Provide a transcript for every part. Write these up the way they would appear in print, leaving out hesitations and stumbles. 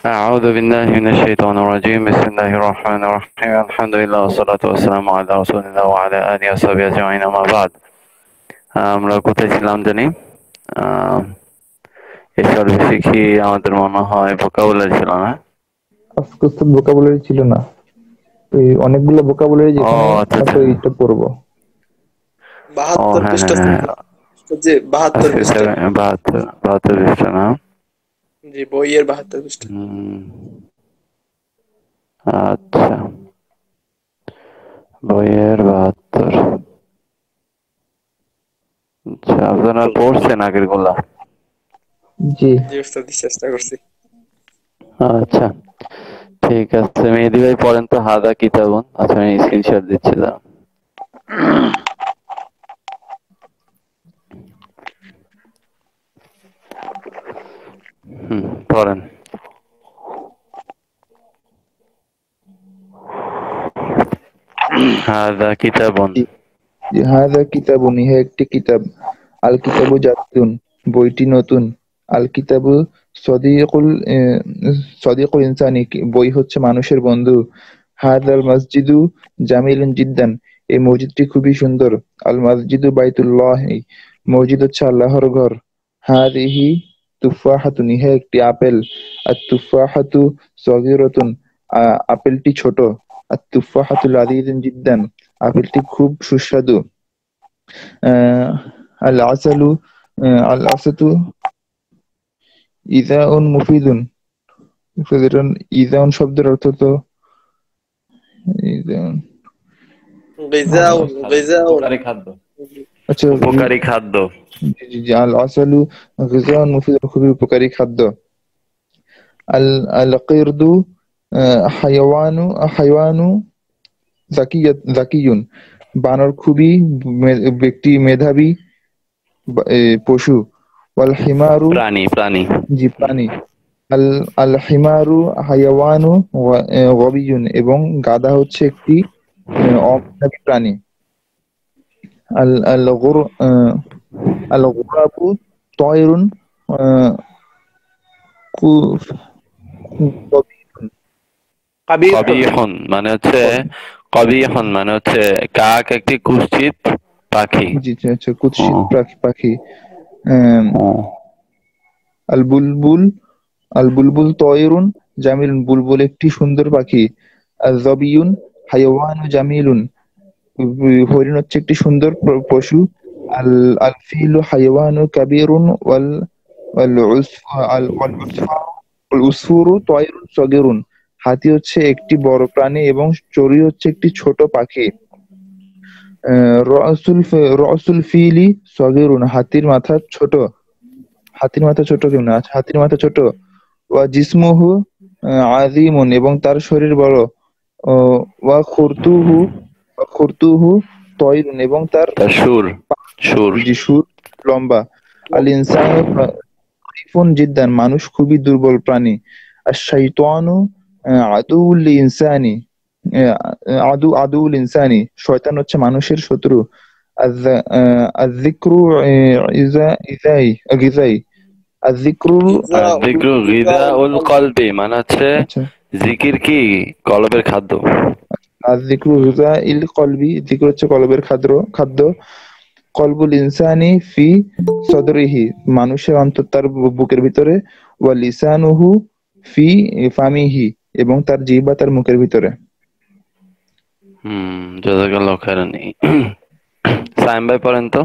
أعوذ بالله من الشيطان الرجيم بسم الله الرحمن الرحيم الحمد لله والصلاة والسلام على رسول الله وعلى آله وصحبه أجمعين أما بعد আমরা কোথায় ছিলাম জানি এই সর্বশেষে কি আমাদের মনে হয় ভোকাবুলারি ছিল না? আজকে তো ভোকাবুলারি ছিল না, এই অনেকগুলো ভোকাবুলারি ও যেখানে আচ্ছা আছে আচ্ছা। এইটা পড়বো। ও 72 হ্যাঁ হ্যাঁ পৃষ্ঠা হ্যাঁ, জি 72 আজকে পৃষ্ঠা 72 পৃষ্ঠা না? জি বইয়ের 72 পৃষ্ঠা। হুম, আচ্ছা, বইয়ের 72। আচ্ছা, আপনারা পড়ছেন আগের গুলা? জি জি উস্তাদ চেষ্টা করছি। আচ্ছা ঠিক আছে, মেহেদী ভাই পড়েন তো হাদা কিতাবুন। আচ্ছা আমি স্ক্রিনশট দিচ্ছি দাঁড়ান। পড়েন। হাদা কিতাবুন। জি, হাযা কিতাবুন, ইহা একটি কিতাব। আল কিতাবু জাদীদুন, বইটি নতুন। আল কিতাবু সদীকুল সদীকুল ইনসানি, বই হচ্ছে মানুষের বন্ধু। হাযাল মসজিদু জামিলুন জিদ্দান, এই মসজিদটি খুবই সুন্দর। আল মসজিদু বাইতুল্লাহি, মসজিদ হচ্ছে আল্লাহর ঘর। হাযিহি তুফাহাতুন, ইহা একটি আপেল। আত তুফাহাতু সগীরাতুন, আপেলটি ছোট। আত তুফাহাতু লাযীযুন জিদ্দান, আপেলটি খুব সুস্বাদু। আহ, আল আসালু আল আসাতু ইজাউন মুফিদুন, ইজাউন শব্দের অর্থ তো ইজাউন, গিজাউন গিজাউন উপকারী খাদ্য। আচ্ছা উপকারী খাদ্য। জি জি জি, আল আসালু গিজাউন মুফিদুন, খুবই উপকারী খাদ্য। আল আল কিরদু হাইওয়ানু জাকিয়ুন, বানর খুবই ব্যক্তি মেধাবী পশু। ওয়াল হিমারু, প্রাণী প্রাণী। জি প্রাণী। আল আল হিমারু হায়াওয়ানু গবিয়ুন, এবং গাধা হচ্ছে একটি অমেধাবী প্রাণী। আল আল গুর আল গুরাবু তয়রুন আহ, কু- কবিয়ুন। কবিহন মানে হচ্ছে, কবিহন মানে হচ্ছে কাক একটি কুৎসিত পাখি। জি জি, আচ্ছা, কুৎসিত ও, পাখি। আম, ও, আল বুলবুল আল বুলবুল তয়রুন জামিলুন, বুলবুল একটি সুন্দর পাখি। আল জবিয়ুন হায়াওয়ানু জামিলুন, হরিণ হচ্ছে একটি সুন্দর পশু। আল আল ফিলু হাইওয়ানু কাবীরুন ওয়াল ওয়াল ওয়াল উসফুরু তয়রুন সগীরুন, হাতি হচ্ছে একটি বড় প্রাণী এবং চড়ুই হচ্ছে একটি ছোট পাখি। রসুল ফিলি সগীরুন, হাতির মাথা ছোট কেমন? আচ্ছা, হাতির মাথা ছোট। ওয়া জিসমুহু আযীমুন, এবং তার শরীর বড়। ও ওয়া খুরতুহু তয়রুন, এবং তার তার সুর, সুর। জি সুর লম্বা। আল ইনসানু দাঈফুন জিদ্দান, মানুষ খুবই দুর্বল প্রাণী। আর শাইতানু আদুউল ইনসানি, আদুউল ইনসানি, শয়তান হচ্ছে মানুষের শত্রু। আয-যিকরু গিজাই, আয-যিকরু, গিজাউন যিকরু গিজাউন গিযাউল কলবি মানে হচ্ছে আচ্ছা, জিকির কি কলবের খাদ্য। আয-যিকরু গিজাইল কলবি, যিকর হচ্ছে কলবের খাদ্য। কলবুল ইনসানি ফি সদরিহি, মানুষের অন্তর তার বুকের ভিতরে। ওয়া লিসানুহু ফি ফামিহি, এবং তার জিহ্বা তার মুখের ভিতরে। জাযাকাল্লাহু খাইরান। সাইম ভাই পড়েন তো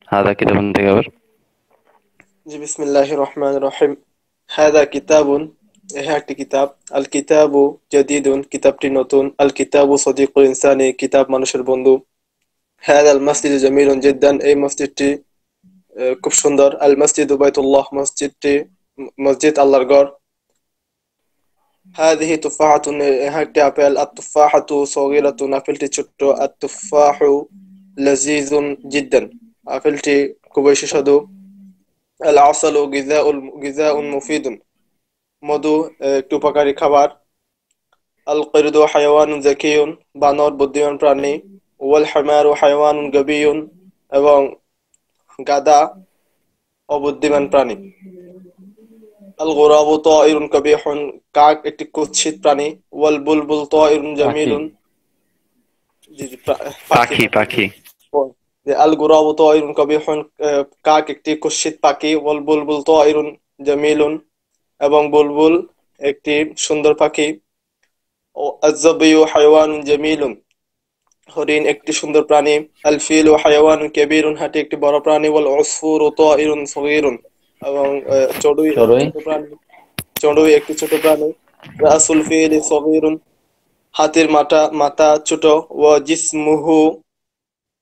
হাদা কিতাবুন থেকে আবার। জি বিসমিল্লাহির রহমানির রহিম। হাদা কিতাবুন, ইহা একটি কিতাব। আল কিতাবু জাদীদুন, কিতাবটি নতুন। আল কিতাবু সদীকুল ইনসানি, কিতাব মানুষের বন্ধু। হাদাল মসজিদু জামিলুন জিদ্দান, এই মসজিদটি খুব সুন্দর। আল মসজিদু বাইতুল্লাহ, মসজিদ আল্লাহর ঘর। هذه تفاحة، ইহা একটি আপেল। التفاحة صغيرة, আপেলটি ছোট্ট। التفاح لذيذ جدا, আপেলটি খুবই সুস্বাদু। العسل غذاء مفيد, মধু একটি উপকারী খাবার। القرد حيوان ذكي, বানর বুদ্ধিমান প্রাণী। والحمار حيوان غبي, এবং গাধা অবুদ্ধিমান প্রাণী। আল গুরাবু তায়িরুন কাবিহুন, কাক একটি কুৎসিত প্রাণী। ওয়াল বুলবুল তায়িরুন পাখি জামিলুন, জি জি, পাখি পাখি পাখি। পাখি যে আল গুরাবু তায়িরুন কাবিহুন, কাক একটি কুৎসিত পাখি। ওয়াল বুলবুল তায়িরুন জামিলুন, এবং বুলবুল একটি সুন্দর পাখি। ও আয-যাবিয়ু হায়াওয়ানুন জামিলুন, হরিণ একটি সুন্দর প্রাণী। আল ফিলু হায়াওয়ানুন কাবীরুন, হাতি একটি বড় প্রাণী। ওয়াল উসফুরু তায়িরুন সগীরুন, এবং চড়ুই একটি চড়ুই ছোট প্রাণী। চড়ুই একটি ছোট প্রাণী। রাসুল ফিলি সগীরুন, হাতির মাথা মাথা ছোট। ওয়া জিসমুহু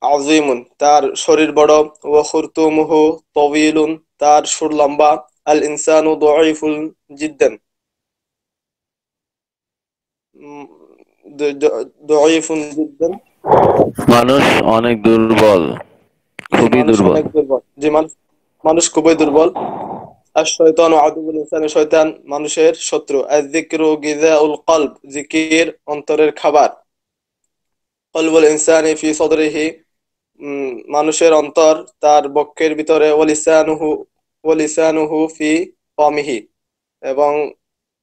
আযীমুন, তার শরীর বড়। ওয়া খুরতুমুহু তাওয়ীলুন, তার সুর লম্বা। আল ইনসানু দাঈফুন জিদ্দান, উম, দাঈফুন জিদ্দান, মানুষ অনেক দুর্বল, যে খুবই মানুষ দুর্বল। অনেক দুর্বল, যে মানুষ খুবই দুর্বল। আর শয়তান আদুবুল ইনসানি, শয়তান মানুষের শত্রু। আয-যিকরু গিযাউল কলব, জিকির অন্তরের খাবার। কলবুল ইনসানি ফি সদরিহি, মানুষের অন্তর তার বক্ষের ভিতরে। ওয়ালিসানুহু ফি ফামিহি, এবং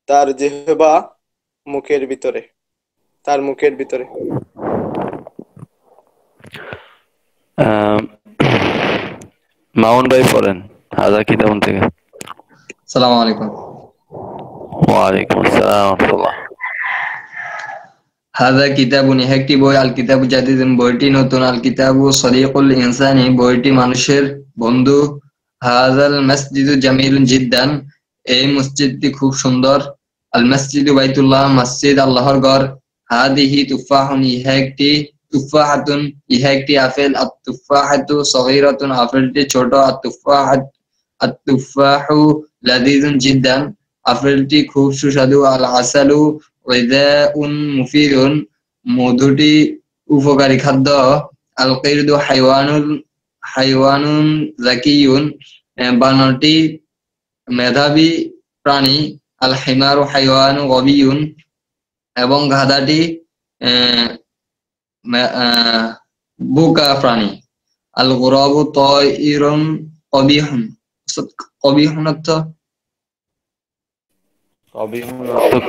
তার জিহ্বা মুখের ভিতরে, তার মুখের ভিতরে। আহ, মামুন ভাই পড়েন হাজা কিতাবুন থেকে। আসসালামু আলাইকুম। ওয়ালাইকুম আসসালাম ওয়া রাহমাতুল্লাহ। হাযা কিতাবুন, ইহা একটি বই। আল কিতাবু জাদীদুন, বইটি নতুন। আল কিতাবু সদীকুল ইনসানি, বইটি মানুষের বন্ধু। হাযাল মাসজিদু জামিলুন জিদ্দান, এই মসজিদটি খুব সুন্দর। আল মাসজিদু বাইতুল্লাহ, মসজিদ আল্লাহর ঘর। হাদিহি তুফাহুন, ইহা একটি তুফাহাতুন, ইহা একটি আপেল। আত তুফাহাতু সগীরাতুন, আপেলটি ছোট। আত তুফাহু লাযীযুন জিদ্দান, আপেলটি খুব সুস্বাদু। আল আসালু গিযাউন মুফীদুন, মধুটি উপকারী খাদ্য। আল কিরদু হাইওয়ানুন যাকিয়ুন, বানরটি মেধাবী প্রাণী। আল হিমারু হাইওয়ানু গবিয়ুন, এবং গাধাটি বোকা প্রাণী। আল গুরাবু তায়িরুন কবিহুন, কবিহুন অর্থ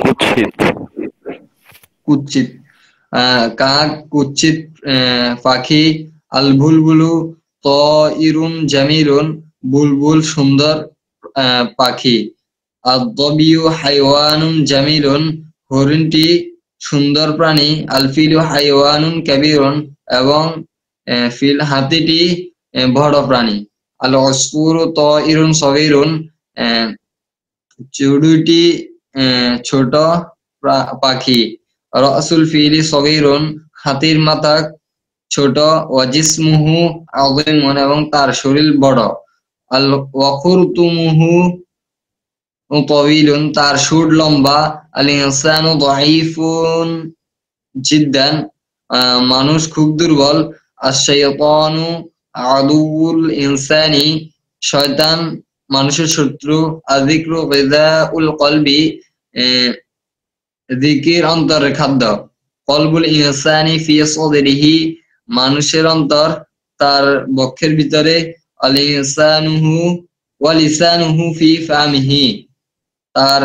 কুৎসিত। কুৎসিত। কাক কুৎসিত পাখি। আল বুলবুলু তায়িরুন জামিলুন, বুলবুল সুন্দর পাখি। আদ-দাবিয়ু হাইওয়ানুন জামিলুন, হরিণটি সুন্দর প্রাণী। আল ফিলু হাইওয়ানুন কাবীরুন, এবং হাতিটি বড় প্রাণী। আল উসফুরু তায়িরুন সগীরুন, চড়ুইটি ছোট পাখি। রাসুল ফিলি সগীরুন, হাতির মাথা ছোট। ওয়া জিসমুহু আযীমুন, এবং তার শরীর বড়। আল ওয়াখুরতুমুহু তাওয়ীলুন, তার সুর লম্বা। আল ইনসানু দাঈফুন জিদ্দান, মানুষ খুব দুর্বল। আশ-শাইতানু আদুউল ইনসানি, শয়তান মানুষের শত্রু। আয-যিকরু গিযাউল কলবি, জিকির অন্তরের খাদ্য। কলবুল ইনসানি ফি সদরিহি, মানুষের অন্তর তার বক্ষের ভিতরে। ওয়ালিসানুহু ফি ফামিহি, তার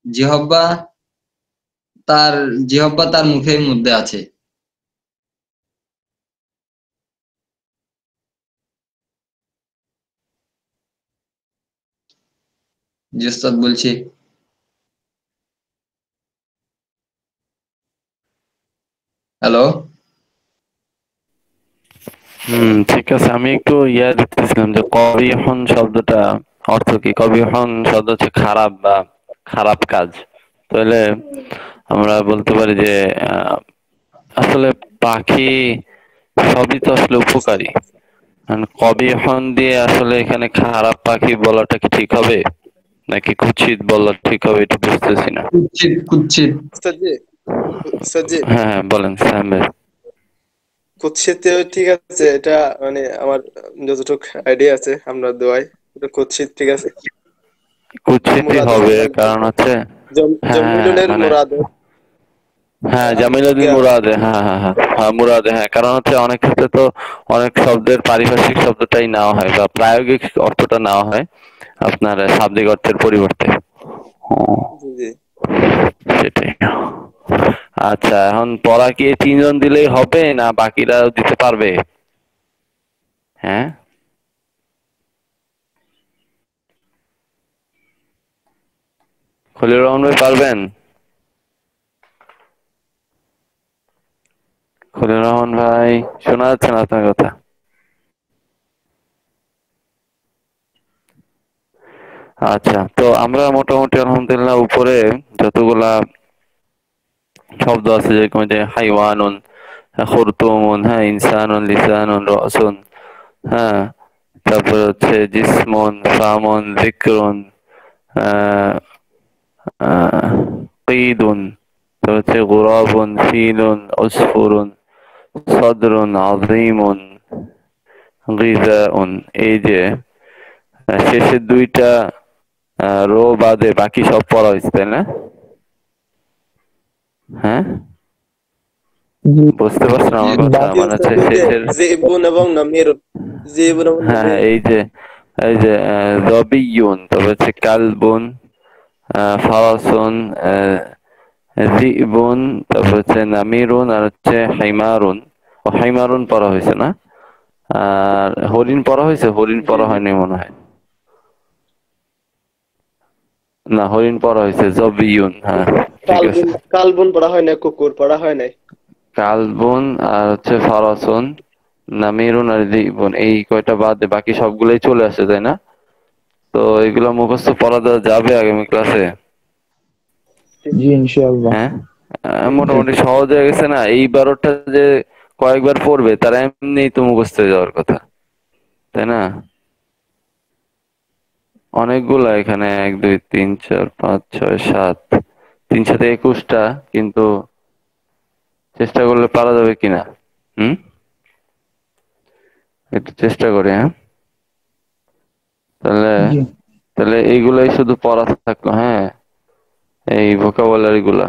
জিহ্বা তার মুখের মধ্যে আছে। জি উস্তাদ, বলছি। হ্যালো। ঠিক আছে, আমি একটু দেখতেছিলাম যে কবিহন শব্দটা অর্থ কি। কবিহন শব্দ হচ্ছে খারাপ বা খারাপ কাজ। তাহলে আমরা বলতে পারি যে আসলে পাখি সবই তো আসলে উপকারী। কবিহন দিয়ে আসলে এখানে খারাপ পাখি বলাটা কি ঠিক হবে, নাকি কুৎসিত বলা ঠিক হবে, এটা বুঝতেছি না। কুৎসিত কুৎসিত। উস্তাদজি, উস্তাদজি, হ্যাঁ হ্যাঁ, বলেন সাহেব ভাই। কুৎসিত ঠিক আছে, এটা মানে আমার যতটুকু আইডিয়া আছে আমরা দোয়াই, এটা কুৎসিত ঠিক আছে। কুৎসিতই মুরাদ হবে, হচ্ছে কারণ হচ্ছে হ্যাঁ জমিলুনের মানে মুরাদ। হ্যাঁ, জামিলুদ্দিন জ্ঞান। মুরাদে, হ্যাঁ হ্যাঁ হ্যাঁ হ্যাঁ মুরাদে, হ্যাঁ। কারণ হচ্ছে অনেক ক্ষেত্রে তো অনেক শব্দের পারিভাষিক শব্দটাই নেওয়া হয় বা প্রায়োগিক অর্থটা নেওয়া হয় আপনার শাব্দিক অর্থের পরিবর্তে। ও, জি জি। সেটাই। আচ্ছা, এখন পড়া কি এই তিনজন দিলেই হবে না বাকিরাও দিতে পারবে? হ্যাঁ, খলিল রহমান ভাই পারবেন? খলিল রহমান ভাই, শোনা যাচ্ছে না আপনার কথা? আচ্ছা, তো আমরা মোটামুটি আলহামদুলিল্লাহ উপরে যতগুলা শব্দ আছে যেরকম যে হাইওয়ানুন, খুরতুমুন, হ্যাঁ, ইনসানুন, লিসানুন, রসুন, হ্যাঁ, তারপর হচ্ছে জিসমুন, ফামুন, যিকরুন, আহ, আহ, কীদুন, তারপর হচ্ছে গুরাবুন, ফিলুন, উসফুরুন, সদরুন, আযীমুন, গিযাউন। এই যে শেষের দুইটা রো বাদে বাকি সব পড়া হয়েছে, তাই না? হ্যাঁ, জি বুঝতে পারছেন আমার কথা? জি মানে ওস্তাদ, হচ্ছে ওই যে শেষের, জিবুন এবং নামিরুন, জিবুন এবং হ্যাঁ হ্যাঁ, নামিরুন। এই যে যবিয়ুন, তবে হচ্ছে কালবুন, ফারাসুন, যিবুন, তারপর হচ্ছে নামিরুন, আর হচ্ছে হাইমারুন। ও, হাইমারুন পড়া হয়েছে না? আর হরিণ পড়া হয়েছে? হরিণ জি পড়া জি। হয়নি মনে হয়। না, হরিণ পড়া হয়েছে, যবিয়ুন, হ্যাঁ ঠিক আছে। কালবুন, কালবুন পড়া হয় না, কুকুর পড়া হয় নাই। কালবুন আর হচ্ছে ফারাসুন, নামিরুন আর যিবুন, এই কয়টা বাদে বাকি সবগুলোই চলে আসে, তাই না? তো এগুলো মুখস্থ পড়া দেওয়া যাবে আগামী ক্লাসে? জি ইনশাআল্লাহ। হ্যাঁ, জি মোটামুটি সহজ হয়ে গেছে না? এই 12টা যে কয়েকবার পড়বে তারা এমনিই তো মুখস্থ হয়ে যাওয়ার কথা, তাই না? অনেকগুলা এখানে, 1 2 3 4 5 6 7, 3 7 21টা, কিন্তু চেষ্টা করলে পারা যাবে কিনা। হুম, একটু চেষ্টা করি, হ্যাঁ। তাহলে জি তাহলে এইগুলাই শুধু পড়া থাকলো, হ্যাঁ, এই ভোকাবুলারি গুলা,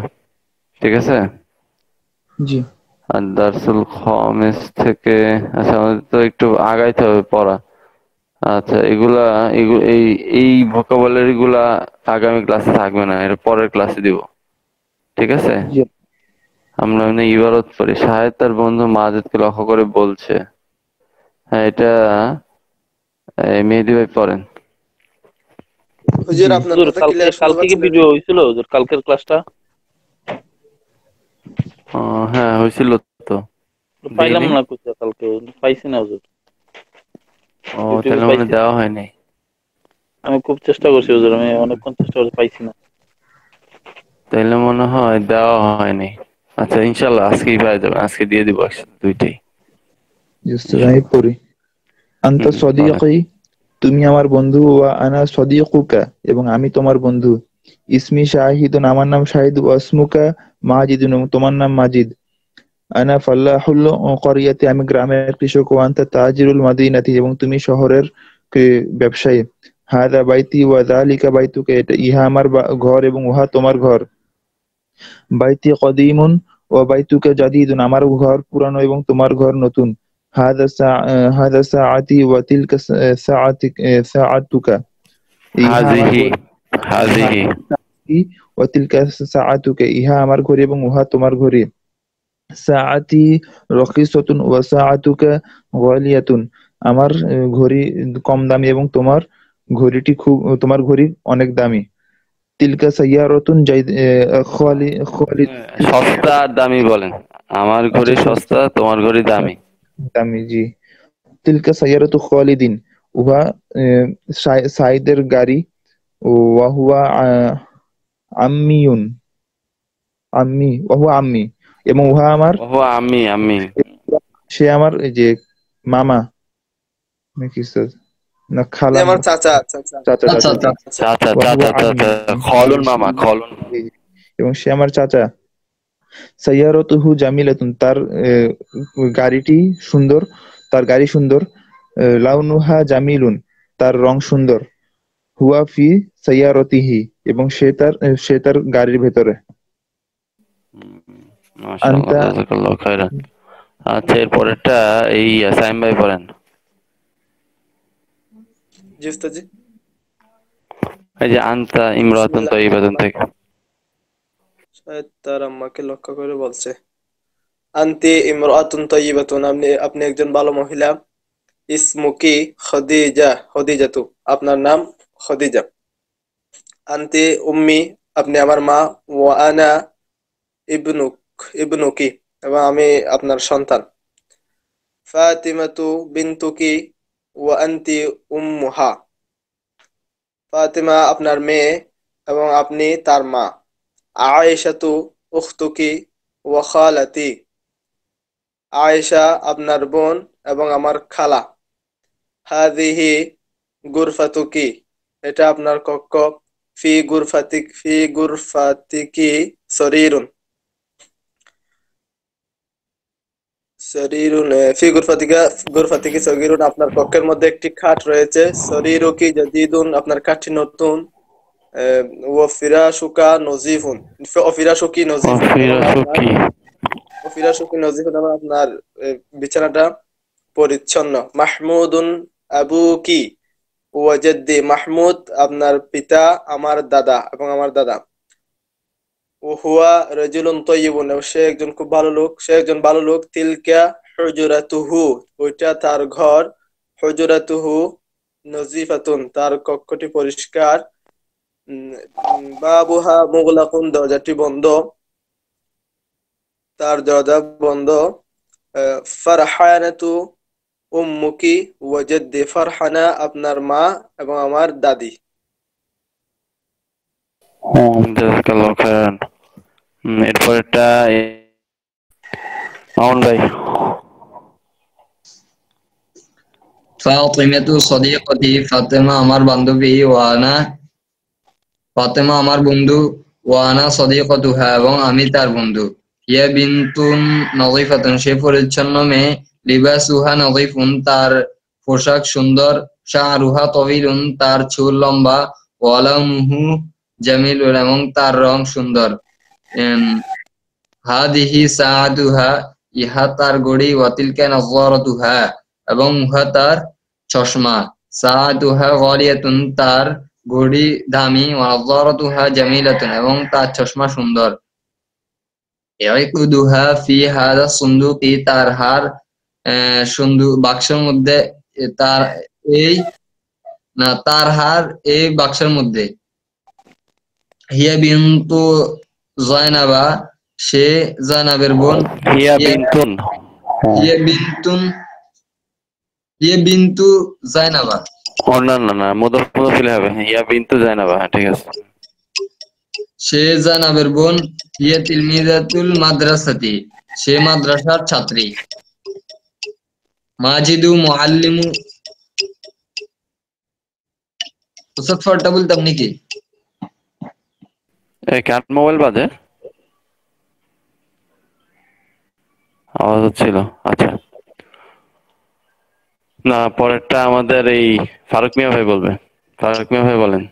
ঠিক আছে। জি আর দারসুল খামিস থেকে, আচ্ছা আমাদের তো একটু আগাইতে হবে পড়া। আচ্ছা, এই এই ভোকাবুলারি গুলা আগামী ক্লাসে থাকবে না, এর পরের ক্লাসে দিব, ঠিক আছে। জি আমরা এমনি ইবারত পড়ি। শাহেদ তার বন্ধু মাজেদকে লক্ষ্য করে বলছে, হ্যাঁ এটা মেহেদী ভাই পড়েন। হুজুর জি আপনার হুজুর কথা কালকে ক্লিয়ার শুনতে কালকে কি পাচ্ছি না যে। ভিডিও হয়েছিল হুজুর, কালকের ক্লাসটা হ্যাঁ হয়েছিল তো, পাইলাম দেইনি। না কোথাও, কালকে পাইছি না হুজুর, ও, ইউটিউবে তাহলে মনে হয় পাইছি না। দেওয়া হয়নি। আমি খুব চেষ্টা করছি হুজুর, আমি অনেকক্ষণ চেষ্টা করছি, পাইছি না। তাইলে মনে হয় দেওয়া হয়নি। আচ্ছা, ইনশাল্লাহ আজকেই পেয়ে যাবেন, আজকে দিয়ে দিব একসাথে দুইটাই, জি উস্তাদ, আমি ইনশাল্লাহ। পড়ি। আনতা পড়েন। সদীকি, তুমি আমার বন্ধু, ওয়া আনা সদীকুকা, এবং আমি তোমার বন্ধু। ইসমি শাহিদুন, আমার নাম শাহিদ, ওয়া ইসমুকা মাজিদুন, এবং তোমার নাম মাজিদ। আনা ফাল্লাহুল করিয়াতি, আমি গ্রামের কৃষক। ওয়া আনতা তাজিরুল মাদিনাতি, এবং তুমি শহরের ব্যবসায়ী। হাদা বাইতি ওয়া যালিকা বাইতুকা, এটা ইহা আমার ঘর এবং উহা তোমার ঘর। বাইতি কদীমুন ওয়া বাইতুকা জাদীদুন, আমার ঘর পুরানো এবং তোমার ঘর নতুন। হাদা সাআতি ওয়া তিলকা সাআতুকা, ইহা আমার হাজিহি, ঘড়ি। হাজিহি। সাআতি ওয়া তিলকা সাআতুকা, ইহা আমার ঘড়ি এবং উহা তোমার ঘড়ি। সাআতি রখিসাতুন ওয়া সাআতুকা গালিয়াতুন, আমার ঘড়ি কম দামি এবং তোমার ঘড়ি অনেক দামি। তিলকা সাইয়ারাতুন খালিদ, সস্তা আর দামি বলেন। আমার আচ্ছা ঘড়ি সস্তা, তোমার ঘড়ি দামি। দামি, জি। তিলকা সাইয়ারাতু খালিদিন, উহা সাইদের গাড়ি। ওয়া হুয়া আম্মিয়ুন, আম্মি, এবং উহা আমার, ও, আমি সে আমার এই যে মামা নাকি না যে খালাম, আমার চাচা, চাচা। চাচা আচ্ছা চাচা, জি। আচ্ছা আচ্ছা। চাচা ওয়া হুয়া চাচা আম্মি, চাচা, খলুন মামা, খলুন। জি, জি। এবং সে আমার চাচা। সাইয়ারাতুহু জামিলাতুন, তার গাড়িটি সুন্দর, তার গাড়ি সুন্দর। লাউনুহা জামিলুন, তার রং সুন্দর। হুয়া ফি সাইয়ারাতিহি, এবং সে তার গাড়ির ভেতরে। মাশাআল্লাহ, আনতা জাযাকাল্লাহু খাইরান। আচ্ছা, এরপরেরটা এই সাইম ভাই পড়েন। জি উস্তাদ জি। এই যে আনতা ইমরাতুন বিসমিল্লাহির তাইয়্যিবাতুন রহমানির থেকে। রহিম। শায়দ তার আম্মাকে লক্ষ্য করে বলছে, আনতি ইমরাতুন তাইয়্যিবাতুন, আপনি একজন ভালো মহিলা। ইসমুকি খদিজা, খদিজাতু, আপনার নাম খদিজা। আনতি উম্মি, আপনি আমার মা। ওয়া আনা ইবনুক, ইবনুকি, এবং আমি আপনার সন্তান। ফাতিমাতু বিনতুকি ওয়া আনতি উম্মুহা, ফাতিমা আপনার মেয়ে এবং আপনি তার মা। আয়েশাতু উখতুকি ওয়া খালাতি, আয়েশা আপনার বোন এবং আমার খালা। হাদিহি গুরফাতুকি, এটা আপনার কক্ষ। ফি গুরফাতিকি সরিরুন, সরিরুন ফি গুরফাতিকি সগিরুন, আপনার কক্ষের মধ্যে একটি খাট রয়েছে। সরিরুকি জাদিদুন, আপনার খাটটি নতুন। ও ফিরাশুকা নজিফুন, ও ফিরাশুকি নজিফুন, এবং আপনার ওয়াফিরাশুকি। ও ফিরাশুকি নজিফুন, এবং আপনার বিছানাটা পরিচ্ছন্ন। মাহমুদুন আবুকি ওয়া জাদ্দি, মাহমুদ আপনার পিতা, আমার দাদা এবং আমার দাদা। ও হুয়া রাজুলুন তাইয়্যিবুন, এবং সে একজন খুব ভালো লোক, সে একজন ভালো লোক। তিলকা হুজরাতুহু, ওইটা তার ঘর। হুজরাতুহু নজিফাতুন, তার কক্ষটি পরিষ্কার। বাবুহা মুগলাকুন, দরজাটি বন্ধ, তার দরজা বন্ধ। ফারহানাতু উম্মুকি ওয়া জাদ্দি, ফারহানা আপনার মা এবং আমার দাদি। জাযাকাল্লাহু খাইরান। এরপরেরটা মামুন ভাই। ফাতিমাতু সদিকতি, ফাতেমা আমার বান্ধবী। ফাতেমা আমার বন্ধু। ওয়ানা সদিকতুহা, এবং আমি তার বন্ধু। হিয়া বিনতুন নযিফাতুন, সে পরিচ্ছন্ন মেয়ে। লিবাসুহা নযিফুন, তার পোশাক সুন্দর। শা'রুহা তাওয়িলুন, তার চুল লম্বা। ওয়ালাউনুহু জামিলুন, এবং তার রং সুন্দর। এম, হাদিহি সাআতুহা, ইহা তার ঘড়ি। ওয়াতিলকা নাযরাতুহা, এবং উহা তার চশমা। সাআতুহা গালিয়াতুন, তার ঘড়ি দামি। ওয়ানাযরাতুহা জামিলাতুন, এবং তার চশমা সুন্দর। ইয়াকুদুহা ফি হাযা সুন্দুকি, তার হার বাক্সের মধ্যে। তার এই তার হার এই বাক্সের মধ্যে। হিয়া বিনতু যায়নাবা, সে যায়নাবের বোন। হিয়া হিয়া বিনতুন। হিয়া বিনতুন হিয়া বিনতু যায়নাবা, ও না না না, মুদাফিল হবে। হিয়া বিনতু জাইনাবা, হ্যাঁ ঠিক আছে। সে যায়নাবের বোন। হিয়া তিলমিজাতুল মাদ্রাসাতি, সে মাদ্রাসার ছাত্রী। মাজিদু মুআল্লিমু, উস্তাদ ফরটা বলতাম নাকি? এই কার মোবাইল বাজে? আওয়াজ হচ্ছিল। আচ্ছা, না, পরেরটা আমাদের এই ফারুক মিয়া ভাই বলবে। ফারুক মিয়া ভাই বলেন।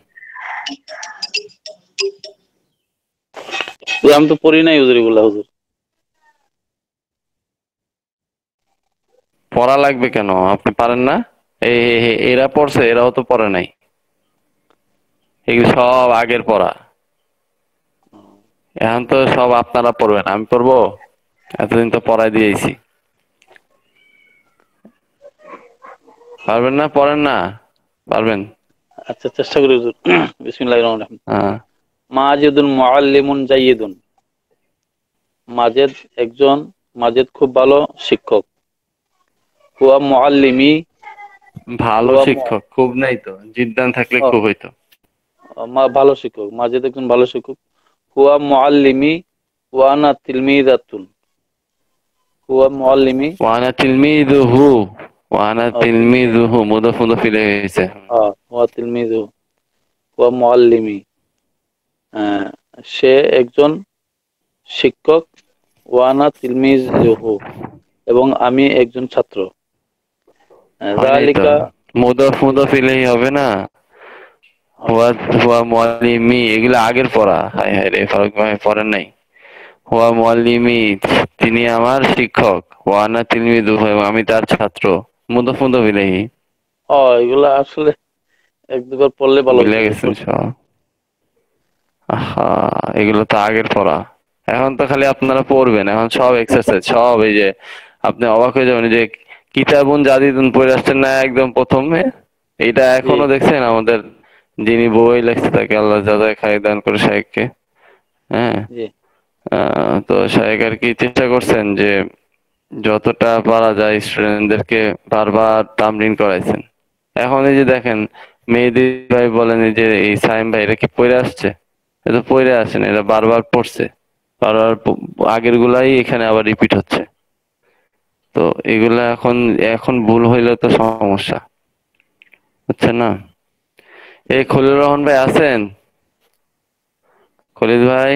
আমি তো পড়ি নাই হুজুর এগুলা হুজুর। পড়া লাগবে কেন? আপনি পারেন না? এরা পড়ছে, এরাও তো পড়ে নাই। এগুলো সব আগের পড়া। এখন তো সব আপনারা পড়বেন, আমি পড়বো? এতদিন তো পড়াই দিয়েছি। পারবেন না? পড়েন না? পারবেন? আচ্ছা, চেষ্টা করি হুজুর। বিসমিল্লাহির রহমানির রহিম। হ্যাঁ। মাজিদুন মুআল্লিমুন জাইয়িদুন, মাজেদ একজন, মাজেদ খুব ভালো শিক্ষক। হুয়া মুআল্লিমি, ভালো হুয়া শিক্ষক খুব নাই তো, জিদ্দান থাকলে খুব হইতো। ভালো শিক্ষক, মাজেদ একজন ভালো শিক্ষক। হুয়া মুআল্লিমি ওয়া আনা তিলমিযাতুন, হুয়া মুআল্লিমি, ওয়ানা তিলমিযুহু, ওয়ানা তিলমিযুহু মুদাফ ইলাইহি। হুয়া তিলমিযু, হুয়া মুআল্লিমি, সে একজন শিক্ষক। ওয়ানা তিলমিযুহু, এবং আমি একজন ছাত্র। হয়নি তো, যালিকা, মুদাফ ইলাইহি হবে না? হুয়া হুয়া মুআল্লিমি, এগুলো আগের পড়া। হায় হায় রে, ফারুক ভাই পড়েন নাই। হুয়া মুআল্লিমি, তিনি আমার শিক্ষক, ওয়া আনা তিলমিযুহু, এবং আমি তার ছাত্র। মুদাফ মুদাফ ইলাইহি। এগুলা আসলে এক দুবার পড়লে ভালো ভুলে হতো যে গেছেন সব। আহা, এগুলো তো আগের পড়া। এখন তো খালি আপনারা পড়বেন, এখন সব এক্সারসাইজ, সব এই যে আপনি অবাক হয়ে যাবেন, এই যে কিতাবুন জাদিদুন পড়ে আসছেন না একদম প্রথমে, এটা জি এখনো দেখছেন আমাদের যিনি বই লেখছে তাকে আল্লাহ যাজায় খায় দান করে শায়েখকে। হ্যাঁ, জি তো শায়েখ আর কি চেষ্টা করছেন যে যতটা পারা যায় স্টুডেন্টদেরকে বারবার তামরিন করাইছেন। এখন এই যে দেখেন মেহেদী ভাই বলেন, এই যে এই সাইম ভাই, এরা কি পড়ে আসছে? এটা পড়ে আসেন, এরা বারবার পড়ছে, বারবার আগের গুলাই এখানে আবার রিপিট হচ্ছে। তো এগুলা এখন এখন ভুল হইলে তো সমস্যা, বুঝছেন না? এই খলিল রহমান ভাই আছেন? খলিল ভাই,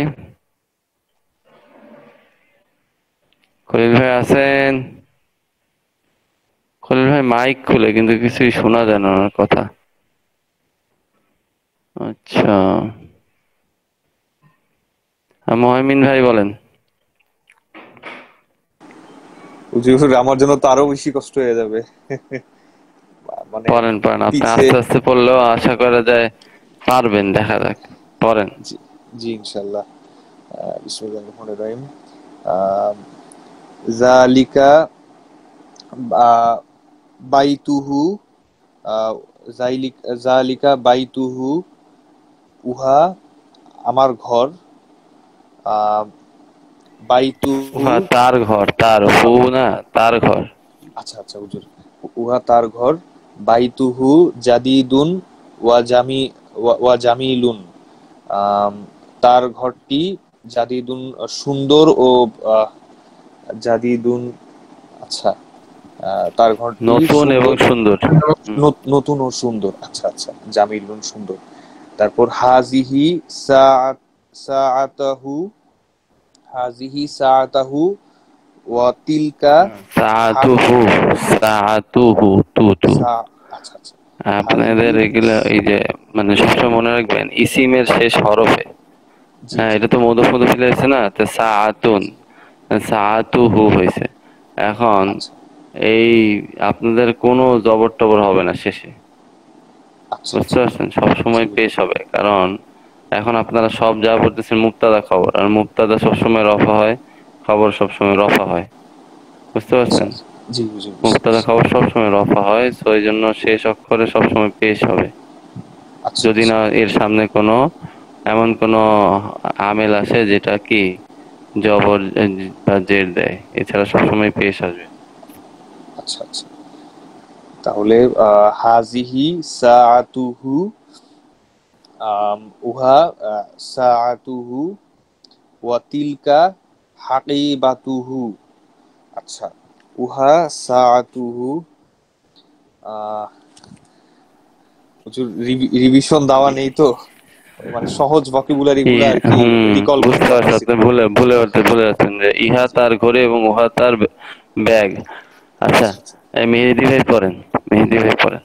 খলিল ভাই আছেন? খলিল ভাই মাইক খুলে কিন্তু কিছুই শোনা যায় না ওনার কথা। আচ্ছা, মহমিন ভাই বলেন। হুজুর, আমার জন্য তো আরো বেশি কষ্ট হয়ে যাবে। মানে পড়েন পড়েন, আপনি পিছে। আস্তে আস্তে পড়লেও আশা করা যায় পারবেন, দেখা যাক, পড়েন। জি, জি ইনশাআল্লাহ। বিসমিল্লাহির রহমানির রহিম। আহ, জালিকা বাইতুহু, আহ, জালিকা বাইতুহু, উহা আমার ঘর। আহ, বাইতুহু, উহা তার ঘর, তার হু না, তার ঘর। আচ্ছা আচ্ছা হুজুর, উহা তার ঘর। বাইতুহু জাদিদুন ওয়া জামিলুন, আম, তার ঘরটি জাদিদুন সুন্দর ও আহ, জাদিদুন, আচ্ছা, তার ঘরটি নতুন এবং সুন্দর, সুন্দর। হুম। নতুন ও সুন্দর, আচ্ছা আচ্ছা, জামিলুন সুন্দর। তারপর হাজিহি সাআতাহু, হাজিহি সাআতাহু ওয়া তিলকা সাআতুহু, সাআতুহু, তু। সা আচ্ছা আচ্ছা, আপনাদের হাজিহি, এগুলা এই যে মানে সবসময় মনে রাখবেন ইসিমের শেষ হরফে। জি হ্যাঁ, জি, এটা তো মধুফ মধুফ আছে না, তো সাআতুন, সাআতুহু হয়েছে। এখন আচ্ছা এই আপনাদের কোনো জবর টবর হবে না শেষে, আচ্ছা বুঝতে আচ্ছা, পারছেন? জি সবসময় পেশ হবে, কারণ এখন আপনারা সব যা বলতেছেন মুক্তাদা খবর, আর মুক্তাদা সবসময় রফা হয়, খবর সবসময় রফা হয়, বুঝতে আচ্ছা পারছেন? আচ্ছা, জি বুঝি বুঝতে মুক্তাদা পারছি। খবর সবসময় রফা হয়, তো এই জন্য শেষ অক্ষরে সবসময় পেশ হবে। আচ্ছা যদি আচ্ছা না এর সামনে কোনো এমন কোনো আমেল আসে যেটা কি জবর বা জের দেয়, এছাড়া সবসময় পেশ আসবে। আচ্ছা আচ্ছা, তাহলে হাজিহি সাআতুহু, উহা সাআতুহু ওয়া তিলকা হাকিবাতুহু, আচ্ছা, উহা সাআতুহু। আহ রিভিশন দেওয়া নেই তো, মানে সহজ ভোকাবুলারি গুলা আর কি রিকল করতে বুঝতে পারছি, পারতেছি আপনি না। ভুলে যাচ্ছেন যে ইহা জি, তার ঘরে এবং উহা তার ব্যাগ। আচ্ছা, আচ্ছা আচ্ছা, এই মেহেদি ভাই পড়েন, মেহেদি ভাই পড়েন।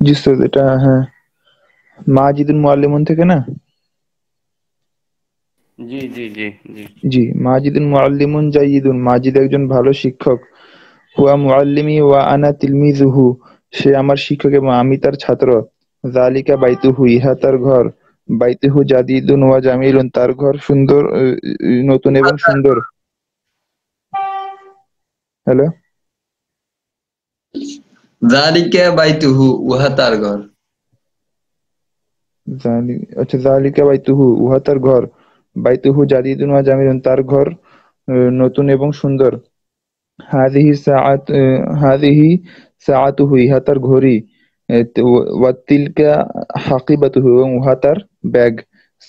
জি স্যার, এটা হ্যাঁ মাজিদুল মুআল্লিমুন থেকে না? জি জি জি জি। জি, মাজিদুল মুআল্লিমুন জাইয়িদুন, মাজিদ একজন ভালো শিক্ষক। হুয়া মুআল্লিমি ওয়া আনা তিলমিযুহু, সে আমার শিক্ষক এবং আমি তার ছাত্র। যালিকা বাইতুহু, ইহা তার ঘর। বাইতুহু জাদিদুন ওয়া জামিলুন, তার ঘর সুন্দর, নতুন এবং সুন্দর। হ্যালো, যালিকা বাইতুহু, উহা তার ঘর। আচ্ছা, যালিকা বাইতুহু, উহা তার ঘর। বাইতুহু জাদিদুন ওয়া জামিলুন, তার ঘর নতুন এবং সুন্দর। হাযিহি সাআতুহু, ইহা তার ঘড়ি। ওয়া তিলকা হাকিবাতুহু, এবং উহা তার ব্যাগ।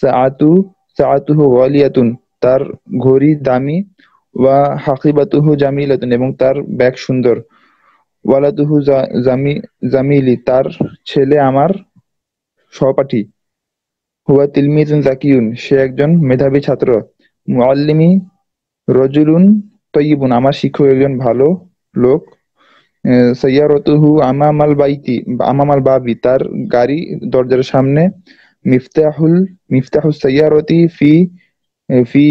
সাআতু সাআতুহু গালিয়াতুন, তার ঘড়ি দামি। ওয়া হাকিবাতুহু জামিলাতুন, এবং তার ব্যাগ সুন্দর। ওয়ালাদুহু জামিলি, তার ছেলে আমার সহপাঠী। হুয়া তিলমিজুন যাকিয়ুন, সে একজন মেধাবী ছাত্র। মুআল্লিমি রজুলুন তয়্যিবুন, আমার শিক্ষক একজন ভালো লোক। সাইয়ারতুহু আমামাল বাবি, তার গাড়ি দরজার সামনে। মিফতাহুস সাইয়ারাতি ফি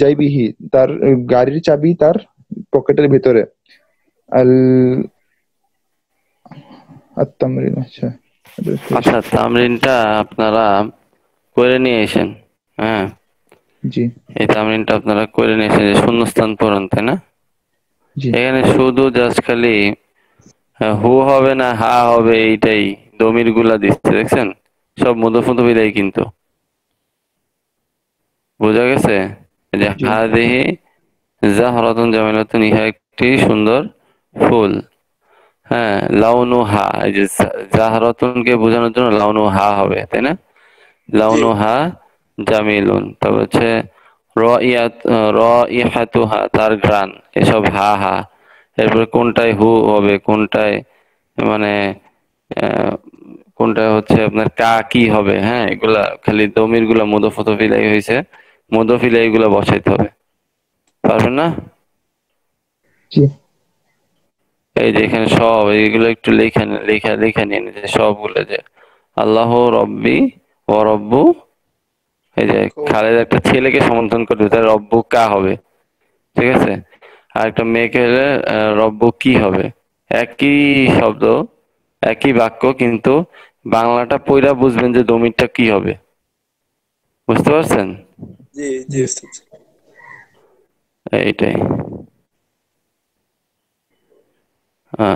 জাইবিহি, তার গাড়ির চাবি তার পকেটের ভেতরে। আল আত-তামরিন, আচ্ছা এটা শেষ। আচ্ছা, তামরিনটা আপনারা করে নিয়ে এসেন। হ্যাঁ, জি এই তামরিনটা আপনারা করে নিয়ে এসেন, যে শূন্যস্থান পূরণ, তাই না? জি এখানে শুধু জাস্ট খালি হু হবে না হা হবে, এইটাই দমির গুলা দিচ্ছে, দেখছেন? সব মুদফুদফিলাই কিন্তু, বোঝা গেছে? এই যে জি হাদিহি জাহরাতুন জামিলাতুন, ইহা একটি সুন্দর ফুল। হ্যাঁ, লাউনু হা, এই যে জাহরাতুনকে বোঝানোর জন্য লাউনু হা হবে, তাই না? জি লাউনু হা জামিলুন। তারপর হচ্ছে রাইহাতুহা, তার ঘ্রাণ, এসব হা হা। এরপরে কোনটায় হু হবে, কোনটায় মানে কোনটা হচ্ছে আপনার কা কি হবে, হ্যাঁ, এগুলা খালি দমির গুলা মুদফতফিলাই হয়েছে, মুদফিলাই এগুলা বসাইতে হবে। পারবেন না? জি এই যে এখানে সব এইগুলো একটু লেখা নিয়ে নিতে, সবগুলো যে আল্লাহ রব্বি ও রব্বু, এই যে খালেদ একটা ছেলেকে সমর্থন করবে, তার রব্বু কা হবে, ঠিক আছে? আর একটা মেয়েকে হলে রব্বু কি হবে। একই শব্দ, একই বাক্য, কিন্তু বাংলাটা পইরা বুঝবেন যে দমিরটা কি হবে। বুঝতে পারছেন? জি জি জি উস্তাদ। এইটাই।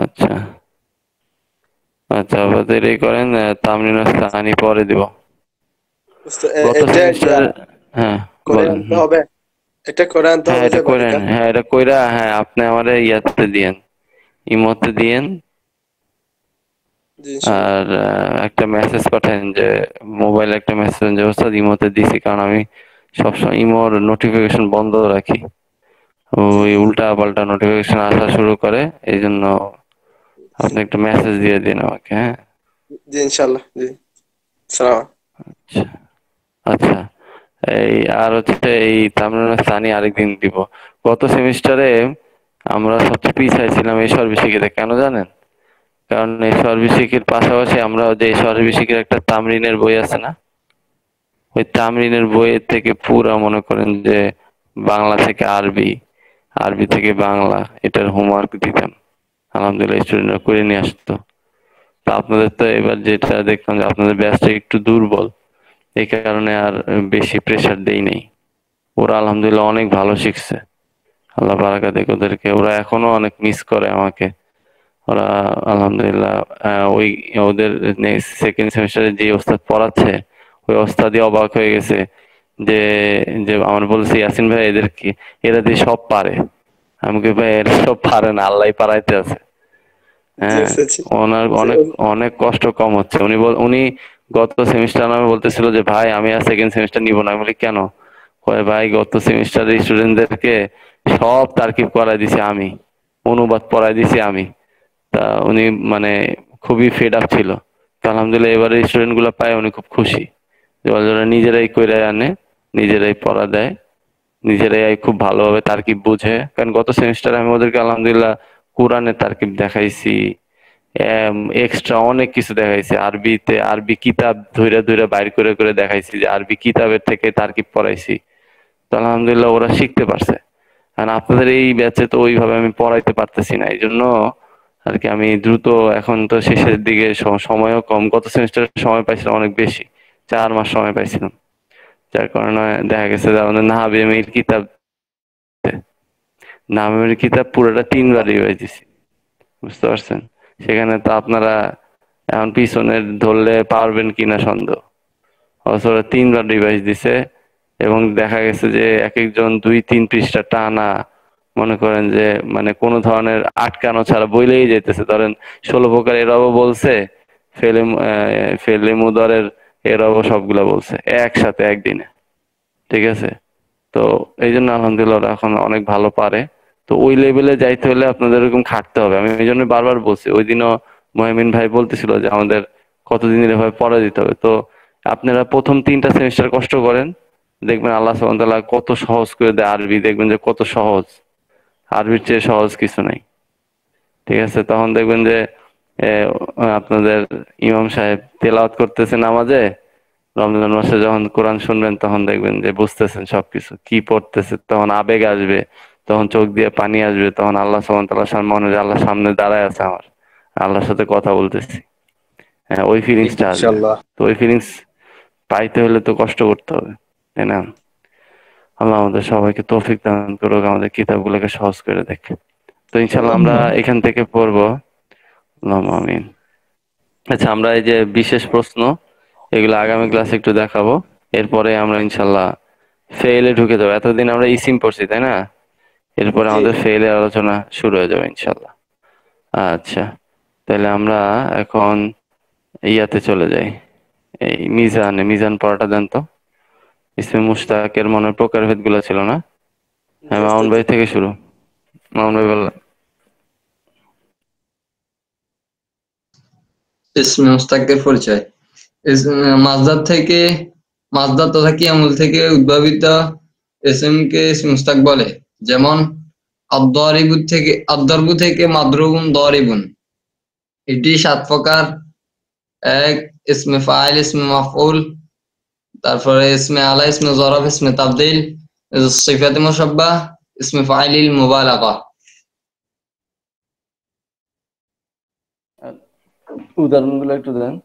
আচ্ছা আচ্ছা, আবার দেরি করেন, তামরিন স্থানি পরে দিব। উস্তাদ, গত এটা সেমিস্টার, হ্যাঁ করে বলেন। আনতে হবে, এটা করে আনতে হ্যাঁ হবে এটা যে করেন, বাড়িতে। হ্যাঁ এটা কইরা, হ্যাঁ আপনি আমারে ইয়াতে দিয়েন, ইমোতে দিয়েন। জি ইনশাল্লাহ। আর একটা মেসেজ পাঠান যে মোবাইলে একটা মেসেজ, যে ওস্তাদ ইমোতে দিছি, কারণ আমি সবসময় ইমোর নোটিফিকেশন বন্ধ রাখি, জি ওই জি উল্টা পাল্টা নোটিফিকেশন আসা শুরু করে, এই জন্য আপনি একটা মেসেজ দিয়ে দিন আমাকে, হ্যাঁ? জি ইনশাল্লাহ। জি সালাম। আচ্ছা আচ্ছা, এই আর হচ্ছে এই তামিলনাড়ু স্থানীয় আরেকদিন দিব। গত সেমিস্টারে আমরা সবচেয়ে পিছায় ছিলাম এই সর্বশিক্ষিতে, কেন জানেন? কারণ এই সর্বশিক্ষির পাশাপাশি আমরা যে সর্বশিক্ষির একটা তামরিনের বই আছে না, ওই তামরিনের বইয়ের থেকে পুরা মনে করেন যে বাংলা থেকে আরবি, আরবি থেকে বাংলা, এটার হোমওয়ার্ক দিতাম। আলহামদুলিল্লাহ স্টুডেন্টরা করে নিয়ে আসতো। তা আপনাদের তো এবার যেটা দেখলাম যে আপনাদের ব্যাচটা একটু দুর্বল, এই কারণে আর বেশি প্রেসার দেই নাই। ওরা আলহামদুলিল্লাহ অনেক ভালো শিখছে, আল্লাহ বারাকা দেখ ওদেরকে। ওরা এখনো অনেক মিস করে আমাকে। ওরা আলহামদুলিল্লাহ ওই ওদের সেকেন্ড সেমিস্টারে যে ওস্তাদ পড়াচ্ছে, ওই ওস্তাদই অবাক হয়ে গেছে যে যে আমার বলছে, ইয়াসিন ভাই এদের কি, এরা দিয়ে সব পারে। আমি কি ভাই, এরা সব পারে না, আল্লাহ পারাইতে আছে। জি হ্যাঁ, উস্তাদ জি। ওনার জি, অনেক অনেক কষ্ট কম হচ্ছে। উনি গত সেমিস্টার নামে বলতেছিল যে ভাই আমি আর সেকেন্ড সেমিস্টার নিব না। আমি বলি কেন? কয় ভাই গত সেমিস্টারের স্টুডেন্টদেরকে সব তারকিব করাই দিছি আমি, অনুবাদ পড়াই দিছি আমি। তা উনি মানে খুবই ফেড আপ ছিল। তো আলহামদুলিল্লাহ এবারে স্টুডেন্ট গুলো পায় উনি খুব খুশি, যে ওরা নিজেরাই কইরা আনে, নিজেরাই পড়া দেয়, নিজেরাই খুব ভালোভাবে তারকিব বুঝে। কারণ গত সেমিস্টারে আমি ওদেরকে আলহামদুলিল্লাহ কোরআনের তারকিব দেখাইছি, এক্সট্রা অনেক কিছু দেখাইছি, আরবিতে আরবি কিতাব ধইরা ধইরা বাইর করে করে দেখাইছি, যে আরবি কিতাবের থেকে তারকিব পড়াইছি। তো আলহামদুলিল্লাহ ওরা শিখতে পারছে। আর আপনাদের এই ব্যাচে তো ওইভাবে আমি পড়াইতে পারতেছি না, এই জন্য আর কি আমি দ্রুত, এখন তো শেষের দিকে সময়ও কম, গত সেমিস্টারে সময় পাইছিলাম অনেক বেশি, 4 মাস সময় পাইছিলাম। যার কারণে দেখা গেছে যে আমাদের নাহাবি এমির কিতাব, নাহাবি এমির কিতাব পুরোটা 3বার রিভাইজ দিছি। বুঝতে পারছেন? সেখানে তো আপনারা এখন পিছনের ধরলে পারবেন কিনা সন্দেহ। অথচ ওরা 3বার রিভাইজ দিছে, এবং দেখা গেছে যে এক একজন 2-3 পৃষ্ঠা টানা, মনে করেন যে মানে কোনো ধরনের আটকানো ছাড়া বইলেই যেতেছে। ধরেন 16 প্রকার এরবও বলছে, ফেলে মুদরের এরবও সবগুলা বলছে একসাথে একদিনে, ঠিক আছে? তো এই জন্য আলহামদুলিল্লাহ ওরা এখন অনেক ভালো পারে। তো ওই লেভেলে যাইতে হলে আপনাদের এরকম খাটতে হবে। আমি এই জন্য বারবার বলছি, ওই দিনও মহিমিন ভাই বলতেছিল যে আমাদের কতদিন এভাবে পড়া দিতে হবে। তো আপনারা প্রথম 3টা সেমিস্টার কষ্ট করেন, দেখবেন আল্লাহ সুবহানাহু ওয়া তাআলা কত সহজ করে দেয় আরবি, দেখবেন যে কত সহজ, আরবির চেয়ে সহজ কিছু নাই, ঠিক আছে? তখন দেখবেন যে আপনাদের ইমাম সাহেব তেলাওয়াত করতেছে নামাজে, রমজান মাসে যখন কোরআন শুনবেন তখন দেখবেন যে বুঝতেছেন সবকিছু, কি পড়তেছে, তখন আবেগ আসবে, তখন চোখ দিয়ে পানি আসবে, তখন আল্লাহ সুবহানাহু ওয়া তাআলার সামনে মনে হয় যে আল্লাহ সামনে দাঁড়ায় আছে আমার, আল্লাহর সাথে কথা বলতেছি। হ্যাঁ, ওই ফিলিংসটা আসবে। ইনশাল্লাহ। তো ওই ফিলিংস পাইতে হলে তো কষ্ট করতে হবে, তাই না? আল্লাহ আমাদের সবাইকে তৌফিক দান করুক, আমাদের কিতাবগুলোকে সহজ করে দেখ। তো ইনশাল্লাহ আমরা এখান থেকে পড়বো। আল্লাহুম্মা আমিন। আচ্ছা, আমরা এই যে বিশেষ প্রশ্ন, এগুলো আগামী ক্লাসে একটু দেখাবো। এরপরে আমরা ইনশাল্লাহ ফেইলে ঢুকে যাবো। এতদিন আমরা ইসিম পড়ছি, তাই না? এরপরে জি আমাদের ফেইলের আলোচনা শুরু হয়ে যাবে ইনশাল্লাহ। আচ্ছা, তাহলে আমরা এখন ইয়াতে চলে যাই। এই মিজান পড়াটা দেন তো। ইসমে মুশতাকের মনে প্রকারভেদ গুলো ছিল না? জি হ্যাঁ, মামুন ওস্তাদ জি। ভাই থেকে শুরু। মামুন ভাই বললেন। ইসমে মুস্তাকের পরিচয়। মাসদার থেকে, মাসদার তথা কিয়ামুল থেকে উদ্ভাবিত ইসমকে ইসমে মুস্তাক বলে। যেমন আদ-দরিবু থেকে মাদরুবুন দরিবুন। এটি 7 প্রকার। এক, ইসমে ফাইল, ইসমে মাফউল, তারপরে ইসমে আলা, ইসমে জরফ, ইসমে তাবদীল, সিফাতে মুশাব্বাহ, ইসমে ফাইলিল মুবালাগা। উদাহরণগুলো একটু দেন।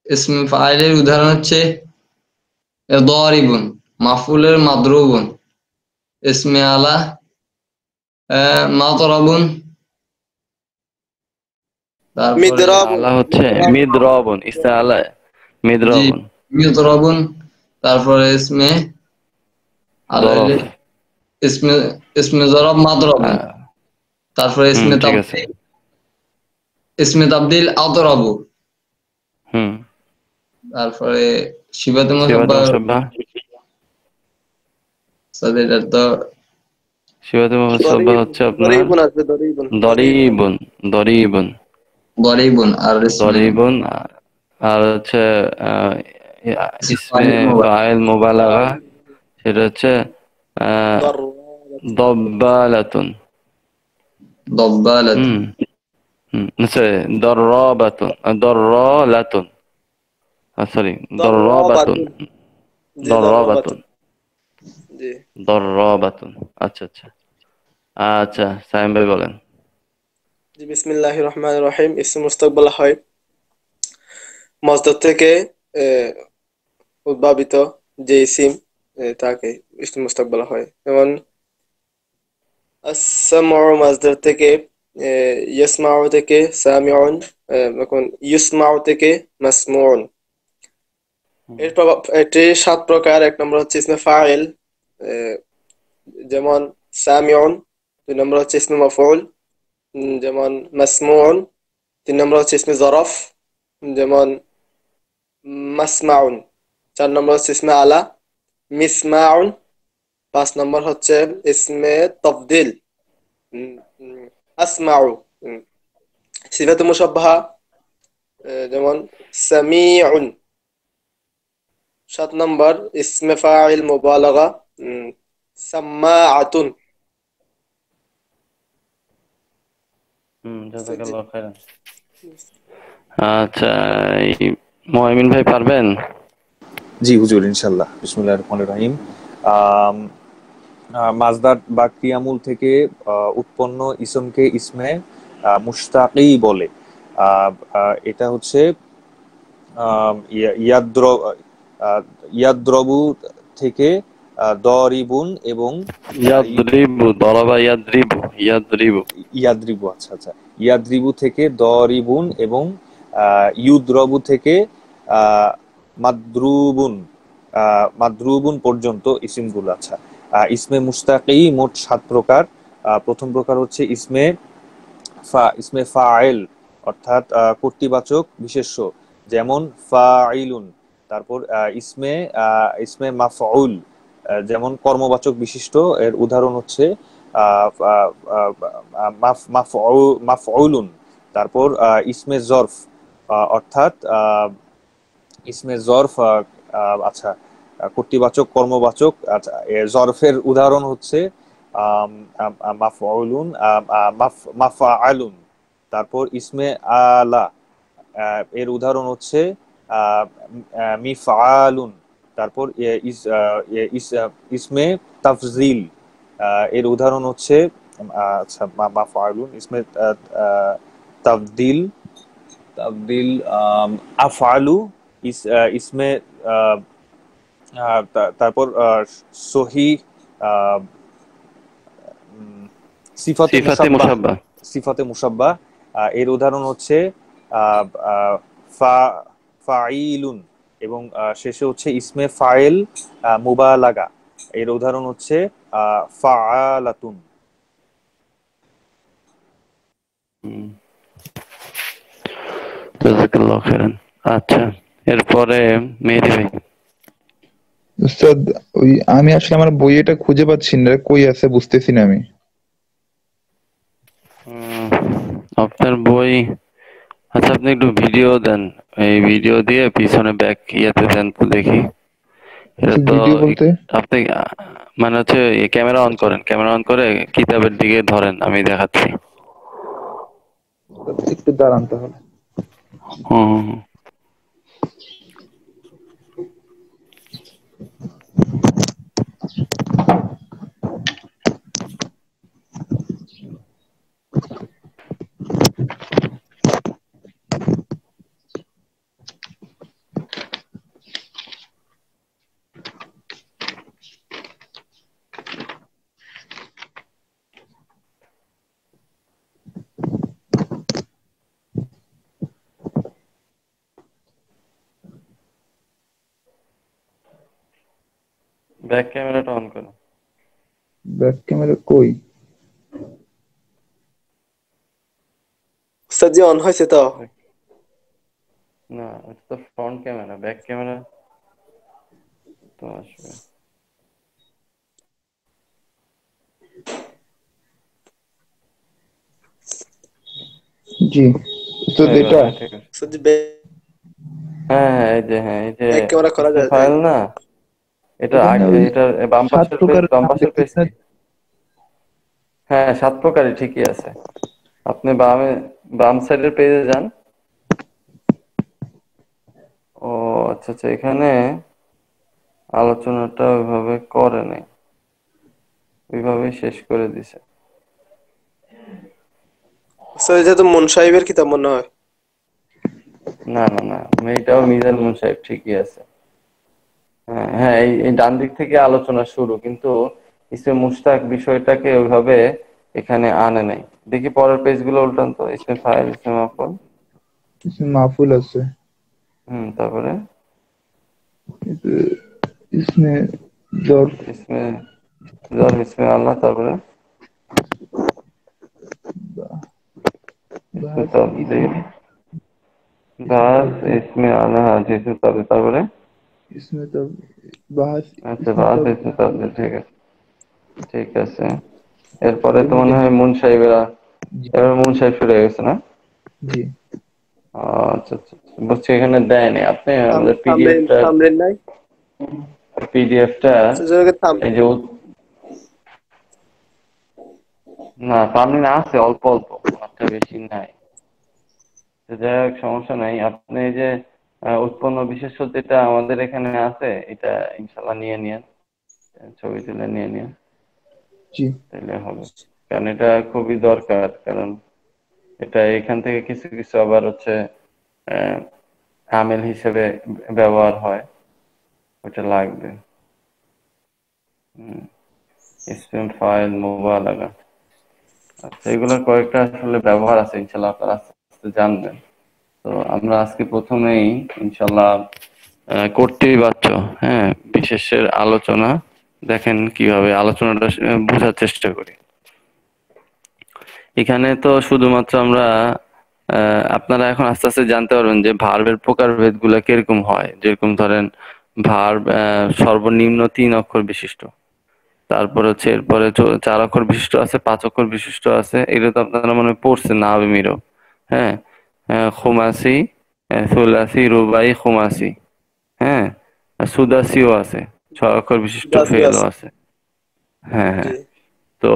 ইসমে ফাইলের উদাহরণ হচ্ছে দরিবুন, মাফউলের মাদরুবুন, ইসমে আলা মাতরাবুন, তারপরে মিদরাবুন আলা হচ্ছে মিদরাবুন মিদ্রবন, ইস্তা আলা জি মিদ্রবন। মিতরাবুন, তারপরে ইসমে দরফ। আলাইলে ইসমে ইসমে জরব মাদরাবুন, আহ, তারপরে ইসমে ঠিক আছে। তাবদীল, ইসমে তাবদীল আতরাবু, হুম। তারপরে সিফাতে সিফাতে মুশাব্বাহ। মুসাব্বাহ। এটা তো সিফাতে মুসাব্বাহ দরিবুন হচ্ছে আপনার দরিবুন আসবে দরিবুন দরিবুন দরিবন। দরিবন। দরিবুন, আর ইসমে দরিবন। আর হচ্ছে আহ, ইসমে ফাইল মুবালাগা। ফাইল মুবালাগা, সেটা হচ্ছে আহ, দরাবাতুন দব্বালাতুন। দব্বালাতুন। হুম। হুম, sorry, দর্রবাতুন, দর্রলাতুন, সরি, দর্রবাতুন। দরাবাতুন জি দর্রবাতুন। দরাবাতুন জি। দর্রবাতুন। আচ্ছা আচ্ছা। আচ্ছা, সাইম ভাই বলেন। জি বিসমিল্লাহির রহমানির রহিম। ইসম মুস্তাক বলা হয় মসদর থেকে আহ, উদ্ভাবিত যে ইসিম, তাকে ইসম মুস্তাক বলা হয়। যেমন আস-সামউ মাসদার থেকে, ইয়াসমাউ থেকে সামিউন, এখন ইউসমাউ থেকে মাসমুউন। এর প্রভাব, এটি 7 প্রকার। এক নম্বর হচ্ছে ইসমে ফাইল, আহ, যেমন সামিউন। 2 নম্বর হচ্ছে ইসমে মাফউল, যেমন মাসমুউন। 3 নম্বর হচ্ছে ইসমে জরফ, যেমন মাসমাউন। 4 নম্বর হচ্ছে ইসমে আলা, মিসমাউন। 5 নম্বর হচ্ছে ইসমে তফদিল, উম, উম, আসমাউ। উম, সিফাতে মুশাব্বাহা, যেমন সামিউন। 7 নম্বর ইসমে ফাইল মুবালাগা, সাম্মাআতুন। জি জাযাকাল্লাহু খাইরান। আচ্ছা, এই মুআমিন ভাই পারবেন? জি হুজুর, ইনশাল্লাহ। বিসমিল্লাহির রহমানির রহিম। আম, মাজদার বা ক্রিয়ামূল থেকে উৎপন্ন ইসমকে ইসমে মুশতাকি বলে। এটা হচ্ছে ইয়াদ্র ইয়াদ্রবু থেকে দরিবুন এবং ইয়াদরিবু, দরাবা ইয়াদরিবু, ইয়াদরিবু। ইয়াদ্রিবু, আচ্ছা আচ্ছা, ইয়াদ্রিবু থেকে দরিবুন এবং ইউদ্রবু থেকে আহ, মাদ্রুবুন, মাদ্রুবুন পর্যন্ত ইসমগুলো। আচ্ছা, ইসমে মুশতাকি মোট 7 প্রকার। প্রথম প্রকার হচ্ছে ইসমে ফাইল, অর্থাৎ কর্তৃবাচক বিশেষ্য, যেমন ফাইলুন। তারপর ইসমে মাফউল, যেমন কর্মবাচক বিশিষ্ট। এর উদাহরণ হচ্ছে আহ, আহ, আহ, মাফউলুন। তারপর ইসমে জরফ, অর্থাৎ ইসমে জরফ, আচ্ছা, কর্তৃবাচক কর্মবাচক। আচ্ছা, জরফের উদাহরণ হচ্ছে আম, মাফউলুন, মাফআলুন। তারপর ইসমে আলা, এর উদাহরণ হচ্ছে আহ, মিফআলুন, তারপর ইসমে তাফজিল, এর উদাহরণ হচ্ছে আচ্ছা মাফআলুন ইসমে তাফদিল, তাফদিল আফআলু ইসমে আহ, তারপর সহি আহ, উম, সিফাতে সিফাতে মুসাব্বাহ, মুসাব্বা। সিফাতে মুসাব্বাহ, এর উদাহরণ হচ্ছে আহ, আহ, ফা ফাইলুন, এবং শেষে হচ্ছে ইসমে ফাইল মুবালাগা, এর উদাহরণ হচ্ছে ফাআলাতুন। হুম, জাযাকাল্লাহু খাইরান। আচ্ছা, এরপরে মেহেদী ভাই। উস্তাদ, ওই আমি আসলে আমার বই এটা খুঁজে পাচ্ছি না, কই আছে বুঝতেছি না আমি। উম, আপনার বই, আচ্ছা আপনি একটু ভিডিও দেন, এই ভিডিও দিয়ে পিছনে ব্যাক ইয়াতে দেন তো দেখি। এটা আচ্ছা, তো ভিডিও বলতে? আপনি মানে হচ্ছে ক্যামেরা অন করেন, ক্যামেরা অন করে কিতাবের দিকে ধরেন, আমি দেখাচ্ছি। একটু দাঁড়ান তাহলে। হুম হুম হুম। ব্যাক ক্যামেরাটা অন করো। ব্যাক ক্যামেরা কই? উস্তাদ জি অন হয়েছে তো? না, এটা তো ফ্রন্ট ক্যামেরা, ব্যাক ক্যামেরা তো আসবে। জি উস্তাদ, এবার এটা? হ্যাঁ ঠিক আছে। উস্তাদ জি হ্যাঁ হ্যাঁ, এই যে ব্যাক ক্যামেরা করা ইসমে যায় তাই? ফাইল না, এটা এখানে আগে, ওই এটার বাম 7 পাশের পেজ, প্রকারের বাম নাম পাশের পেজ দেখতেছি না? কি? হ্যাঁ 7 প্রকারই ঠিকই আছে। আপনি বাম সাইডের পেজে যান। ও আচ্ছা আচ্ছা, এখানে আলোচনাটা ওইভাবে করে নাই, ওইভাবেই শেষ করে দিছে। উস্তাদ এটা তো মুন সাহেবের কিতাব মনে হয়। না না না, এটাও মিজান মুন সাহেব ঠিকই আছে। হ্যাঁ হ্যাঁ, এই ডান দিক থেকে আলোচনা শুরু, কিন্তু ইসমে মুশতাক বিষয়টাকে ওইভাবে এখানে আনে নাই। দেখি পরের পেজগুলো উল্টান তো, ইসমে ফাইল, ইসমে মাফুল। মাহফুল আছে, তারপরে ইসমে জরফ, ইসমে জর, ইসমে আল্লাহ, তারপরে ইসমে বাহাস তাফদীল, ইসমে বাস, তাফজিল, ইসমে আল্লাহ, ইসমে তাফদীল, তারপরে ইসমে তাফ বাহাস, আচ্ছা ইসমে বাস, তাফজিল। ইসমে তাফদীল, ঠিক আছে ঠিক আছে। এরপরে এর তো মধ্যে মনে হয় মুন সাহেবেরা, জি এবার মুন সাহেব শুরু হয়ে গেছে না? জি আচ্ছা আচ্ছা আচ্ছা, বুঝছি, এখানে দেয়নি আপনি আমাদের থামরেন থামরেন নাই? পিডিএফটা উস্তাদ জি, ওকে এই যে না সামনে আছে অল্প অল্প, একটা বেশি নাই। তো যাই হোক, সমস্যা নাই। আপনি এই যে উৎপন্ন বিশেষ্য যেটা আমাদের এখানে আছে, এটা ইনশাল্লাহ নিয়ে নিয়েন, ছবি তুলে নিয়ে নিয়েন, জি তাহলে হবে। কারণ এটা খুবই দরকার, কারণ এটা এখান থেকে কিছু কিছু আবার হচ্ছে আহ, আমেল হিসেবে ব্যবহার হয়, ওটা লাগবে। স্টেম ফাইল মুবালাগা, আচ্ছা এগুলোর কয়েকটা আসলে ব্যবহার আছে, ইনশাল্লাহ আপনারা আস্তে আস্তে জানবেন। তো আমরা আজকে প্রথমেই ইনশাল্লাহ করতেই পারছ, হ্যাঁ, বিশেষের আলোচনা দেখেন কিভাবে আলোচনাটা বোঝার চেষ্টা করি। এখানে তো শুধুমাত্র আমরা আপনারা এখন আস্তে আস্তে জানতে পারবেন যে ভার্বের প্রকারভেদ গুলা কিরকম হয়। যেরকম ধরেন ভার্ব সর্বনিম্ন 3 অক্ষর বিশিষ্ট, তারপর হচ্ছে এরপরে 4 অক্ষর বিশিষ্ট আছে, 5 অক্ষর বিশিষ্ট আছে, এগুলো তো আপনারা মনে হয় পড়ছেন না আবেমিরও। হ্যাঁ, খুমাসি, সুলাসি, রুবাই, খুমাসি, হ্যাঁ, আর সুদাসিও আছে, 6 অক্ষর বিশিষ্ট দাসি ফেলও আছে। আছে। হ্যাঁ জি হ্যাঁ। তো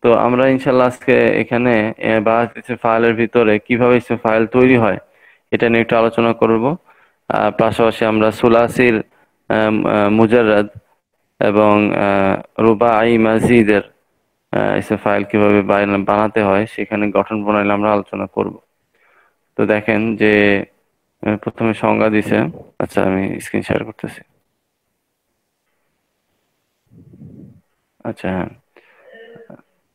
তো আমরা ইনশাল্লাহ আজকে এখানে বা ফাইলের ভিতরে কিভাবে ফাইল তৈরি হয় এটা নিয়ে একটু আলোচনা করব। পাশাপাশি আমরা সুলাসির মুজাররাদ এবং রুবাই মাজিদের ইসম ফাইল কিভাবে বানাতে হয় সেখানে গঠন প্রণালী আমরা আলোচনা করব। তো দেখেন যে প্রথমে সংজ্ঞা দিছে। আচ্ছা, আমি স্ক্রিন শেয়ার করতেছি। আচ্ছা, হ্যাঁ,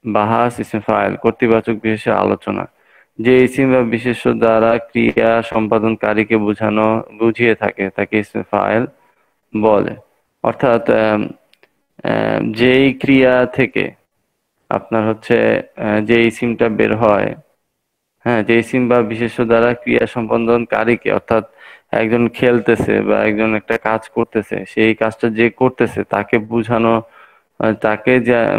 বাহাস ইসম ফাইল কর্তৃবাচক বিশেষের আলোচনা। যে ইসিম বা বিশেষ্য দ্বারা ক্রিয়া সম্পাদনকারীকে বুঝিয়ে থাকে তাকে ইসম ফাইল বলে। অর্থাৎ যেই ক্রিয়া থেকে আপনার হচ্ছে যে ইসিমটা বের হয়, হ্যাঁ, যে ইসিম বা বিশেষ্য দ্বারা ক্রিয়া সম্পাদনকারীকে, অর্থাৎ একজন খেলতেছে বা একজন একটা কাজ করতেছে, সেই কাজটা যে করতেছে তাকে বুঝানো, তাকে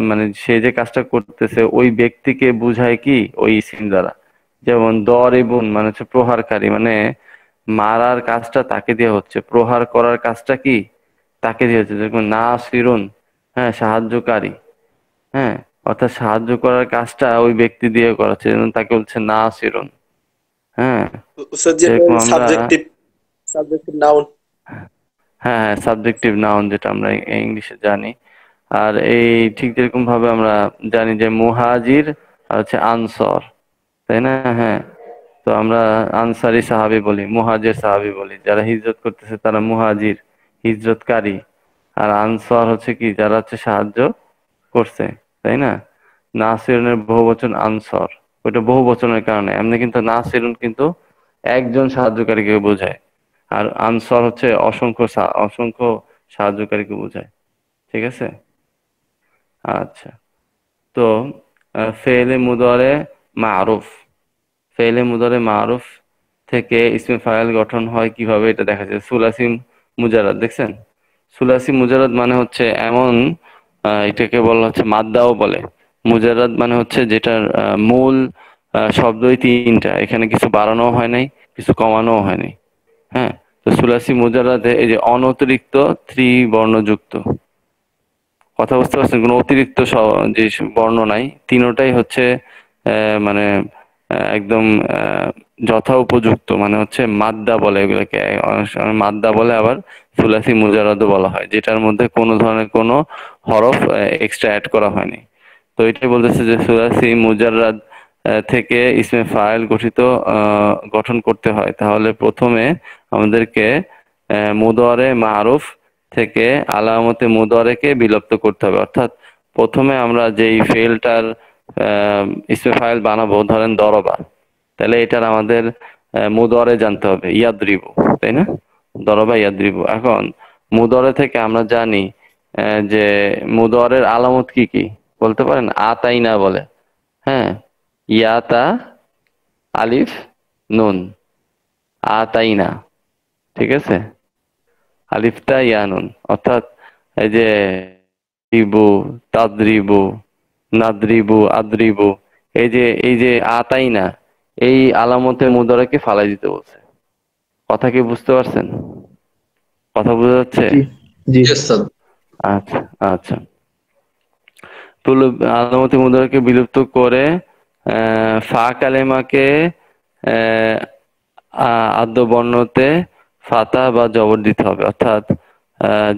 মানে সে যে কাজটা করতেছে ওই ব্যক্তিকে বুঝায় কি ওই ইসিম দ্বারা। যেমন দরিবুন মানে হচ্ছে প্রহারকারী, মানে মারার কাজটা তাকে দিয়ে হচ্ছে, প্রহার করার কাজটা কি তাকে দিয়ে হচ্ছে। যেমন নাসিরুন, হ্যাঁ, সাহায্যকারী, হ্যাঁ, অর্থাৎ সাহায্য করার কাজটা ওই ব্যক্তি দিয়ে করাচ্ছে, যেমন তাকে বলছে নাসিরুন। হ্যাঁ, উস্তাদ জি, যেরকম আমরা, সাবজেক্টিভ নাউন। হ্যাঁ হ্যাঁ, সাবজেক্টিভ নাউন যেটা আমরা ইংলিশে জানি। আর এই ঠিক যেরকম ভাবে আমরা জানি যে মুহাজির আর হচ্ছে আনসর, তাই না? হ্যাঁ, তো আমরা আনসারি সাহাবী বলি, মুহাজির সাহাবী বলি। যারা হিজরত করতেছে তারা মুহাজির, হিজরতকারী। আর আনসর হচ্ছে কি, যারা হচ্ছে সাহায্য করছে, তাই না? নাসিরুনের বহুবচন আনসর, ওইটা বহুবচনের কারণে। এমনি কিন্তু নাসিরুন কিন্তু একজন সাহায্যকারীকে বোঝায়, আর আনসর হচ্ছে অসংখ্য সাহায্যকারীকে বোঝায়। ঠিক আছে? আচ্ছা, তো ফেলে মুদরে মারুফ, ফেলে মুদরে মারুফ থেকে ইসমে ফাইল গঠন হয় কিভাবে এটা দেখা যায়। সুলাসি মুজারাদ দেখছেন? সুলাসি মুজারাদ মানে হচ্ছে এমন, এটাকে বলা হচ্ছে মাদ্দাও বলে। মুজারাদ মানে হচ্ছে যেটার মূল শব্দই তিনটা, এখানে কিছু বাড়ানো হয় নাই, কিছু কমানো হয় নাই। হ্যাঁ, তো সুলাসি মুজারাদে এই যে অনতিরিক্ত বর্ণযুক্ত, কথা বুঝতে পারছেন? কোনো অতিরিক্ত যে বর্ণ নাই, তিনোটাই হচ্ছে মানে একদম যথা উপযুক্ত, মানে হচ্ছে মাদ্দা বলে এগুলোকে, অনেক সময় মাদ্দা বলে, আবার সুলাসি মুজারাদও বলা হয়, যেটার মধ্যে কোনো ধরনের কোনো হরফ এক্সট্রা অ্যাড করা হয়নি। তো এটাই বলতেছে যে সুলাসি মুজারাদ থেকে ইসমে ফাইল গঠন করতে হয়, তাহলে প্রথমে আমাদেরকে মুদরে মারুফ থেকে আলামতে মুদরেকে বিলুপ্ত করতে হবে। অর্থাৎ প্রথমে আমরা যেই ফেলটার ইসমে ফাইল বানাবো, ধরেন দরবা, তাহলে এটার আমাদের মুদরে জানতে হবে, ইয়াদ্রিবু, তাই না? দরবা ইয়াদ্রিবু। এখন মুদরে থেকে আমরা জানি যে মুদরের আলামত কি কি বলতে পারেন? আতাইনা বলে, হ্যাঁ, ইয়াতা আলিফ নুন, আতাইনা, ঠিক আছে? আলিফটা ইয়ানুন, অর্থাৎ এই যে রিবু, তাদ্রিবু, নাদ্রিবু, আদ্রিবু, এই যে আতাইনা, এই আলামতে মুদরাকে ফালাই দিতে বলছে। কথা কি বুঝতে পারছেন? কথা বোঝা যাচ্ছে? জি জি। জি ওস্তাদ। আচ্ছা আচ্ছা, আলামতে মুদরাকে বিলুপ্ত করে ফা কালেমাকে আদ্য বর্ণতে ফাতা বা জবর দিতে হবে। অর্থাৎ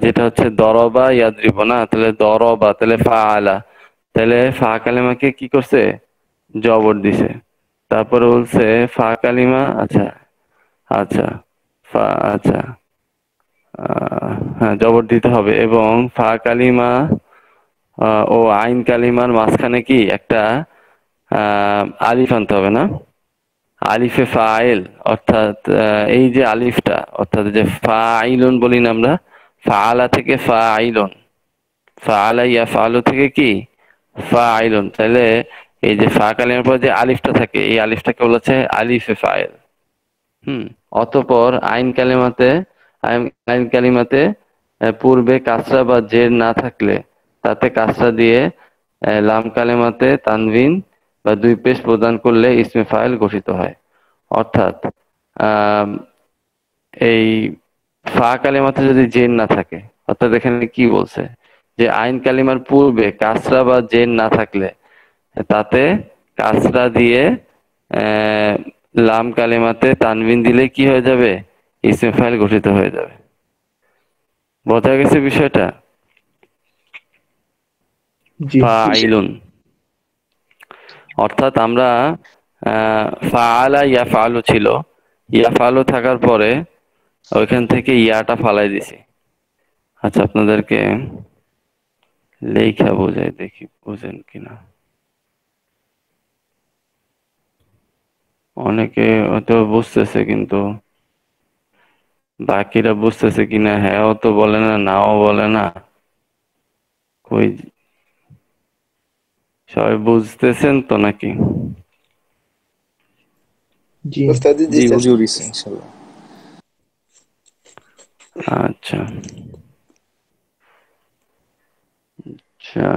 যেটা হচ্ছে দরবা ইয়াদ্রিব না, তাহলে দরবা, তাহলে ফা আলা, তাহলে ফা কালিমাকে কি করছে? জবর দিছে। তারপরে বলছে ফা কালিমা, আচ্ছা আচ্ছা, ফা, আচ্ছা, হ্যাঁ, জবর দিতে হবে। এবং ফা কালিমা ও আইন কালিমার মাঝখানে কি একটা আলিফ আনতে হবে না? আলিফে ফাইল, অর্থাৎ এই যে আলিফটা, অর্থাৎ যে ফাইলুন বলি না আমরা, ফাআলা থেকে ফাইলুন, ফাআলা ইয়াফআলু থেকে কি ফাইলুন, তাহলে এই যে ফা কালিমার পর যে আলিফটা থাকে, এই আলিফটাকে বলা হচ্ছে আলিফে ফাইল। অতঃপর আইন কালিমাতে পূর্বে কাসরা বা জের না থাকলে তাতে কাসরা দিয়ে লাম কালিমাতে তানভিন বা দুই পেশ প্রদান করলে ইসমে ফাইল গঠিত হয়। অর্থাৎ এই ফা কালিমাতে যদি জের না থাকে, অর্থাৎ এখানে কি বলছে যে আইন কালিমার পূর্বে কাসরা বা জের না থাকলে তাতে কাসরা দিয়ে লাম কালিমাতে তানভিন দিলে কি হয়ে যাবে? ইসমে ফাইল গঠিত হয়ে যাবে। বোঝা গেছে বিষয়টা? জি ফাইলুন অর্থাৎ আমরা ফাআলা ইয়াফআলু ছিল, ইয়াফআলু থাকার পরে ওইখান থেকে ইয়াটা ফালাই দিছি। আচ্ছা আপনাদেরকে লেখা বোঝাই, দেখি বুঝেন কিনা। অনেকে হয়তো বুঝতেছে কিন্তু বাকিরা বুঝতেছে কিনা হ্যাঁও তো বলে না, নাও বলে না। কই সবাই বুঝতেছেন তো নাকি? জি উস্তাদি জি দিচ্ছেন। হুজুর, ইনশাআল্লাহ। আচ্ছা আচ্ছা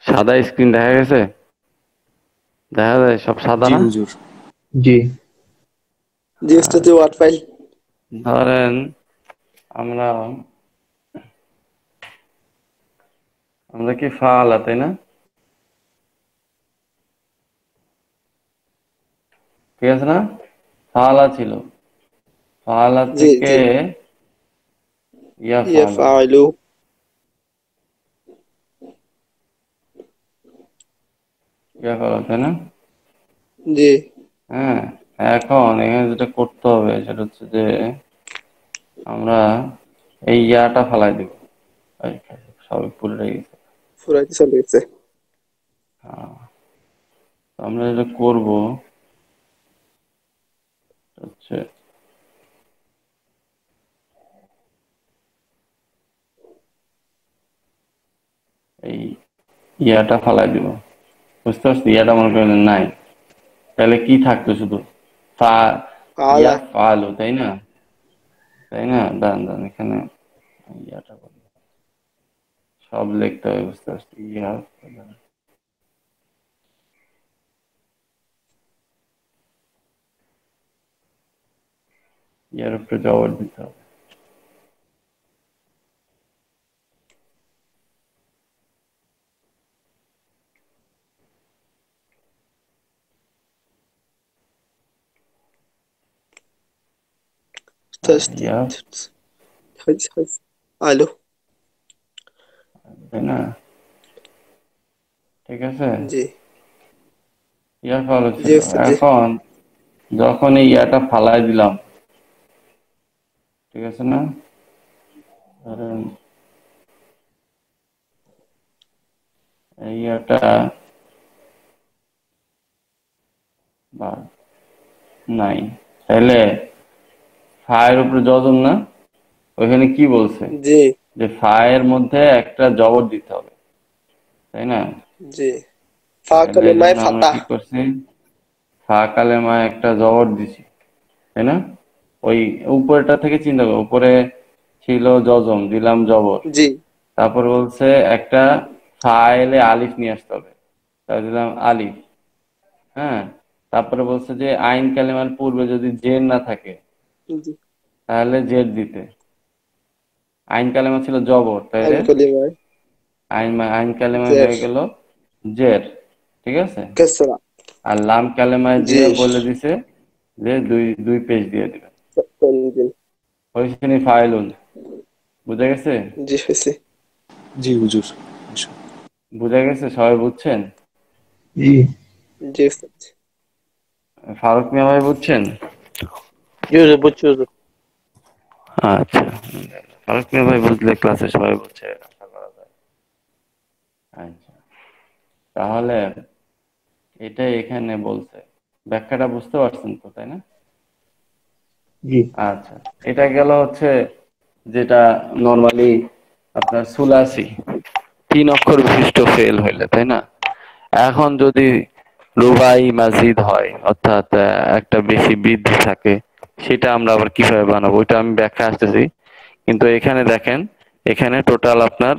সাদা স্ক্রিন দেখা গেছে? দেখা যায় সব সাদা জি না? হুজুর। জি জি উস্তাদি ওয়ার্ড ফাইল। ধরেন আমরা আমরা কি ফাআলা, তাই না? ঠিক আছে না? ফাআলা ছিল, ফাআলা জি থেকে জি ইয়াফআলু, ইয়াফআলু। ইয়াফআলু, তাই না? জি হ্যাঁ, এখন এখানে যেটা করতে হবে সেটা হচ্ছে যে আমরা এই ইয়াটা ফালাই দিব। এই, সবই পুরোটাই গেছে। ফুরাইতে চলে গেছে। হ্যাঁ, তো আমরা যেটা করব হচ্ছে এই ইয়াটা ফালাই দিব। বুঝতে পারছি? ইয়াটা মনে করেন নাই, তাহলে কি থাকতো? শুধু ফা ফাআলা। ইয়াফআলু, তাই না? তাই না? দাঁড়ান দাঁড়ান, এখানে ইয়াটা বলি। সব লিখতে হবে, বুঝতে পারছি? ইয়ার উপরে জবর দিতে হবে। ইয়া, আলো। তাই না? ঠিক আছে, জি ইয়া ফলো জি ছিল। উস্তাদ জি। এখন যখন এই ইয়াটা ফালাই দিলাম, ঠিক আছে না? ধরেন এই ইয়াটা বা নাই, তাহলে ফায়ের উপরে জজম না? ওইখানে কি বলছে জি যে ফায়ের মধ্যে একটা জবর দিতে হবে, তাই না? জি ফা তাহলে এই কালেমায়ে জন্য আমরা ফাতাহ। কি করছি, ফা কালেমা একটা জবর দিছি, তাই না? ওই উপরেটা থেকে চিন্তা করো, উপরে ছিল জজম, দিলাম জবর, জি তারপর বলছে একটা ফাইলে আলিফ নিয়ে আসতে হবে, তাই দিলাম আলিফ। হ্যাঁ, তারপরে বলছে যে আইন কালেমার পূর্বে যদি জের না থাকে জি তাহলে জের দিতে। আইন কালেমা ছিল জবর, আইন তাইলে কালিমায়ে আইন কালেমায় জের হয়ে গেল জের, ঠিক আছে? কাসরা। আর লাম কালেমায় জি দিয়ে বলে দিছে যে দুই দুই পেজ দিয়ে দিবেন। তানজিল। হয়েছে নি ফাইলুন? বুঝা গেছে? জি হয়েছে। জি হুজুর, ইনশাআল্লাহ। বুঝা গেছে? সবাই বুঝছেন? জি জি উস্তাদ। ফারুক মিয়া ভাই বুঝছেন? জি হুজুর, বুঝছি হুজুর। আচ্ছা, ফারুক মিয়া ভাই বুঝলে ক্লাসে সবাই বুঝছে, আশা করা যায়। আচ্ছা, তাহলে এটা এখানে বলছে, ব্যাখ্যাটা বুঝতে পারছেন তো, তাই না? জি আচ্ছা, এটা গেল হচ্ছে যেটা নরমালি আপনার সুলাসি 3 অক্ষর বিশিষ্ট ফেল হইলে, তাই না? এখন যদি রুবাই মাজিদ হয়, অর্থাৎ একটা বেশি বৃদ্ধি থাকে, সেটা আমরা আবার কিভাবে বানাবো ওইটা আমি ব্যাখ্যা আসতেছি। কিন্তু এখানে দেখেন, এখানে টোটাল আপনার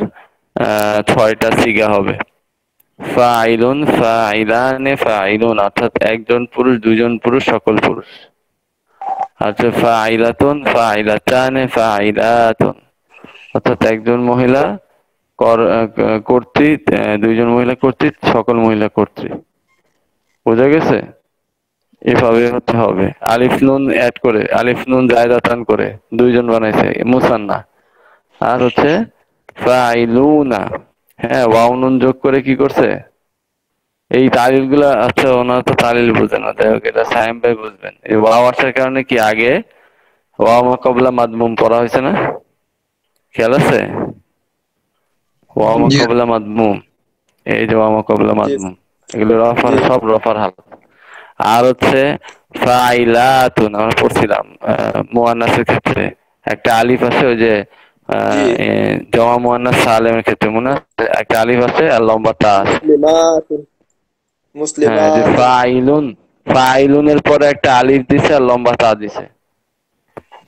6টা সিগা হবে। ফাইলুন, ফাইলানে, ফাইলুন, অর্থাৎ একজন পুরুষ, দুজন পুরুষ, সকল পুরুষ। আর হচ্ছে ফাইলাতুন, ফাইলাতানে, ফাইলাতুন। অর্থাৎ একজন মহিলা কর্তৃ, দুইজন মহিলা কর্তৃ, সকল মহিলা কর্তৃ। বোঝা গেছে? এভাবে হতে হবে। আলিফ নুন অ্যাড করে, আলিফ নুন জায়দাতান করে দুইজন বানাইছে মুসান্না। আর হচ্ছে ফাইলুনা, হ্যাঁ ওয়াও নুন যোগ করে কি করছে? এই তালিল গুলা, আচ্ছা ওনারা তো তালিল বুঝে না, যাই হোক এটা সায়েম ভাই বুঝবেন। এই ওয়াও আসার কারণে কি আগে ওয়াও মাকাবলা মাদমুম পড়া হয়েছে না? খেয়াল আছে? ওয়াও জি মাকাবলা মাদমুম, এই যে ওয়াও মাকাবলা জি মাদমুম, এগুলো রফার, জি সব রফার হাল। আর হচ্ছে ফাইলাতুন, আমরা পড়ছিলাম মুয়ান্নাসের ক্ষেত্রে একটা আলিফ আছে, ওই যে জি জমা মুয়ান্নাস সালেমের ক্ষেত্রে মনে আছে একটা আলিফ আছে আর লম্বা তা আছে। মুসলিমাতুন, হ্যাঁ, যে মুসলিমাতুন। ফাইলুন, ফাইলুনের পরে একটা আলিফ দিছে আর লম্বা তা দিছে।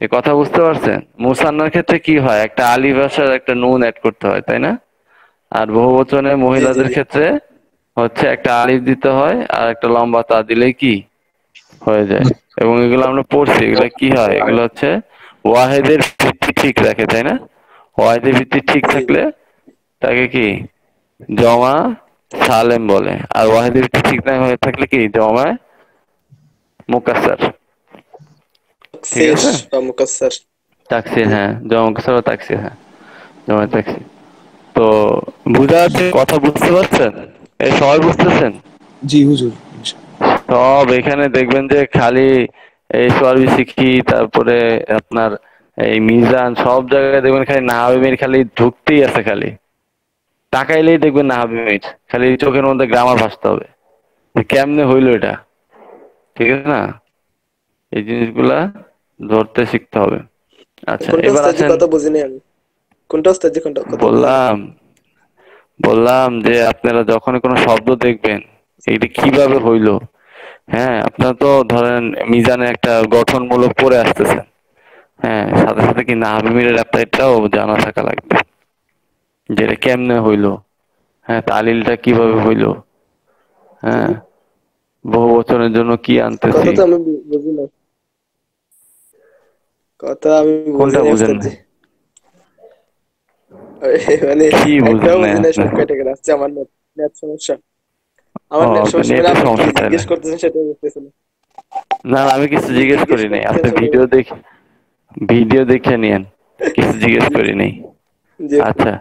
এই কথা বুঝতে পারছেন? মুসান্নার ক্ষেত্রে কি হয়, একটা আলিফ আসে আর একটা নুন অ্যাড করতে হয়, তাই না? আর বহুবচনে জি জি মহিলাদের জি ক্ষেত্রে হচ্ছে একটা আলিফ দিতে হয় আর একটা লম্বা তা দিলেই কি হয়ে যায়। এবং এগুলো আমরা পড়ছি, এগুলো কি হয়, এগুলো হচ্ছে ওয়াহেদের ভিত্তি ঠিক রাখে, তাই না? ওয়াহেদের ভিত্তি ঠিক জি থাকলে তাকে কি জমা সালেম বলে, আর ওয়াহেদের ভিত্তি ঠিক না হয়ে থাকলে কি জমা মুকাসসার। ঠিক তাকসির আছে? বা মুকাসসার। তাকসির, জি হ্যাঁ জমা মুকাসসার বা তাকসির, হ্যাঁ জমা তাকসির। তো বুঝা যাচ্ছে, কথা বুঝতে পারছেন? এই সবাই বুঝতেছেন? জি হুজুর। সব এখানে দেখবেন যে খালি এই সরবি শিখি, তারপরে আপনার এই মিজান, সব জায়গায় দেখবেন খালি নাহাবি মির খালি ঢুকতেই আছে, খালি তাকাইলেই দেখবেন নাহাবি মির, খালি চোখের মধ্যে গ্রামার ভাসতে হবে যে কেমনে হইলো এটা। ঠিক আছে না? এই জিনিসগুলা ধরতে শিখতে হবে। আচ্ছা কোনটা এবার ওস্তাদ জি, আসেন। কথা বুঝিনি আমি। কোনটা ওস্তাদ জি, কোনটা কথা বুঝিনি। বললাম বললাম যে আপনারা যখন কোনো শব্দ দেখবেন এইটা কিভাবে হইলো, হ্যাঁ আপনারা তো ধরেন মিজানে একটা গঠনমূলক পড়ে আসতেছেন, হ্যাঁ সাথে সাথে কি নাহাবি মিরের এটাও জানা থাকা লাগবে যে এটা কেমনে হইলো, হ্যাঁ তালিলটা কিভাবে হইলো, জি হ্যাঁ বহু বচনের জন্য কি আনতেছি। কথা তো আমি বুঝি না, কথা আমি বুঝি কোনটা না বুঝেন ওস্তাদ জি। নাই? মানে কি একটাও বুঝেন নাই বুঝি না, আপনি? সব কেটে গেছে। আচ্ছা আমার নেট নেট সমস্যা, ও আমার নেট আপনার সমস্যা, মানে নেটের আপনি কি সমস্যা তাইলে? জিজ্ঞেস করতেছেন সেটা বুঝতেছেন না। না না, আমি কিছু কি জিজ্ঞেস জিজ্ঞেস করি নাই, করতেছেন আপনি সেটা ভিডিও দেখে, ভিডিও দেখে নিয়েন, কিছু জিজ্ঞেস জি করি নাই। জি আচ্ছা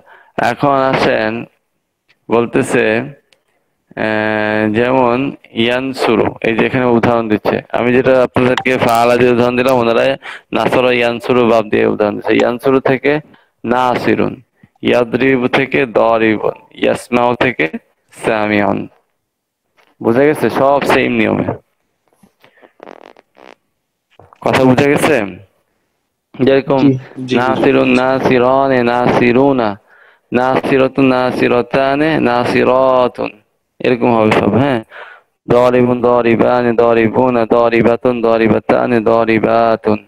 এখন আসেন, বলতেছে যেমন ইয়ানসুরু, এই যে এখানে উদাহরণ দিচ্ছে, আমি যেটা আপনাদেরকে ফাআলা দিয়ে উদাহরণ দিলাম, ওনারা নাসরা ইয়ানসুরু বাব দিয়ে উদাহরণ দিচ্ছে। ইয়ানসুরু থেকে নাসিরুন, ইয়াদরিবু থেকে দরিবুন, ইয়াসমাউ থেকে সামিউন। বুঝা গেছে? সব সেম নিয়মে। কথা বুঝা গেছে? যেরকম জি জি হুজুর। নাসিরুন নাসিরানে নাসিরুনা, নাসিরাতুন নাসিরাতানে নাসিরাতুন, এরকম হবে সব। হ্যাঁ, দরিবুন দরিবানে দরিবুনা দরিবাতুন দরিবাতানে দরিবাতুন।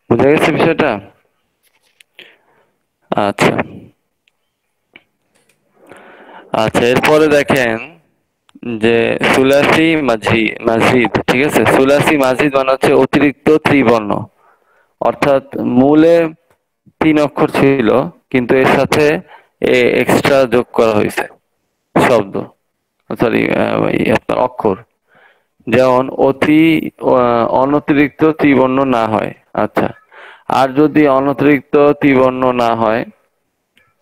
বুঝা গেছে বিষয়টা? আচ্ছা আচ্ছা, এরপরে দেখেন যে সুলাসি মাজিদ, ঠিক আছে? সুলাসি মাজিদ মানে হচ্ছে অতিরিক্ত ত্রিবর্ণ, অর্থাৎ মূলে 3 অক্ষর ছিল কিন্তু এর সাথে এক্সট্রা যোগ করা হয়েছে শব্দ, সরি আপনার অক্ষর। যেমন অনতিরিক্ত ত্রিবর্ণ না হয়। আচ্ছা, আর যদি অনতিরিক্ত ত্রিবর্ণ না হয়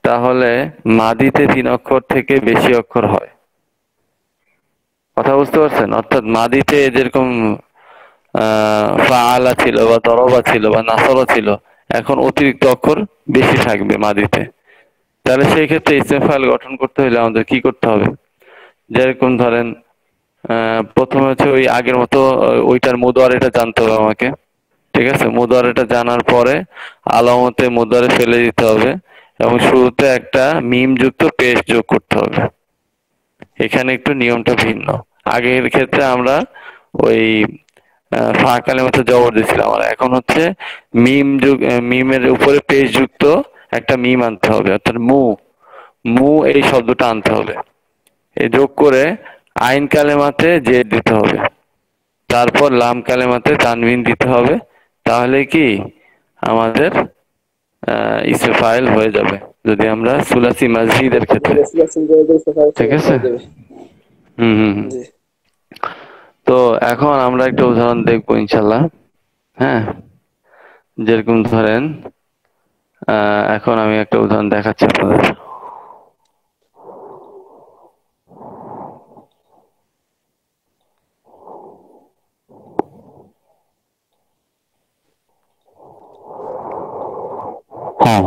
তাহলে মাদিতে 3 অক্ষর থেকে বেশি অক্ষর হয়। কথা বুঝতে পারছেন? অর্থাৎ মাদিতে যেরকম ফাআলা ছিল বা দরবা ছিল বা নাসরা ছিল, এখন অতিরিক্ত অক্ষর বেশি থাকবে মাদিতে। তাহলে সেই ক্ষেত্রে ইসম ফাইল গঠন করতে হলে আমাদের কি করতে হবে? যেরকম ধরেন প্রথমে হচ্ছে ওই আগের মতো ওইটার মুদারিটা জানতে হবে আমাকে। ঠিক আছে, মুদারিটা জানার পরে আলামতে মুদারে ফেলে দিতে হবে এবং শুরুতে একটা মিম যুক্ত পেশ যোগ করতে হবে। এখানে একটু নিয়মটা ভিন্ন। আগের ক্ষেত্রে আমরা ওই ফা কালেমাতে জবর দিছিলাম, আর এখন হচ্ছে মিমের উপরে পেশ যুক্ত একটা মিম আনতে হবে, অর্থাৎ মু এই শব্দটা আনতে হবে। এই যোগ করে আইন কালেমাতে জেদ দিতে হবে, তারপর লাম কালেমাতে তানবিন দিতে হবে, তাহলে কি আমাদের ইসে ফাইল হয়ে যাবে যদি আমরা সুলাসি মাজিদের ক্ষেত্রে। ঠিক আছে? হয়ে যাবে। হুম হুম হুম। জি তো এখন আমরা একটা উদাহরণ দেখবো ইনশাল্লাহ। হ্যাঁ, যেরকম ধরেন এখন আমি একটা উদাহরণ দেখাচ্ছি আপনাদের। হ্যাঁ,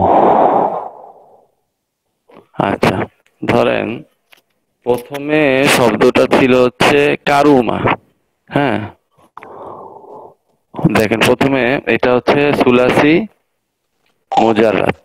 আচ্ছা, ধরেন প্রথমে শব্দটা ছিল হচ্ছে কারুমা। হ্যাঁ, দেখেন প্রথমে এটা হচ্ছে সুলাসি মুজাররাদ।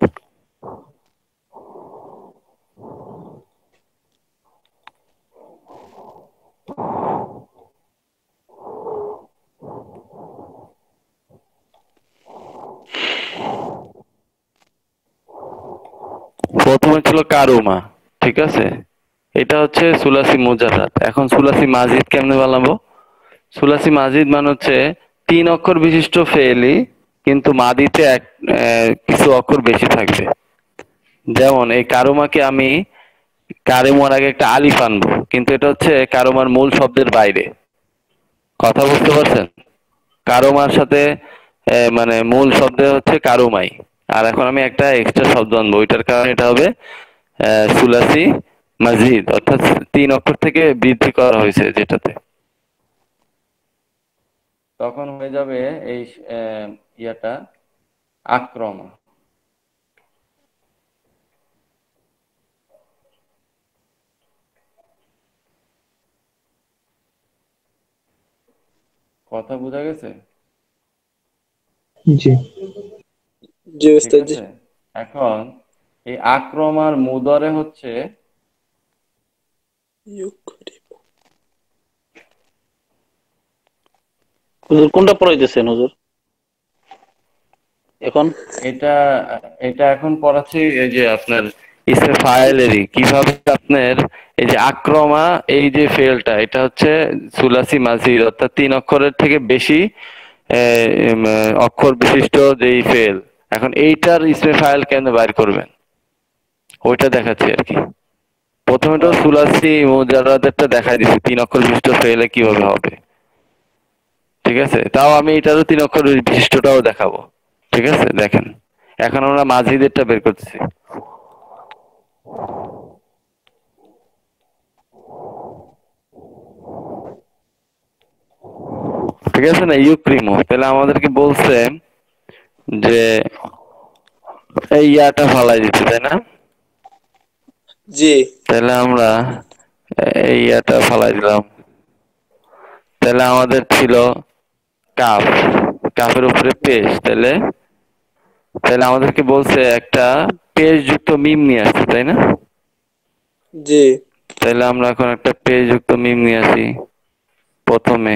প্রথমে ছিল কারুমা, ঠিক আছে? এটা হচ্ছে সুলাসি মুজাররাদ। এখন সুলাসি মাজিদ কেমনে বানাবো? সুলাসি মাজিদ মানে হচ্ছে 3 অক্ষর বিশিষ্ট ফেলি, কিন্তু মাদিতে কিছু অক্ষর বেশি থাকবে। যেমন এই কারুমাকে আমি কারিমার আগে একটা আলিফ আনবো, কিন্তু এটা হচ্ছে কারুমার মূল শব্দের বাইরে। কথা বুঝতে পারছেন? কারুমার সাথে মানে মূল শব্দ হচ্ছে কারুমাই, আর এখন আমি একটা এক্সট্রা শব্দ আনবো, ওইটার কারণে এটা হবে সুলাসি মাজিদ, অর্থাৎ 3 অক্ষর থেকে বৃদ্ধি করা হয়েছে যেটাতে। তখন হয়ে যাবে এই ইয়াটা আক্রমা। কথা বোঝা গেছে? জি জি ঠিক ওস্তাদ জি। আছে, এখন এই আক্রমার মুদরে হচ্ছে হুজুর কোনটা পড়াইতেছেন হুজুর এখন? এটা এটা এখন পড়াচ্ছি এই যে আপনার ইসে ফাইলেরই কিভাবে আপনার এই যে আক্রমা, এই যে ফেলটা এটা হচ্ছে সুলাসি মাজিদ, অর্থাৎ 3 অক্ষরের থেকে বেশি অক্ষর বিশিষ্ট যেই ফেল। এখন এইটার ইসে ফাইল কেন বাইর করবেন ওইটা দেখাচ্ছি আর কি। প্রথমে তো সুলাসি মুজাররাদেরটা দেখাই দিছি 3 অক্ষর বিশিষ্ট ফেলে কিভাবে হবে। ঠিক আছে, তাও আমি এটারও 3 অক্ষর বিশিষ্টটাও দেখাবো। ঠিক আছে, দেখেন এখন আমরা মাঝিদেরটা বের করতেছি। ঠিক আছে না, ইউক্রিমো, তাহলে আমাদেরকে বলছে যে এই ইয়াটা ফালাই দিতে, তাই না? জি তাহলে আমরা এই ইয়াটা ফালাই দিলাম। তাহলে আমাদের ছিল কাফ, কাফের উপরে পেশ, তাহলে তাহলে আমাদেরকে বলছে একটা পেশ যুক্ত মিম নিয়ে আসছে, তাই না? জি তাহলে আমরা এখন একটা পেশ যুক্ত মিম নিয়ে আসি। প্রথমে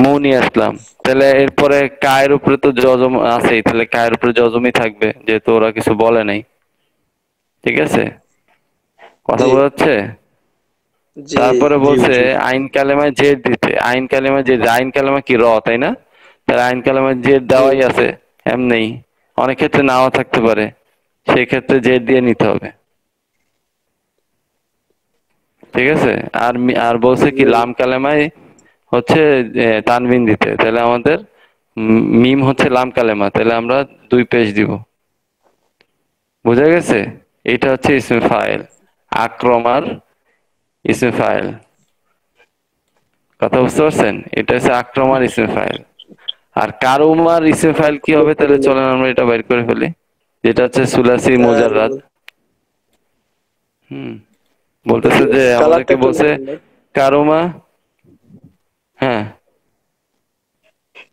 মু নিয়ে আসলাম, তাহলে এরপরে কায়ের উপরে তো জজম আছেই, তাহলে কায়ের উপরে জজমই থাকবে যেহেতু ওরা কিছু বলে নাই। ঠিক আছে, কথা জি বোঝা যাচ্ছে? জি তারপরে জি বলছে হুজুর। আইন কালেমায় জেদ দিতে। আইন কালেমায় জেদ, আইন কালেমা কি র, তাই না? তাহলে আইন কালেমায় জেদ জি দেওয়াই আছে এমনি, অনেক ক্ষেত্রে নাও থাকতে পারে, সেই ক্ষেত্রে জেদ দিয়ে নিতে হবে। ঠিক আছে, আর আর বলছে কি জি লাম কালেমায় হচ্ছে তানবিন দিতে, তাহলে আমাদের মিম হচ্ছে লাম কালেমা, তাহলে আমরা 2 পেজ দিব। বুঝা গেছে? এটা হচ্ছে ইসমে ফাইল, আক্রমার ইসমে ফাইল। কথা বুঝতে পারছেন? এটা হচ্ছে আক্রমার ইসমে ফাইল। আর কারুমার ইসমে ফাইল কি হবে? তাহলে চলেন আমরা এটা বাইর করে ফেলি, যেটা হচ্ছে সুলাসি মুজাররাদ। হুম, বলতেছে যে কালারটা আমাদেরকে একটু বলছে দেখেন ভাই। কারুমা। হ্যাঁ,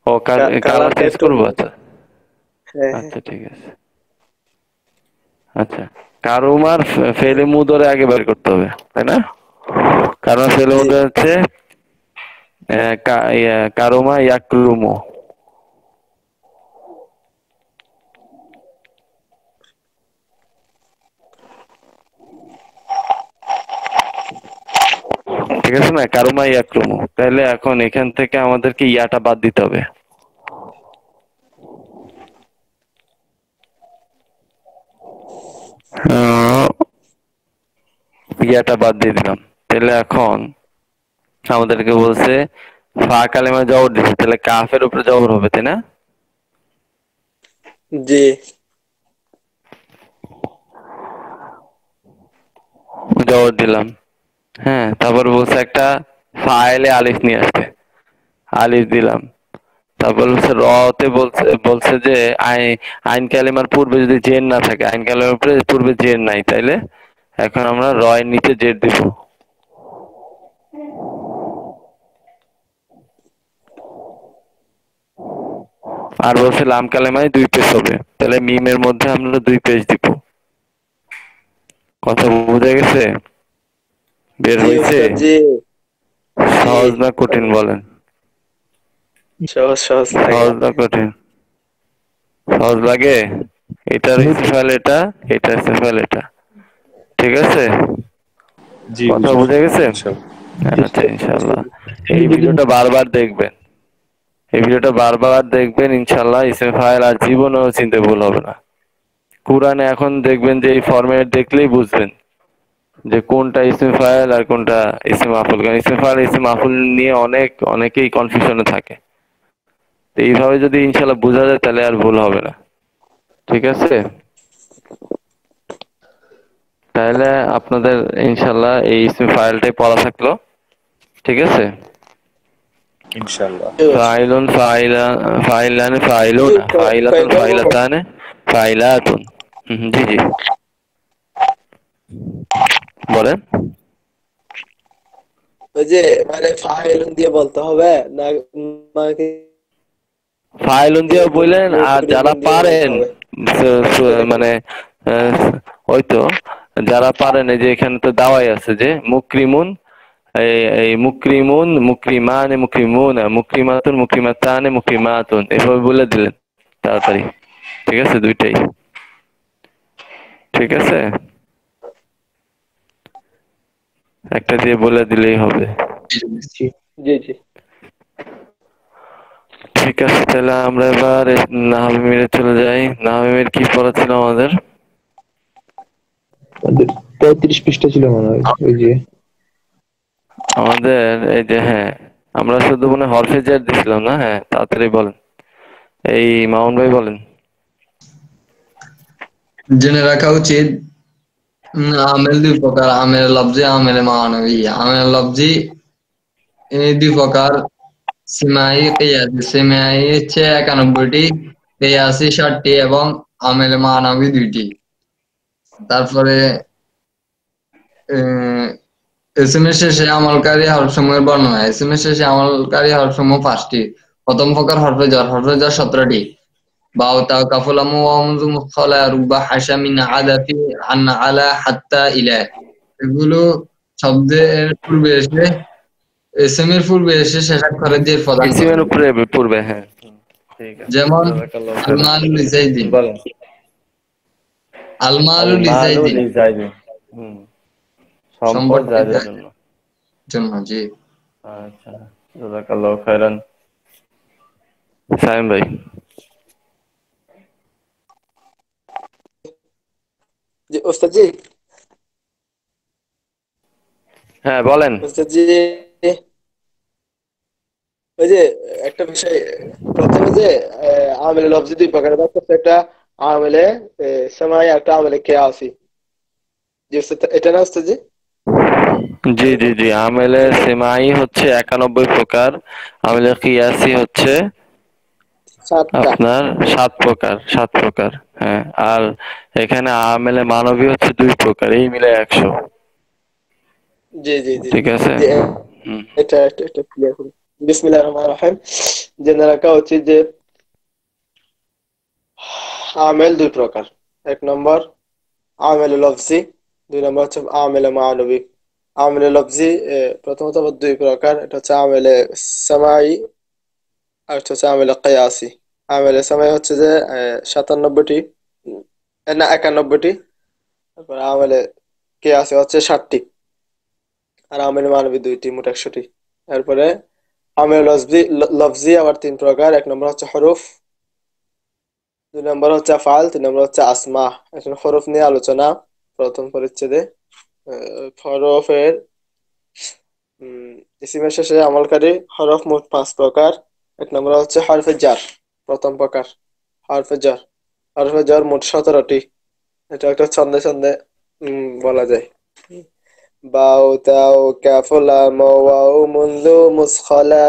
ও কালার কালারটা চেঞ্জ একটু করবো? আচ্ছা হ্যাঁ হ্যাঁ আচ্ছা ঠিক আছে। আচ্ছা, কারুমার ফেলে মুদরে আগে বের করতে হবে, তাই না? কারণ ফেলে জি মুদরে হচ্ছে কারুমা ইয়াকলুমু। ঠিক আছে না, কারুমা ইয়াকরুমু। তাহলে এখন এখান থেকে আমাদেরকে ইয়াটা বাদ দিতে হবে। আহ, ইয়াটা বাদ দিয়ে দিলাম। তাহলে এখন আমাদেরকে বলছে ফা কালেমা জবর দিচ্ছে, তাহলে কাফের উপরে জবর হবে, তাই না? জি জবর দিলাম। হ্যাঁ, তারপর বলছে একটা ফাইলে আলিফ নিয়ে আসতে, আলিফ দিলাম। তারপর হচ্ছে রতে বলছে বলছে যে আইন কালেমার পূর্বে যদি জের না থাকে, আইন কালেমার পূর্বে জের নাই, তাইলে এখন আমরা রয়ের নিচে জের দিব। আর বলছে লাম কালেমায় 2 পেজ হবে, তাহলে মিমের মধ্যে আমরা 2 পেজ দিব। কথা বোঝা গেছে? বের জি হয়েছে? ওস্তাদ জি। জি সহজ না কঠিন বলেন? সহজ সহজ লাগে। সহজ না কঠিন? সহজ লাগে। এটার ইস্তেফাল এটা, এটা ইস্তেফাল এটা, ঠিক আছে? জি কথা হুজুর, বুঝে গেছে? ইনশাআল্লাহ। আচ্ছা, ইনশাআল্লাহ। এই যদি ভিডিওটা বারবার দেখবেন, এই ভিডিওটা বারবার দেখবেন, ইনশাআল্লাহ ইসম ফাইল আর জীবনেও চিনতে ভুল হবে না। কোরআনে এখন দেখবেন যে এই ফরম্যাট দেখলেই বুঝবেন যে কোনটা ইসম ফাইল আর কোনটা ইসম মাফুল। কারণ ইসম ফাইল ইসম মাফুল নিয়ে অনেকেই কনফিউশনে থাকে। তো এইভাবে যদি ইনশাআল্লাহ বোঝা যায় তাহলে আর ভুল হবে না, ঠিক আছে? তাহলে আপনাদের ইনশাআল্লাহ এই ইসম ফাইলটাই পড়া থাকলো, ঠিক আছে? ইনশাআল্লাহ। ফাইলুন ফাইলান ফাইলুন ফাইলাতুন কয়টা বলবো? ফাইলাতান ফাইলাতুন। জি জি, বলেন। ওই যে মানে ফাইলুন দিয়ে বলতে হবে না, নাকি ফাইলুন দিয়ে বললেন, আর যারা মুকরিমুন দিয়ে বলতে পারেন হবে? মানে ওই তো, যারা পারেন এই যে এখানে তো দাওয়াই আছে যে মুকরিমুন, এই মুকরিমুন মুকরিমান মুকরিমুন মুকরিমাতুন মুকরিমাতান মুকরিমাতুন, এভাবে বলে দিলেন তাড়াতাড়ি, ঠিক আছে? দুইটাই ঠিক আছে, একটা দিয়ে বলে দিলেই হবে। জি জি। ঠিক আছে, তাহলে আমরা এবার নাহবি মিরে চলে যাই। নাহবি মির কি পড়া ছিল আমাদের? 35 পৃষ্ঠা ছিল মনে হয়, ওই যে আমাদের এই যে, হ্যাঁ, আমরা শুধু মনে হয় হরফে জার দিছিলাম না? হ্যাঁ, তাড়াতাড়ি বলেন, এই মামুন ভাই বলেন। জেনে রাখা উচিত আমেল দুই প্রকার, আমেল লফজি, আমেল মানবী। আমেল লফজি এই দুই প্রকার, সিমাই কিয়াসি। সিমাই হচ্ছে 91টি, কিয়াসি 60টি এবং আমেল মানবী 2টি। তারপরে এসএমের শেষে আমলকারী হরফসমূহের বর্ণনা। এসএমের শেষে আমলকারী হরফসমূহ 5টি। প্রথম প্রকার হরফে জ্বর। হরফে জ্বর 17টি। বাউ তাও কাফু লাম ওয়া মুযু মুখলা রুবা হাসা মিন আদাফি আন আলা হাত্তা ইলা। এগুলো শব্দের পূর্বে এসে, এসএমের পূর্বে এসে শেষাক্ষরে জের প্রদান করে। ইসিমের উপরে পূর্বে, হ্যাঁ, ঠিক আছে, যেমন জাযাকাল্লাহু আল খাইরান। মালু লিজাইদিন, বলেন। আল আল মালু মালু লিজাইদিন, লিজাইদিন, সম্পদ সম্পদটি জায়দের জন্য। জন্য। জি আচ্ছা, জাযাকাল্লাহু খাইরান। সাইম ভাই। জি ওস্তাদ জি। হ্যাঁ বলেন। ওস্তাদ জি, ওই যে একটা বিষয়, প্রথমে যে আমেলে লফজি দুই প্রকারের, একটা আমেলে সামাই, একটা আমেলে কিয়াসি। জি ওস্তাদ, এটা না ওস্তাদ জি? জি জি জি, আমেলে সেমাই হচ্ছে 91 প্রকার, আমেলে কিয়াসি হচ্ছে 7টা। আপনার 7 প্রকার। হ্যাঁ, আর এখানে আমেলে মানবী হচ্ছে 2 প্রকার, এই মিলে 100। জি জি জি ঠিক আছে। জি। হুম। এটা ক্লিয়ার করুন। বিসমিল্লাহির রহমানির রহিম। জেনে রাখা উচিত যে আমেল দুই প্রকার। 1 নম্বর আমেলে লফজি, 2 নম্বর হচ্ছে আমেলে মানবী। আমেলে লফজি প্রথমত 2 প্রকার, এটা হচ্ছে আমেলে সামাই আর একটা হচ্ছে আমেলে কিয়াসি। আমেলে সামাই হচ্ছে যে 97টি, না 91টি। তারপর আমেলে কিয়াসি হচ্ছে 60টি। আর আমেল মানবী 2টি, মোট 100টি। এরপরে আমেল লফজি, লফজি আবার 3 প্রকার। 1 নম্বর হচ্ছে হরফ, 2 নম্বর হচ্ছে আফআল, 3 নম্বর হচ্ছে আসমা। এখন হরফ নিয়ে আলোচনা প্রথম পরিচ্ছেদে। হরফের ইসিমের শেষে আমলকারী হরফ মোট 5 প্রকার। 1 নম্বর হচ্ছে হরফে জার, প্রথম প্রকার হরফে জার। হরফে জার মোট 17টি। এটা একটা ছন্দে ছন্দে বলা যায়। বাউ তাও কাফ লাম ওয়াও মুনযু মুসখালা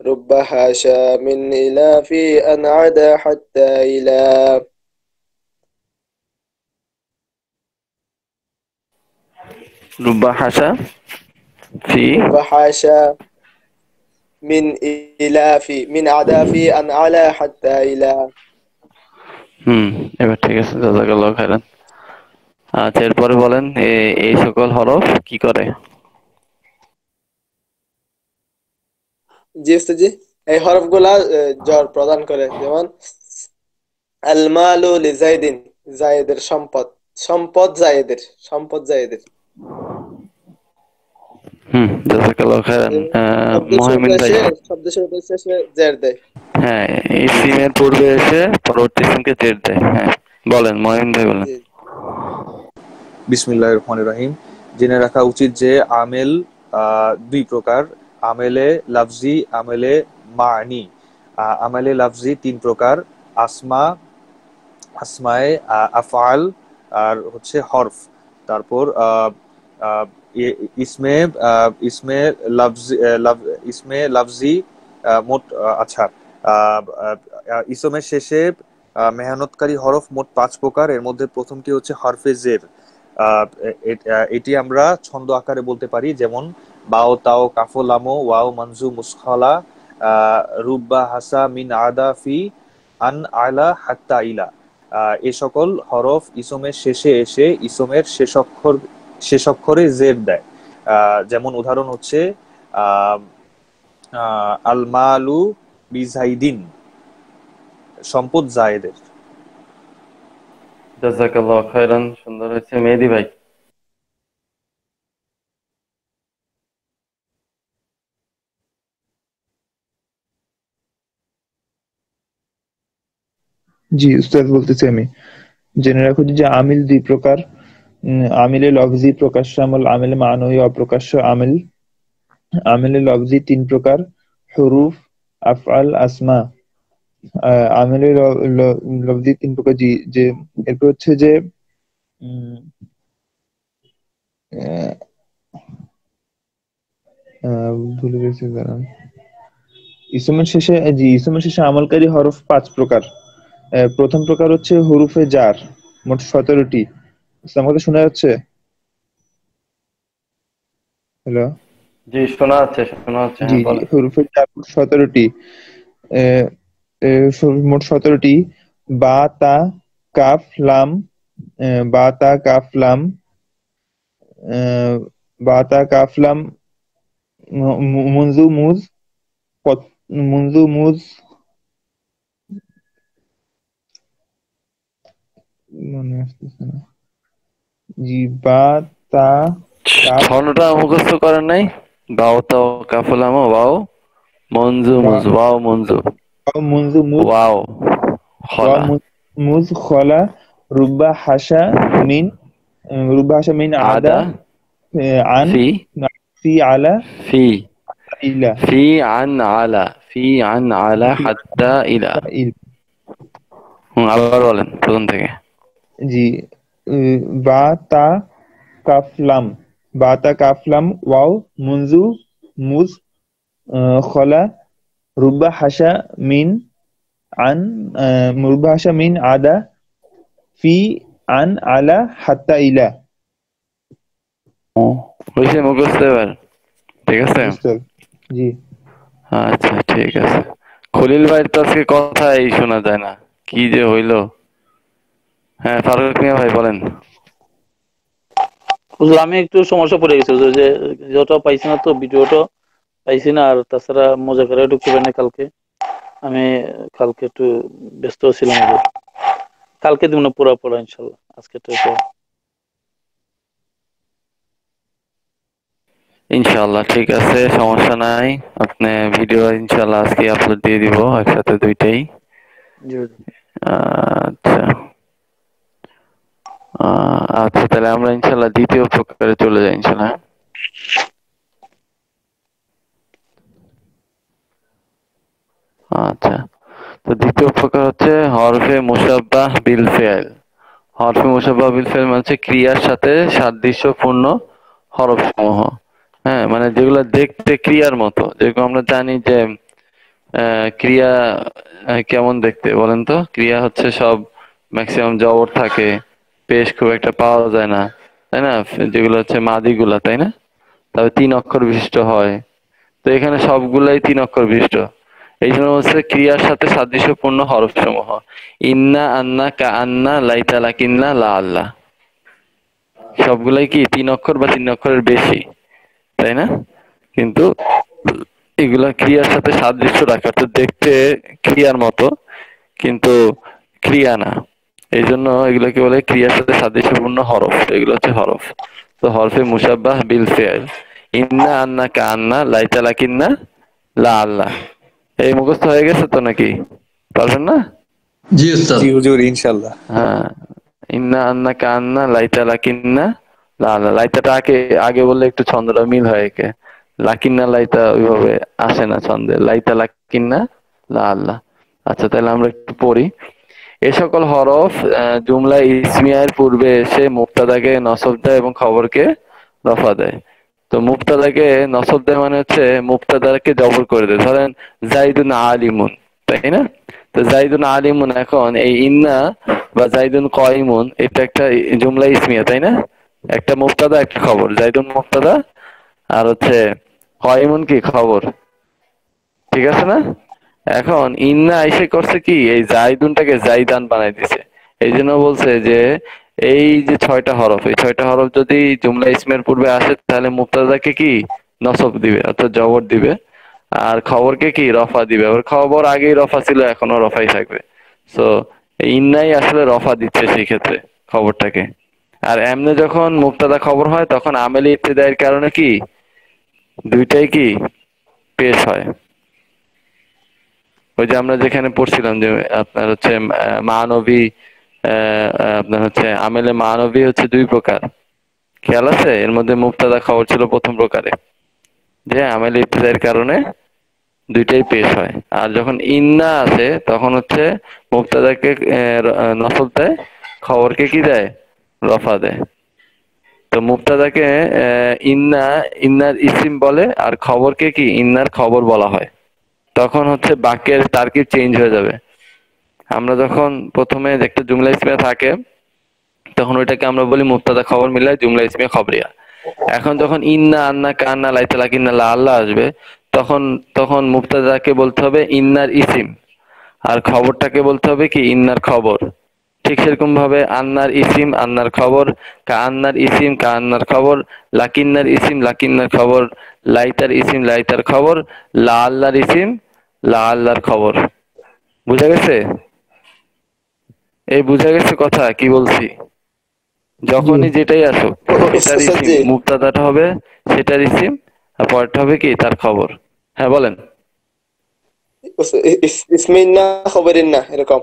রুব্বা হাশা মিন ইলা ফি আন আদা হাত্তা ইলা। রুব্বা হাসা ফি রুব্বা হাশা মিন ইলা ফি মিন আদা ফি আন আলা হাত্তা ইলা। হুম, এবার ঠিক আছে, জাযাকাল্লাহু খাইরান। আচ্ছা, এরপরে বলেন এই সকল হরফ কি করে? জি উস্তাদ জি, এই হরফগুলা জ্বর প্রদান করে। যেমন আল মালু লিজাইদিন, জায়েদের সম্পদ, সম্পদ জায়েদের, সম্পদ জায়েদের। জাযাকাল্লাহু খাইরান। শব্দের মুহাইমিন শুরুতে ভাই, এসে, শব্দের শুরুতে এসে জের দেয়। হ্যাঁ, এই সিমের পূর্বে এসে পরবর্তী সিমকে জের দেয়। হ্যাঁ, বলেন মুহাইমিন ভাই, বলেন। জি বিসমিল্লাহির রহমানির রহিম। জেনে রাখা উচিত যে আমেল 2 প্রকার, আমেলে লাফজি, আমেলে মানি। আমেলে লাফজি 3 প্রকার, আসমা, আসমায়ে আফআল, আর হচ্ছে হরফ। তারপর ইসমে ইসমে লাফজি, ইসমে লাফজি মোট আচ্ছা, ইসমের শেষে মেহনতকারী হরফ মোট 5 প্রকার। এর মধ্যে প্রথমটি হচ্ছে হরফে জের। এটি আমরা ছন্দ আকারে বলতে পারি, যেমন বাও তাও কাফো লামো ওয়াও মানজু মুসখালা রুব্বা হাসা মিন আদা ফি আন আলা হাত্তা ইলা। এ সকল হরফ ইসমের শেষে এসে ইসমের শেষ অক্ষরে জের দেয়। যেমন উদাহরণ হচ্ছে আল মালু বিজাইদিন, সম্পদ জায়েদের। জাযাকাল্লাহু খাইরান, সুন্দর হয়েছে। মেহেদী ভাই। জি উস্তাদ, বলতেছি আমি। জেনে রাখো যে আমিল 2 প্রকার। আমিলে লফজি প্রকাশ্য আমল, আমিলে মানবী অপ্রকাশ্য আমিল। আমিলে লফজি 3 প্রকার, হুরুফ, আফআল, আসমা। আমিলে লফজি 3 প্রকার। জি, যে এরপর হচ্ছে যে উম, আহ, ভুলে গেছি, দাঁড়ান। ইসমের শেষে আমলকারী হরফ 5 প্রকার। প্রথম প্রকার হচ্ছে হুরুফে জার, মোট 17টি। আমার কথা শোনা যাচ্ছে? হ্যালো? জি, শোনা যাচ্ছে, শোনা যাচ্ছে। জি হ্যাঁ, জি, বলেন। হুরুফে জার মোট 17টি। আহ, মোট 17টি। বা তা কাফ লাম, বা তা কাফ লাম, আহ, বা তা কাফ লাম, মুনজু মুজ, মুনজু মুজ, মনে আসতেছে না। জি, বা তা কাফ, ছন্দটা মুখস্থ করেন নাই? বাও তাও কাফলামো ওয়াও মঞ্জু বা মুজ, ওয়াও মঞ্জু, মুনজু মুজ, ওয়াও খলা, মুজ খলা রুব্বা হাসা মিন, রুব্বা হাসা মিন আদা, আদা আন ফি ফি আলা ফি ইলা ফি আন আলা, ফি আন আলা ফি হাত্তা ইলা। ইল। আবার বলেন প্রথম থেকে। জি, বা তা কাফলাম, বা তা কাফলাম ওয়াও মুনজু মুজ খলা রুব্বা হাসা মিন আন, রুব্বা হাসা মিন আদা ফি আন আলা হাত্তা ইলা। ও, হয়েছে মুখস্থ এবার? ঠিক আছে। জি স্যার। জি আচ্ছা, ঠিক আছে। খলিল ভাই তো আজকে কথাই শোনা যায় না, কি যে হইলো। হ্যাঁ, ফারুক মিয়া ভাই, বলেন। হুজুর, আমি একটু সমস্যা পড়ে গেছি হুজুর, যে ভিডিওটা পাইছি না, তো ভিডিওটা পাইছি না। আর তাছাড়া মোজাকারায় ঢুকতে পারি না কালকে। আমি কালকে একটু ব্যস্ত ছিলাম হুজুর। কালকে দিব না পুরা পড়া ইনশাল্লাহ, আজকে তো ইনশাআল্লাহ ঠিক আছে, সমস্যা নাই। আপনি ভিডিও ইনশাআল্লাহ আজকে আপলোড দিয়ে দিব একসাথে দুইটাই। জি আচ্ছা আচ্ছা, তাহলে আমরা ইনশাআল্লাহ দ্বিতীয় প্রকারে চলে যাই ইনশাআল্লাহ। আচ্ছা, তো দ্বিতীয় প্রকার হচ্ছে হরফে মুশাব্বাহ বিল ফেল। হরফে মুশাব্বাহ বিল ফেল মানে হচ্ছে ক্রিয়ার সাথে সাদৃশ্যপূর্ণ হরফ সমূহ। হ্যাঁ, মানে যেগুলো দেখতে ক্রিয়ার মতো, যেরকম আমরা জানি যে ক্রিয়া কেমন দেখতে বলেন তো? ক্রিয়া হচ্ছে সব ম্যাক্সিমাম জবর থাকে, পেশ খুব একটা পাওয়া যায় না, তাই না? যেগুলো হচ্ছে মাদিগুলা, তাই না? তবে 3 অক্ষর বিশিষ্ট হয়। তো এখানে সবগুলাই 3 অক্ষর বিশিষ্ট। এই জন্য হচ্ছে ক্রিয়ার সাথে সাদৃশ্যপূর্ণ হরফ সমূহ। ইন্না, আন্না, কা আন্না, লাইতা, লাকিন্না, লা আল্লাহ, সবগুলাই কি 3 অক্ষর বা 3 অক্ষরের বেশি, তাই না? কিন্তু এগুলা ক্রিয়ার সাথে সাদৃশ্য রাখা, তো দেখতে ক্রিয়ার মতো কিন্তু ক্রিয়া না, এই জন্য এগুলোকে বলে ক্রিয়ার সাথে সাদৃশ্যপূর্ণ হরফ। এগুলো হচ্ছে হরফ। তো হরফে মুশাব্বাহ বিল ফিআল, ইন্না, আন্না, কা আন্না, লাইতা, লাকিন্না, লা আল্লাহ। এই মুখস্থ হয়ে গেছে তো নাকি? পারবেন না? জি উস্তাদ। জি হুজুর, ইনশাল্লাহ। হ্যাঁ, ইন্না, আন্না, কা আন্না, লাইতা, লাকিন্না, লা আল্লাহ। লাইতাটা আগে আগে বললে একটু ছন্দটা মিল হয় একে। লাকিন্না লাইতা ওইভাবে আসে না ছন্দে। লাইতা, লাকিন্না, লা আল্লাহ। আচ্ছা, তাহলে আমরা একটু পড়ি। এ সকল হরফ জুমলা ইসমিয়ার পূর্বে এসে মুবতাদাকে নসব দেয় এবং খবরকে রফা দেয়। তো মুবতাদাকে নসব দেয় মানে হচ্ছে মুবতাদাকে জবর করে দেয়। ধরেন জাইদুন আলিমুন, তাই না? তো জাইদুন আলিমুন, এখন এই ইন্না বা জাইদুন কয়িমুন এটা একটা জুমলা ইসমিয়া, তাই না? একটা মুবতাদা একটা খবর। জাইদুন মুবতাদা আর হচ্ছে কয়িমুন কি খবর, ঠিক আছে না? এখন ইন্না এসে করছে কি, এই জাইদুনটাকে জাইদান বানাই দিছে। এই জন্য বলছে যে এই যে 6টা হরফ, এই 6টা হরফ যদি জুমলা ইসমের পূর্বে আসে তাহলে মুবতাদাকে কি নসব দিবে অর্থাৎ জবর দিবে, আর খবরকে কি রফা দিবে। আবার খবর আগেই রফা ছিল, এখনো রফাই থাকবে। সো ইন্নাই আসলে রফা দিচ্ছে সেই ক্ষেত্রে খবরটাকে। আর এমনে যখন মুবতাদা খবর হয় তখন আমেলি ইবতিদাইয়ের কারণে কি দুইটাই কি পেশ হয়। ওই যে আমরা যেখানে পড়ছিলাম যে আপনার হচ্ছে মানবী, আপনার হচ্ছে আমেলে মানবী হচ্ছে 2 প্রকার, খেয়াল আছে? এর মধ্যে মুবতাদা খবর ছিল প্রথম প্রকারে, যে আমেলে ইবতিদাইয়ের কারণে দুইটাই পেশ হয়। আর যখন ইন্না আছে তখন হচ্ছে মুবতাদাকে নসব দেয়, খবরকে কি দেয়, রফা দেয়। তো মুবতাদাকে ইন্না, ইন্নার ইসিম বলে, আর খবরকে কি ইন্নার খবর বলা হয়। তখন হচ্ছে বাক্যের তারকিব চেঞ্জ হয়ে যাবে। আমরা যখন প্রথমে একটা জুমলা ইসমিয়া থাকে তখন ওইটাকে আমরা বলি মুবতাদা খবর মিলায় জুমলা ইসমিয়া খবরিয়া। এখন যখন ইন্না, আন্না, কান্না, লাইতা, লাকিন্না, লা আল্লাহ আসবে তখন তখন মুবতাদাকে বলতে হবে ইন্নার ইসিম, আর খবরটাকে বলতে হবে কি ইন্নার খবর। ঠিক সেরকম ভাবে আন্নার ইসিম আন্নার খবর, কা আন্নার ইসিম কা আন্নার খবর, লাকিন্নার ইসিম লাকিন্নার খবর, লাইতার ইসিম লাইতার খবর, লা আল্লাহর ইসিম লা আল্লাহর খবর। বুঝা গেছে? এই বুঝা গেছে কথা কি বলছি? যখনই যেটাই আসুক সেটার উস্তাদ ইসিম, জি, মুবতাদাটা হবে সেটার ইসিম, আর পরেরটা হবে কি তার খবর। হ্যাঁ বলেন। ইসমিন না খবরের না এরকম।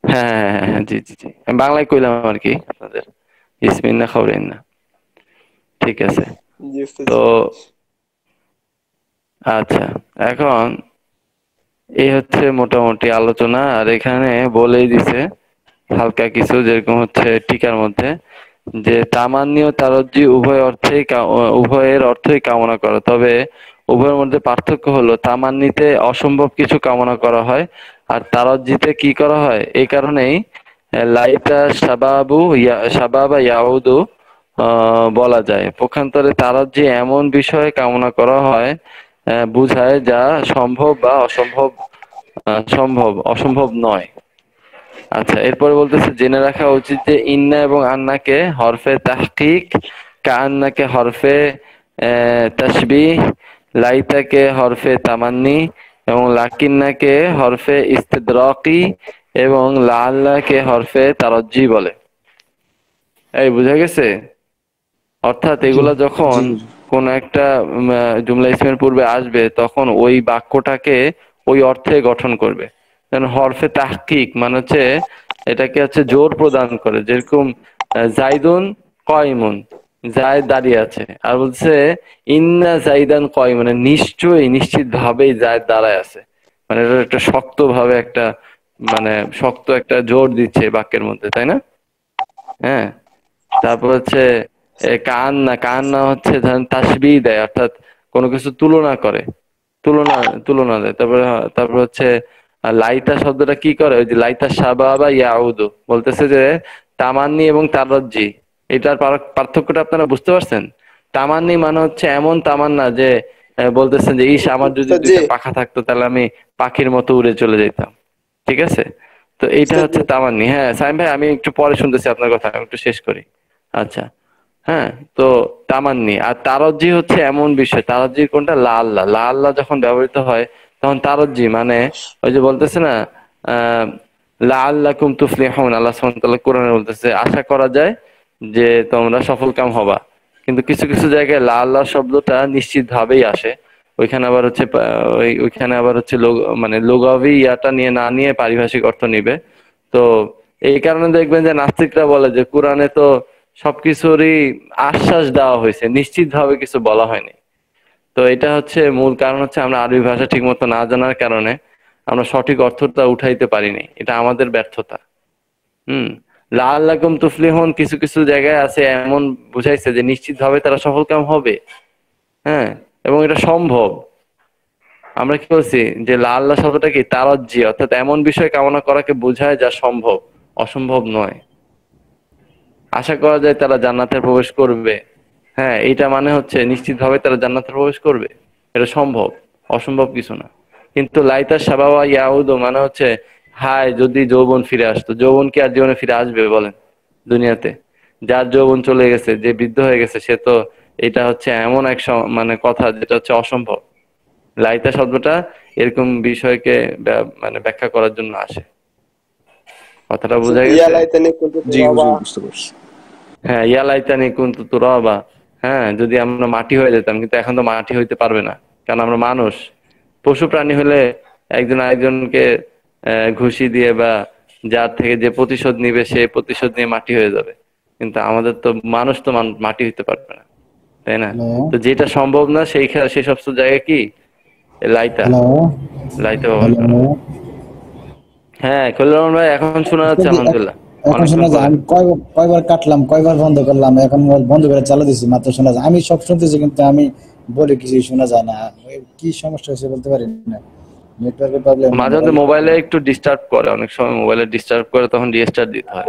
হ্যাঁ হ্যাঁ হ্যাঁ হ্যাঁ, জি জি জি, আমি বাংলায় কইলাম আর কি আপনাদের, ইসমিন না খবরেন না। ঠিক আছে। জি উস্তাদ তো জি। আচ্ছা, এখন এই হচ্ছে মোটামুটি আলোচনা। আর এখানে বলেই দিছে হালকা কিছু, যেরকম হচ্ছে টিকার মধ্যে যে তামান্নি ও তারজ্জি উভয়ের অর্থই কামনা করা, তবে উভয়ের মধ্যে পার্থক্য হলো তামান্নিতে অসম্ভব কিছু কামনা করা হয় আর তারজ্জিতে কি করা হয়। এই কারণেই লাইতা সাবাবা ইয়াউদু বলা যায়। পক্ষান্তরে তারজ্জি এমন বিষয়ে কামনা করা হয় বুঝায় যা সম্ভব বা অসম্ভব নয়। আচ্ছা, এরপরে বলতেছে জেনে রাখা উচিত যে ইন্না এবং আন্নাকে হরফে তাহকিক, কান্নাকে হরফে তাসবিহ, লাইতাকে হরফে তামান্নি এবং লাকিন্নাকে হরফে ইস্তিদরাকি এবং লাআল্লাকে হরফে তারজ্জি বলে। এই বুঝা গেছে? অর্থাৎ জি এগুলা যখন জি হুজুর। কোন একটা জুমলা ইসমের পূর্বে আসবে তখন ওই বাক্যটাকে ওই অর্থে গঠন করবে। যেমন হরফে তাহকিক মানে হচ্ছে এটাকে হচ্ছে জোর প্রদান করে, যেরকম জাইদুন কয়মুন, জায়দ দাঁড়িয়ে আছে, আর বলছে ইন্না জাইদান কয়, মানে নিশ্চয়ই নিশ্চিত ভাবেই জায়দ দাঁড়ায় আছে, মানে এটা একটা শক্ত ভাবে একটা মানে শক্ত একটা জোর দিচ্ছে বাক্যের মধ্যে, তাই না? হ্যাঁ। তারপর হচ্ছে কান্না, কান্না হচ্ছে ধরেন তাসবিহ দেয়, অর্থাৎ কোনো কিছু তুলনা করে, তুলনা তুলনা দেয়। তারপর হচ্ছে লাইতা শব্দটা কি করে, ওই যে লাইতা সাবাবা ইয়াউদু বলতেছে যে তামান্নি এবং তারজ্জি, এটার পার্থক্যটা আপনারা বুঝতে পারছেন? তামান্নি মানে হচ্ছে এমন তামান্না যে বলতেছেন যে ইস আমার যদি উস্তাদ জি, দুইটা পাখা থাকতো তাহলে আমি পাখির মতো উড়ে চলে যেতাম, ঠিক আছে? তো এইটা উস্তাদ জি। হচ্ছে তামান্নি। হ্যাঁ সাইম ভাই, আমি একটু পরে শুনতেছি আপনার কথা, আমি একটু শেষ করি। আচ্ছা, হ্যাঁ। তো তামান্নি আর তারজ্জি হচ্ছে এমন বিষয়, তারজ্জির কোনটা, লা আল্লাহ, লা আল্লাহ যখন ব্যবহৃত হয় তখন তারজ্জি মানে ওই যে বলতেছে না আহ লা আল্লাকুম তুফলিহুন, আল্লাহ সুবহানাহু ওয়া তাআলা কোরআনে বলতেছে আশা করা যায় যে তোমরা সফলকাম হবা। কিন্তু কিছু কিছু জায়গায় লা আল্লাহ শব্দটা নিশ্চিত ভাবেই আসে, ওইখানে আবার হচ্ছে ওইখানে আবার হচ্ছে মানে লুগাবি ইয়াটা নিয়ে না নিয়ে পারিভাষিক অর্থ নিবে। তো এই কারণে দেখবেন যে নাস্তিকরা বলে যে কোরআনে তো সবকিছুরই আশ্বাস দেওয়া হয়েছে, নিশ্চিত ভাবে কিছু বলা হয়নি। তো এটা হচ্ছে মূল কারণ, হচ্ছে আমরা আরবি ভাষা ঠিক মতো না জানার কারণে আমরা সঠিক অর্থটা উঠাইতে পারিনি, এটা আমাদের ব্যর্থতা। হুম। লাআল্লাকুম তুফলিহুন কিছু কিছু জায়গায় আছে এমন বুঝাইছে যে নিশ্চিত ভাবে তারা সফলকাম হবে। হ্যাঁ, এবং এটা সম্ভব। আমরা কি বলছি যে লা আল্লাহ শব্দটা কি তারাজ্জি, অর্থাৎ এমন বিষয় কামনা করাকে বোঝায় যা সম্ভব, অসম্ভব নয়। আশা করা যায় তারা জান্নাতে প্রবেশ করবে, হ্যাঁ এইটা মানে হচ্ছে নিশ্চিতভাবে তারা জান্নাতে প্রবেশ করবে, এটা সম্ভব, অসম্ভব কিছু না। কিন্তু লাইতা সাবাওয়া ইয়াউদু মানে হচ্ছে হায় যদি যৌবন ফিরে আসতো। যৌবন কি আর জীবনে ফিরে আসবে বলেন দুনিয়াতে? যার যৌবন চলে গেছে, যে বৃদ্ধ হয়ে গেছে, সে তো, এটা হচ্ছে এমন এক মানে কথা যেটা হচ্ছে অসম্ভব। লাইতা শব্দটা এরকম বিষয়কে মানে ব্যাখ্যা করার জন্য আসে। কথাটা বোঝা ইয়া গেছে? লাইতানি কুনতু জি তুরাবা। হুজুর, বুঝতে পারছি। হ্যাঁ, ইয়া লাইতানি কুনতু তুরাবা। হ্যাঁ, যদি আমরা মাটি হয়ে যেতাম, কিন্তু এখন তো মাটি হইতে পারবে না, কারণ আমরা মানুষ। পশু প্রাণী হলে একজন আরেকজনকে ঘুষি দিয়ে বা যার থেকে যে প্রতিশোধ নিবে সে প্রতিশোধ নিয়ে মাটি হয়ে যাবে, কিন্তু আমাদের তো মানুষ তো মাটি হইতে পারবে না, তাই না? হ্যালো, তো যেটা সম্ভব না সেই সব জায়গায় কি লাইতা, হ্যালো, লাইতা ব্যবহার হ্যালো। করা। হ্যাঁ খলিল রহমান ভাই, এখন শোনা যাচ্ছে আলহামদুলিল্লাহ, এখন অনেকক্ষণ শোনা যায়? পরে। আমি কয়বার কাটলাম, কয়বার বন্ধ করলাম, এখন মোবাইল বন্ধ করে চালু দিছি, মাত্র শোনা যায়। আমি সব শুনতেছি কিন্তু আমি বলে কিছু শোনা যায় না। কি সমস্যা হয়েছে বলতে পারি না, নেটওয়ার্কের প্রবলেম না মাঝে মধ্যে মোবাইল মোবাইলে প্রবলেম। একটু ডিস্টার্ব করে, অনেক সময় মোবাইলে ডিস্টার্ব করে, তখন রিস্টার্ট দিতে হয়।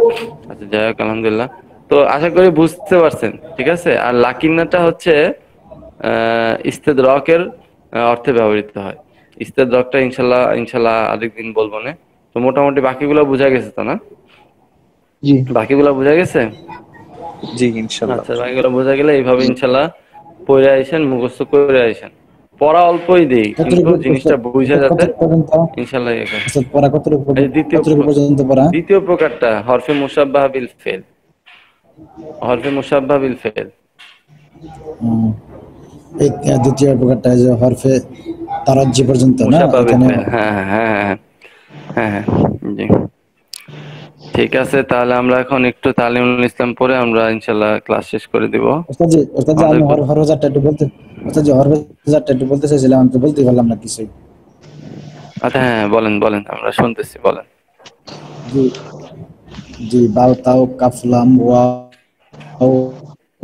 আচ্ছা যাই হোক, আলহামদুলিল্লাহ। তো আশা করি বুঝতে পারছেন, ঠিক আছে? আর লাকিন্নাটা হচ্ছে ইস্তেদরকের অর্থে ব্যবহৃত হয়। ইস্তেদরকটা ইনশাল্লাহ ইনশাল্লাহ আরেকদিন বলবো না। তো মোটামুটি বাকিগুলো বোঝা গেছে তো না? জি। বাকিগুলো বোঝা গেছে? জি ইনশাল্লাহ। আচ্ছা, বাকিগুলো বোঝা গেলে এইভাবে ইনশাল্লাহ পড়ে আইসেন, মুখস্থ করে আইসেন। পড়া অল্পই দেই, কিন্তু কতটুকু জিনিসটা বুঝে যাতে কতটুকু পর্যন্ত ইনশাল্লাহ ইয়ে করে। আচ্ছা, পড়া এই দ্বিতীয় কতটুকু পর্যন্ত পড়া? দ্বিতীয় প্রকারটা হরফে মুসাব্বাহ বিল ফেল, হরফে মুসাব্বাহ বিল ফেল। হুম, এই দ্বিতীয় প্রকারটা যে হরফে তারাজ্জি পর্যন্ত না মুসাব্বাহ বিল এখানে? ফেল, হ্যাঁ হ্যাঁ হ্যাঁ হ্যাঁ হ্যাঁ হ্যাঁ, জি। ঠিক আছে, তাহলে আমরা এখন একটু তালিমুল ইসলাম পড়ে আমরা ইনশাল্লাহ ক্লাস শেষ করে দিব। ওস্তাদ জি, আমাদের আমি হরফজারটা একটু বলতে, ওস্তাদ জি হরফজারটা একটু বলতে চাইছিলাম, আমি তো বলতে পারলাম না কিছুই। আচ্ছা হ্যাঁ হ্যাঁ, বলেন বলেন, আমরা শুনতেছি, বলেন। জি, জি, বাও তাও কাফ লাম ওয়াও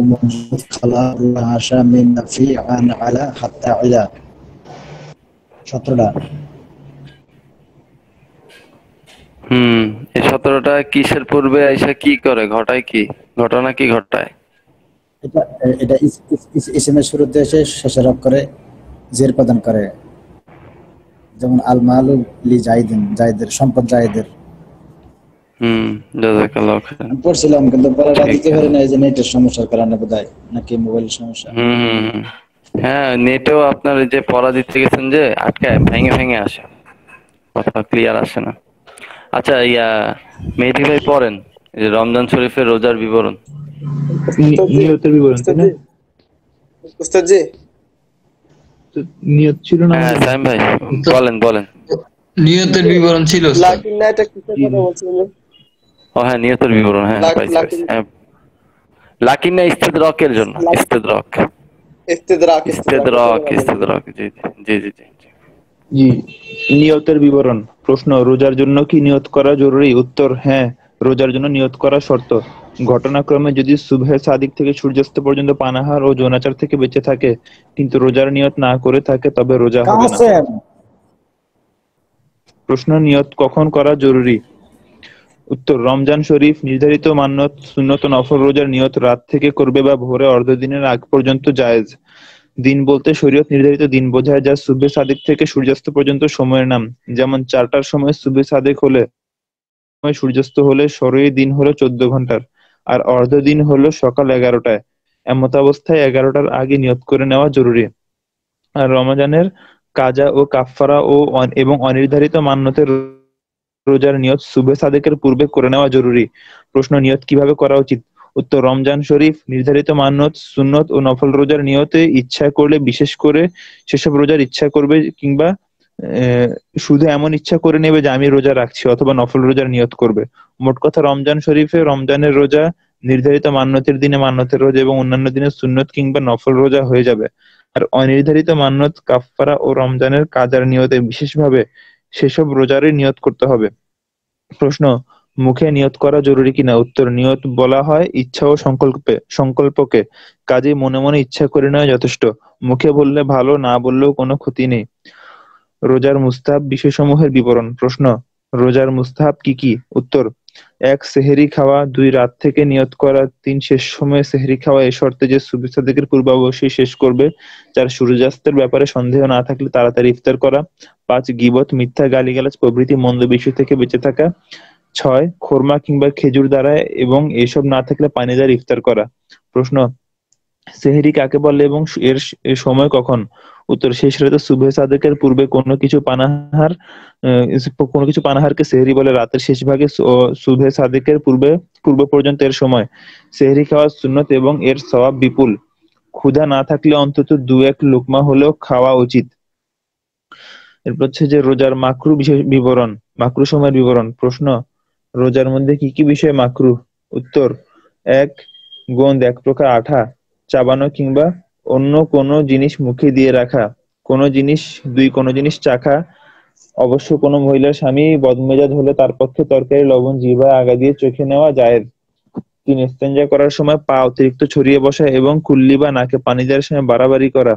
মমদুদ খালা রুয়া আশা মিম নাফি আন আলা হাত্তা ইলা 17টা। এই 17টা কিসের পূর্বে আইসা কি করে, ঘটায় কি, ঘটনা কি ঘটায়? এটা এটা ইসমের শুরুতে এসে শেষের অক্ষরে জের প্রদান করে, যেমন আল মালু লি জাইদিন, জাইদের সম্পদ, জাইদের। জাযাকাল্লাহু খাইরান। আমি পড়ছিলাম কিন্তু পড়াটা ঠিক দিতে পারি না, এই যে নেটের সমস্যার কারণে বোধহয়, নাকি মোবাইলের সমস্যা। হুম। হ্যাঁ, নেটেও আপনার এই যে পড়া দিতে গেছেন যে আটকায়, ভেঙে ভেঙে আসে, কথা ক্লিয়ার আসে না। আচ্ছা মেহেদী ভাই পড়েন এই যে রমজান শরীফের রোজার বিবরণ। উস্তাদ জি, নিয়তের বিবরণ, তাই উস্তাদ না? জি, উস্তাদ জি, তো নিয়ত ছিল না হ্যাঁ আমাদের? সাইম ভাই, তো বলেন বলেন। নিয়তের বিবরণ ছিল ওস্তাদ। লাকিন না এটা কিসের জি কথা বলছেন যে? ও হ্যাঁ, নিয়তের বিবরণ, হ্যাঁ পাইছি পাইছি। লাকিন হ্যাঁ, লাকিন না, ইস্তেদরকের জন্য, ইস্তেদরক, ইস্তেদরাক ইস্তেদরাক এটা ইস্তেদরক, বলা যাবে। ইস্তেদরক, জি জি জি জি জি। জি। নিয়তের বিবরণ। প্রশ্ন, রোজার জন্য কি নিয়ত করা জরুরি? উত্তর, হ্যাঁ, রোজার জন্য নিয়ত করা শর্ত। ঘটনাক্রমে যদি সুবহে সাদিক থেকে সূর্যাস্ত পর্যন্ত পানাহার ও যৌনাচার থেকে বেঁচে থাকে কিন্তু রোজার নিয়ত না করে থাকে তবে রোজা হবে না। কাসেম প্রশ্ন, নিয়ত কখন করা জরুরি? উত্তর, রমজান শরীফ নির্ধারিত মান্যত সুন্নত ও নফল রোজার নিয়ত রাত থেকে করবে বা ভোরে অর্ধদিনের আগ পর্যন্ত জায়েজ। দিন বলতে শরীয়ত নির্ধারিত দিন বোঝায় যা সুবহে সাদিক থেকে সূর্যাস্ত পর্যন্ত সময়ের নাম। যেমন 4টার সময় সুবহে সাদিক হলে, সময় সূর্যাস্ত হলে শরয়ী দিন হলো 14 ঘন্টার, আর অর্ধ দিন হলো সকাল 11টায়। এমত অবস্থায় 11টার আগে নিয়ত করে নেওয়া জরুরি। আর রমজানের কাজা ও কাফফারা এবং অনির্ধারিত মান্যতের রোজার নিয়ত সুবহে সাদেকের পূর্বে করে নেওয়া জরুরি। প্রশ্ন, নিয়ত কিভাবে করা উচিত? উত্তর, রমজান শরীফ নির্ধারিত মান্যত সুন্নত ও নফল রোজার নিয়তে ইচ্ছা করলে, বিশেষ করে সেসব রোজার ইচ্ছা করবে, কিংবা শুধু এমন ইচ্ছা করে নেবে যে আমি রোজা রাখছি, অথবা নফল রোজার নিয়ত করবে। মোট কথা, রমজান শরীফে রমজানের রোজা, নির্ধারিত মান্যতের দিনে মান্যতের রোজা এবং অন্যান্য দিনে সুন্নত কিংবা নফল রোজা হয়ে যাবে। আর অনির্ধারিত মান্যত, কাফফারা ও রমজানের কাজার নিয়তে বিশেষভাবে সেসব রোজারই নিয়ত করতে হবে। প্রশ্ন, মুখে নিয়ত করা জরুরি কিনা? উত্তর, নিয়ত বলা হয় ইচ্ছা ও সংকল্পকে, কাজেই মনে মনে ইচ্ছা করে নেওয়া যথেষ্ট। মুখে বললে ভালো, না বললেও কোনো ক্ষতি নেই। রোজার মুস্তাহাব বিষয়সমূহের বিবরণ। প্রশ্ন, রোজার মুস্তাহাব কি কি? উত্তর, 1. সেহরি খাওয়া, 2. রাত থেকে নিয়ত করা, 3. শেষ সময়ে সেহরি খাওয়া এ শর্তে যে সুবহ সাদেকের পূর্বে অবশ্যই শেষ করবে, 4. সূর্যাস্তের ব্যাপারে সন্দেহ না থাকলে তাড়াতাড়ি ইফতার করা, 5. গীবত, মিথ্যা, গালিগালাজ প্রভৃতি মন্দ বিষয় থেকে বেঁচে থাকা, 6. খোরমা কিংবা খেজুর দ্বারা এবং এসব না থাকলে পানি দ্বারা ইফতার করা। প্রশ্ন, সেহরি কাকে বলে এবং এর সময় কখন? উত্তর, শেষ রাতে সুবহে সাদেকের পূর্বে কোনো কিছু পানাহারকে সেহরি বলে। রাতের শেষ ভাগে সুবহে সাদেকের পূর্ব পর্যন্ত এর সময়। সেহরি খাওয়া সুন্নত এবং এর সওয়াব বিপুল। ক্ষুধা না থাকলে অন্তত 2-1 লুকমা হলেও খাওয়া উচিত। এরপর হচ্ছে যে রোজার মাকরু বিবরণ, মাকরু সময়ের বিবরণ। প্রশ্ন, রোজার মধ্যে কি কি বিষয় মাকরু? উত্তর, 1. গোঁদ, এক প্রকার আঠা, চাবানো কিংবা অন্য কোনো জিনিস মুখে দিয়ে রাখা। 2. কোনো জিনিস চাখা, অবশ্য কোনো মহিলার স্বামী বদমেজাজ হলে তার পক্ষে তরকারি লবণ জিহ্বায় আগা দিয়ে চোখে নেওয়া জায়েজ। 3. ইস্তেঞ্জা করার সময় পা অতিরিক্ত ছড়িয়ে বসা এবং কুল্লি বা নাকে পানি দেওয়ার সময় বাড়াবাড়ি করা।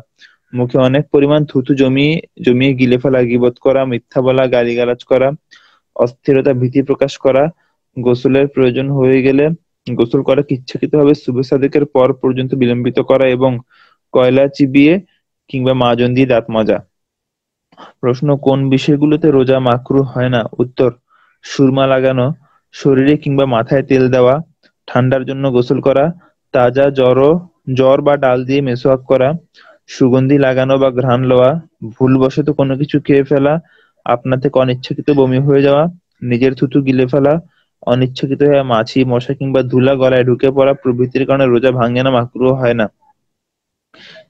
মুখে অনেক পরিমাণ থুতু জমিয়ে গিলে ফেলা, গীবত করা, মিথ্যা বলা, গালিগালাজ করা, অস্থিরতা, ভীতি প্রকাশ করা। গোসলের প্রয়োজন হয়ে গেলে গোসল করা ইচ্ছাকৃতভাবে সুবহে সাদেকের পর পর্যন্ত বিলম্বিত করা এবং কয়লা চিবিয়ে কিংবা মাজন দিয়ে দাঁত মাজা। প্রশ্ন, কোন বিষয়গুলোতে রোজা মাকরুহ হয় না? উত্তর, সুরমা লাগানো, শরীরে কিংবা মাথায় তেল দেওয়া, ঠান্ডার জন্য গোসল করা, তাজা জ্বর বা ডাল দিয়ে মেসওয়াক করা, সুগন্ধি লাগানো বা ঘ্রাণ লওয়া, ভুলবশত কোনো কিছু খেয়ে ফেলা, আপনা থেকে অনিচ্ছাকৃত বমি হয়ে যাওয়া, নিজের থুতু গিলে ফেলা, অনিচ্ছাকৃত মাছি, মশা কিংবা ধুলা গলায় ঢুকে পড়া প্রভৃতির কারণে রোজা ভাঙে না, মাকরুহ হয় না।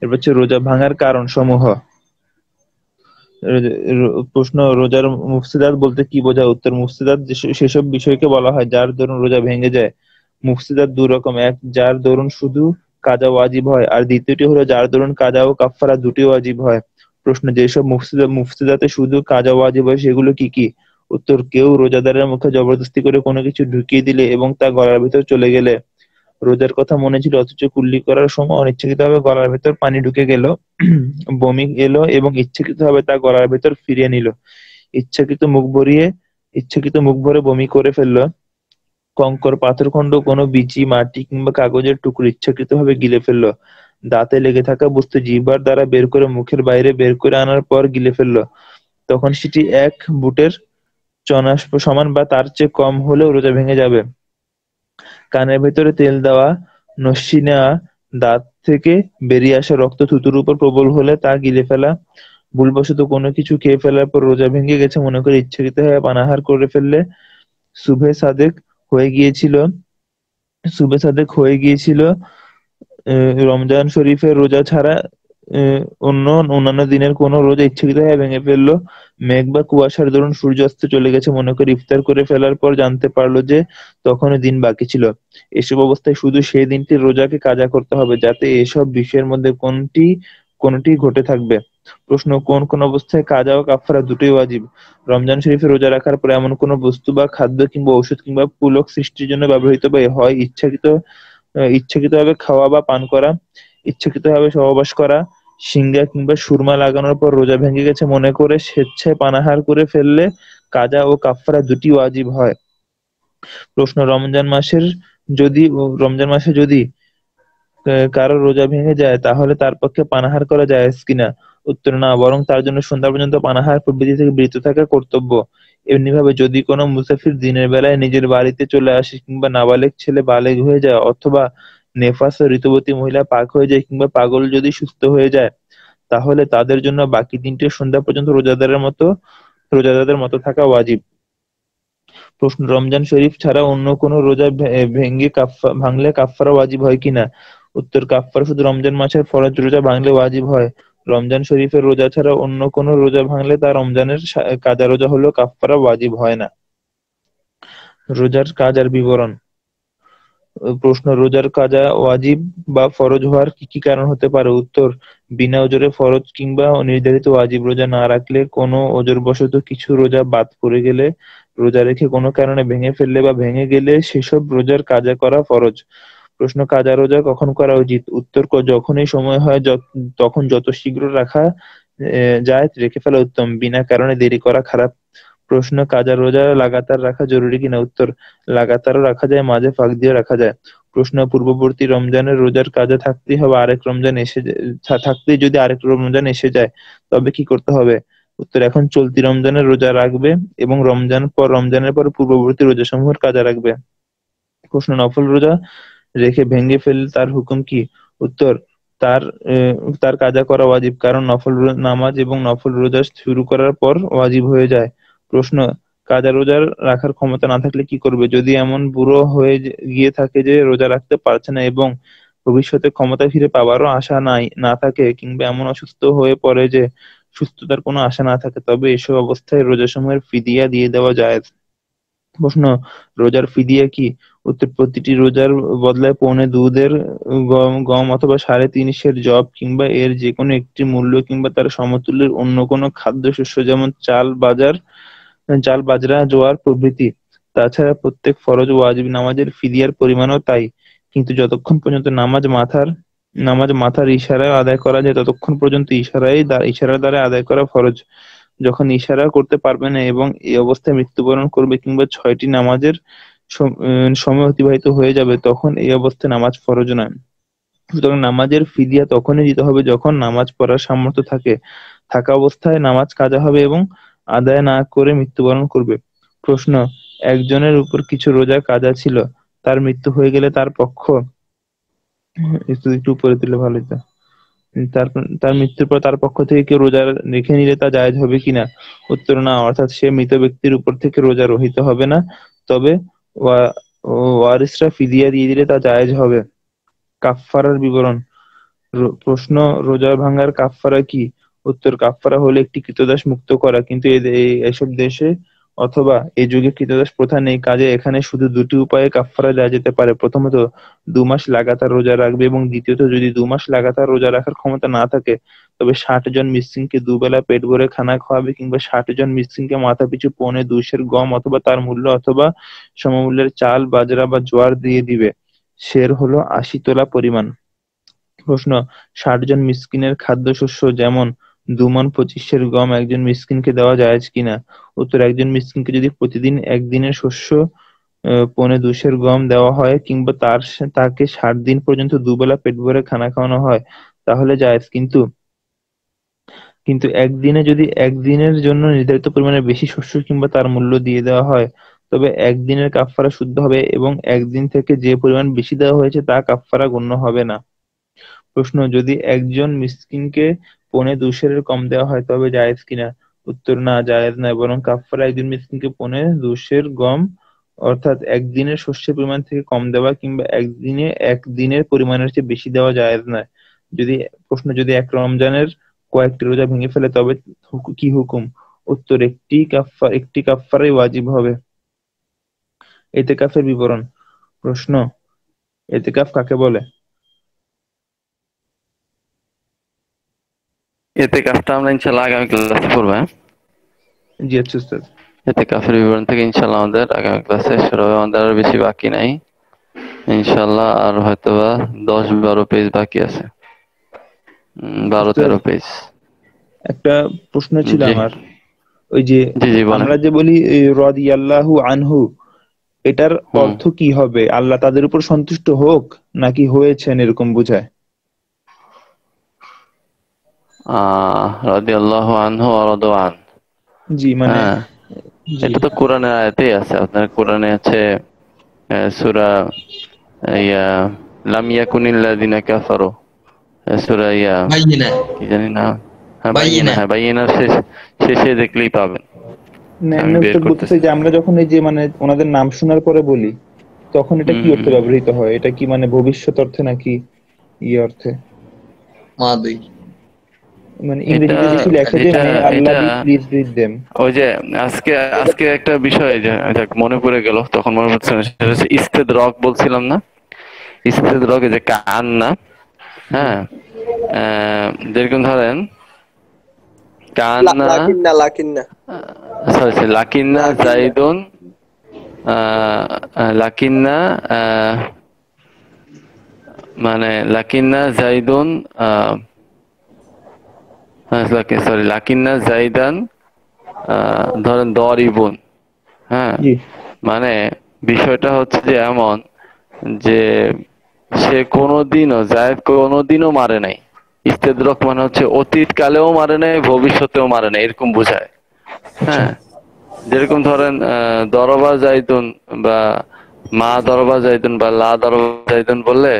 এরপর হচ্ছে রোজা ভাঙার কারণ সমূহ। প্রশ্ন, রোজার মুফসিদাত বলতে কি বোঝায়? উত্তর, মুফসিদাত সেসব বিষয়কে বলা হয় যার দরুন রোজা ভেঙে যায়। মুফসিদাত 2 রকম, 1. যার দরুন শুধু কাজা ওয়াজিব হয়, আর দ্বিতীয়টি হলো যার দরুন কাজা ও কাফফারা দুটি ওয়াজিব হয়। প্রশ্ন, যেসব মুফসিদাতে শুধু কাজা ওয়াজিব হয় সেগুলো কি কি? উত্তর, কেউ রোজাদারের মুখে জবরদস্তি করে কোনো কিছু ঢুকিয়ে দিলে এবং তা গলার ভিতর চলে গেলে, রোজার কথা মনে ছিল অথচ কুল্লি করার সময় অনিচ্ছাকৃতভাবে গলার ভেতর পানি ঢুকে গেল, বমি এলো এবং ইচ্ছাকৃতভাবে তা গলার ভেতর ফিরিয়ে নিল, ইচ্ছাকৃত মুখ ভরে বমি করে ফেললো, কঙ্কর, পাথরখণ্ড, কোনো বিচি, মাটি কিংবা কাগজের টুকরো ইচ্ছাকৃতভাবে গিলে ফেললো, দাঁতে লেগে থাকা বস্তু জিহ্বার দ্বারা বের করে মুখের বাইরে বের করে আনার পর গিলে ফেললো, তখন সেটি 1 বুটের চনা সমান বা তার চেয়ে কম হলেও রোজা ভেঙে যাবে। কানের ভেতরে তেল দেওয়া, নস্যি নেওয়া, দাঁত থেকে বেরিয়ে আসা রক্ত থুতুর উপর প্রবল হলে তা গিলে ফেলা, ভুলবশত কোনো কিছু খেয়ে ফেলার পর রোজা ভেঙে গেছে মনে করে ইচ্ছাকৃতভাবে পানাহার করে ফেললে, সুবহে সাদেক হয়ে গিয়েছিল রমজান শরীফের রোজা ছাড়া অন্য অন্যান্য দিনের কোনো রোজা ইচ্ছাকৃতভাবে ভেঙে ফেললো, মেঘ বা কুয়াশার দরুন সূর্যাস্ত চলে গেছে মনে করে ইফতার করে ফেলার পর জানতে পারলো যে তখনও দিন বাকি ছিল। এসব অবস্থায় শুধু সেই দিনটির রোজাকে কাজা করতে হবে, যাতে এসব বিষয়ের মধ্যে কোনটি ঘটে থাকবে। প্রশ্ন, কোন কোন অবস্থায় কাজা ও কাফারা দুটোই ওয়াজিব? রমজান শরীফে রোজা রাখার পরে এমন কোনো বস্তু বা খাদ্য কিংবা ঔষধ কিংবা পুলক সৃষ্টির জন্য ব্যবহৃত হয় ইচ্ছাকৃতভাবে খাওয়া বা পান করা, ইচ্ছাকৃতভাবে সহবাস করা, সিঙ্গা কিংবা সুরমা লাগানোর পর রোজা ভেঙে গেছে মনে করে স্বেচ্ছায় পানাহার করে ফেললে কাজা ও কাফারা দুটি ওয়াজিব হয়। প্রশ্ন, রমজান মাসে যদি কারো রোজা ভেঙে যায় তাহলে তার পক্ষে পানাহার করা জায়েজ কিনা? উত্তর, না, বরং তার জন্য সন্ধ্যা পর্যন্ত পানাহার প্রভৃতি থেকে বিরত থাকা কর্তব্য। এমনিভাবে যদি কোনো মুসাফির দিনের বেলায় নিজের বাড়িতে চলে আসে কিংবা নাবালেগ ছেলে বালেগ হয়ে যায় অথবা নেফাস ও ঋতুবতী মহিলা পাক হয়ে যায় কিংবা পাগল যদি সুস্থ হয়ে যায়, তাহলে তাদের জন্য বাকি দিনটি সন্ধ্যা পর্যন্ত রোজাদারদের মতো থাকা ওয়াজিব। প্রশ্ন, রমজান শরীফ ছাড়া অন্য কোনো রোজা ভাঙলে কাফফারা ওয়াজিব হয় কিনা? উত্তর, কাফফারা শুধু রমজান মাসের ফরজ রোজা ভাঙলে ওয়াজিব হয়। রমজান শরীফের রোজা ছাড়া অন্য কোনো রোজা ভাঙলে তা রমজানের কাজা রোজা হলেও কাফফারা ওয়াজিব হয় না। রোজার কাজার বিবরণ। প্রশ্ন, রোজার কাজা ওয়াজিব বা ফরজ হওয়ার কি কি কারণ হতে পারে? উত্তর, বিনা ওজরে ফরজ কিংবা নির্ধারিত ওয়াজিব রোজা না রাখলে, কোনো ওজরবশত কিছু রোজা বাদ পড়ে গেলে, রোজা রেখে কোনো কারণে ভেঙে ফেললে বা ভেঙে গেলে সেসব রোজার কাজা করা ফরজ। প্রশ্ন, কাজা রোজা কখন করা উচিত? উত্তর, যখনই সময় হয় তখন যত শীঘ্র রাখা যায় রেখে ফেলা উত্তম, বিনা কারণে দেরি করা খারাপ। প্রশ্ন, কাজা রোজা লাগাতার রাখা জরুরি কিনা? উত্তর, লাগাতারও রাখা যায়, মাঝে ফাঁক দিয়ে রাখা যায়। প্রশ্ন, পূর্ববর্তী রমজানের রোজার কাজা থাকতেই যদি আরেক রমজান এসে যায় তবে কি করতে হবে? উত্তর, এখন চলতি রমজানের রোজা রাখবে এবং রমজানের পর পূর্ববর্তী রোজা সমূহের কাজা রাখবে। প্রশ্ন, নফল রোজা রেখে ভেঙে ফেললে তার হুকুম কি? উত্তর, তার তার কাজা করা ওয়াজিব, কারণ নামাজ এবং নফল রোজা শুরু করার পর ওয়াজিব হয়ে যায়। প্রশ্ন, কাজা রোজার রাখার ক্ষমতা না থাকলে কি করবে? যদি এমন বুড়ো হয়ে গিয়ে থাকে যে রোজা রাখতে পারছে না এবং ভবিষ্যতে ক্ষমতা ফিরে পাওয়ারও আশা না থাকে, কিংবা এমন অসুস্থ হয়ে পড়ে যে সুস্থতার কোনো আশা না থাকে, তবে এসব অবস্থায় রোজা সময়ের ফিদিয়া দিয়ে দেওয়া যায়। প্রশ্ন, রোজার ফিদিয়া কি? উত্তর, প্রতিটি রোজার বদলায় পৌনে দুধের গম অথবা 3.5 সের যব কিংবা এর যে কোনো একটি মূল্য কিংবা তার সমতুল্যের অন্য কোনো খাদ্যশস্য, যেমন চাল, বাজরা, জোয়ার প্রভৃতি। তাছাড়া প্রত্যেক ফরজ ও ওয়াজিব নামাজের ফিদিয়ার পরিমাণও তাই। কিন্তু যতক্ষণ পর্যন্ত নামাজ মাথার ইশারায় আদায় করা যায় ততক্ষণ পর্যন্ত ইশারার দ্বারা আদায় করা ফরজ। যখন ইশারা করতে পারবে না এবং এই অবস্থায় মৃত্যুবরণ করবে কিংবা 6টি নামাজের সময় অতিবাহিত হয়ে যাবে, তখন এই অবস্থায় নামাজ ফরজ নয়। সুতরাং নামাজের ফিদিয়া তখনই দিতে হবে যখন নামাজ পড়ার সামর্থ্য থাকা অবস্থায় নামাজ কাজা হবে এবং আদায় না করে মৃত্যুবরণ করবে। প্রশ্ন, একজনের উপর কিছু রোজা কাজা ছিল, তার মৃত্যু হয়ে গেলে একটু উপরে তুলে ভালো হতো। তার তার মৃত্যুর পর তার পক্ষ থেকে কেউ রোজা রেখে নিলে তা জায়েজ হবে কিনা? উত্তর, না, অর্থাৎ সে মৃত ব্যক্তির উপর থেকে রোজা রহিত হবে না, তবে ওয়ারিসরা ফিদিয়া দিয়ে দিলে তা জায়েজ হবে। কাফফারার বিবরণ। প্রশ্ন, রোজা ভাঙার কাফফারা কি? উত্তর, কাফফারা হলো একটি কৃতদাস মুক্ত করা, কিন্তু এসব দেশে অথবা এই যুগে কৃতদাস প্রথা নেই, কাজে এখানে শুধু দুটি উপায়ে কাফফারা দেওয়া যেতে পারে। প্রথমত, 2 মাস লাগাতার রোজা রাখবে এবং দ্বিতীয়ত, যদি 2 মাস লাগাতার রোজা রাখার ক্ষমতা না থাকে তবে 60 জন মিসকিনকে দুবেলা পেট ভরে খানা খাওয়াবে কিংবা 60 জন মিসকিনকে মাথা পিছু পৌনে 2 সের গম অথবা তার মূল্য অথবা সমমূল্যের চাল, বাজরা বা জোয়ার দিয়ে দিবে। সের হলো 80 তোলা পরিমাণ। প্রশ্ন, 60 জন মিসকিনের খাদ্যশস্য যেমন 2 মণ 25 সের গম একজন মিসকিনকে দেওয়া জায়েজ কিনা? উত্তর, একজন মিসকিনকে যদি প্রতিদিন একদিনের শস্য পৌনে 2 সের গম দেওয়া হয় কিংবা তাকে 60 দিন পর্যন্ত দুবেলা পেট ভরে খানা খাওয়ানো হয় তাহলে জায়েজ, কিন্তু যদি একদিনের জন্য নির্ধারিত পরিমাণে বেশি শস্য কিংবা তার মূল্য দিয়ে দেওয়া হয় তবে একদিনের কাফফারা শুদ্ধ হবে এবং একদিন থেকে যে পরিমাণ বেশি দেওয়া হয়েছে তা কাফফারা গণ্য হবে না। প্রশ্ন, যদি একজন মিসকিনকে পৌনে 2 সেরের কম দেওয়া হয় তবে জায়েজ কিনা? উত্তর, না, জায়েজ নয়, বরং কাফফারা একজন মিসকিনকে পৌনে 2 সের গম অর্থাৎ একদিনের শস্যের পরিমাণ থেকে কম দেওয়া কিংবা একদিনের পরিমাণের চেয়ে বেশি দেওয়া জায়েজ নয়। যদি এক রমজানের কয়েকটি রোজা ভেঙে ফেলে তবে কি হুকুম? উত্তর, একটি কাফফারাই ওয়াজিব হবে। এতেকাফের বিবরণ। প্রশ্ন, এতেকাফ কাকে বলে? এতেকাফটা আমরা ইনশাআল্লাহ আগামী ক্লাসে পড়বো, হ্যাঁ? জি আচ্ছা উস্তাদ। এতেকাফের বিবরণ থেকে ইনশাআল্লাহ আমাদের আগামী ক্লাসে শুরু হবে। আমাদের আর বেশি বাকি নাই ইনশাআল্লাহ, আর হয়তোবা 10-12 পেজ বাকি আছে। 12-13 পেজ। একটা প্রশ্ন ছিল জি আমার, ওই যে জি জি বলেন। আমরা যে বলি রাদিয়াল্লাহু আনহু, এটার অর্থ কি হবে? আল্লাহ তাদের উপর সন্তুষ্ট হোক নাকি হয়েছেন এরকম বোঝায়? রাদিয়াল্লাহু আনহু ওয়া রাদু আন। জি মানে হ্যাঁ, জি এটা তো কোরআনের আয়াতেই আছে। আপনার কোরআনে আছে সূরা লাম ইয়াকুনিল লাযিনা কাফারু, সূরা বাইয়িনা কি জানি না, বাইয়িনা হ্যাঁ বাইয়িনার শেষে দেখলেই পাবেন। না, আমি এমনি বের উস্তাদ বলতেছে করতেছি। যে আমরা যখন এই যে মানে ওনাদের নাম শোনার পরে বলি, তখন এটা কি অর্থে হুম, ব্যবহৃত হয়? এটা কি মানে ভবিষ্যৎ অর্থে নাকি অর্থে? মাদি। এটা মানে ইংরেজিতে বেশি লেখে যে এটা মে আল্লাহ এটা বি প্লিজ উইথ দেম। ওই যে আজকে আজকে একটা বিষয় যে যাক মনে পড়ে গেল, তখন মনে পড়ছে না, সেটা হচ্ছে ইস্তেদরক বলছিলাম না? ইস্তেদরক এই যে কান্না, জি হ্যাঁ, যেরকম ধরেন কান্না, লাকিন্না লাকিন্না সরি লাকিন্না লাকিন্না জাইদুন, লাকিন্না মানে লাকিন্না জাইদুন, সরি লাকিন্না জাইদান ধরেন দরিবুন, হ্যাঁ, জি মানে বিষয়টা হচ্ছে যে এমন যে সে জায়েদ কোনোদিনও মারে নাই। ইস্তেদরক মানে হচ্ছে অতীত কালেও মারে নাই, ভবিষ্যতেও মারে নাই, এরকম বোঝায়। আচ্ছা হ্যাঁ, যেরকম ধরেন দরবা জাইতুন বা মা দরবা জাইতুন বা লা দরবা জাইতুন বললে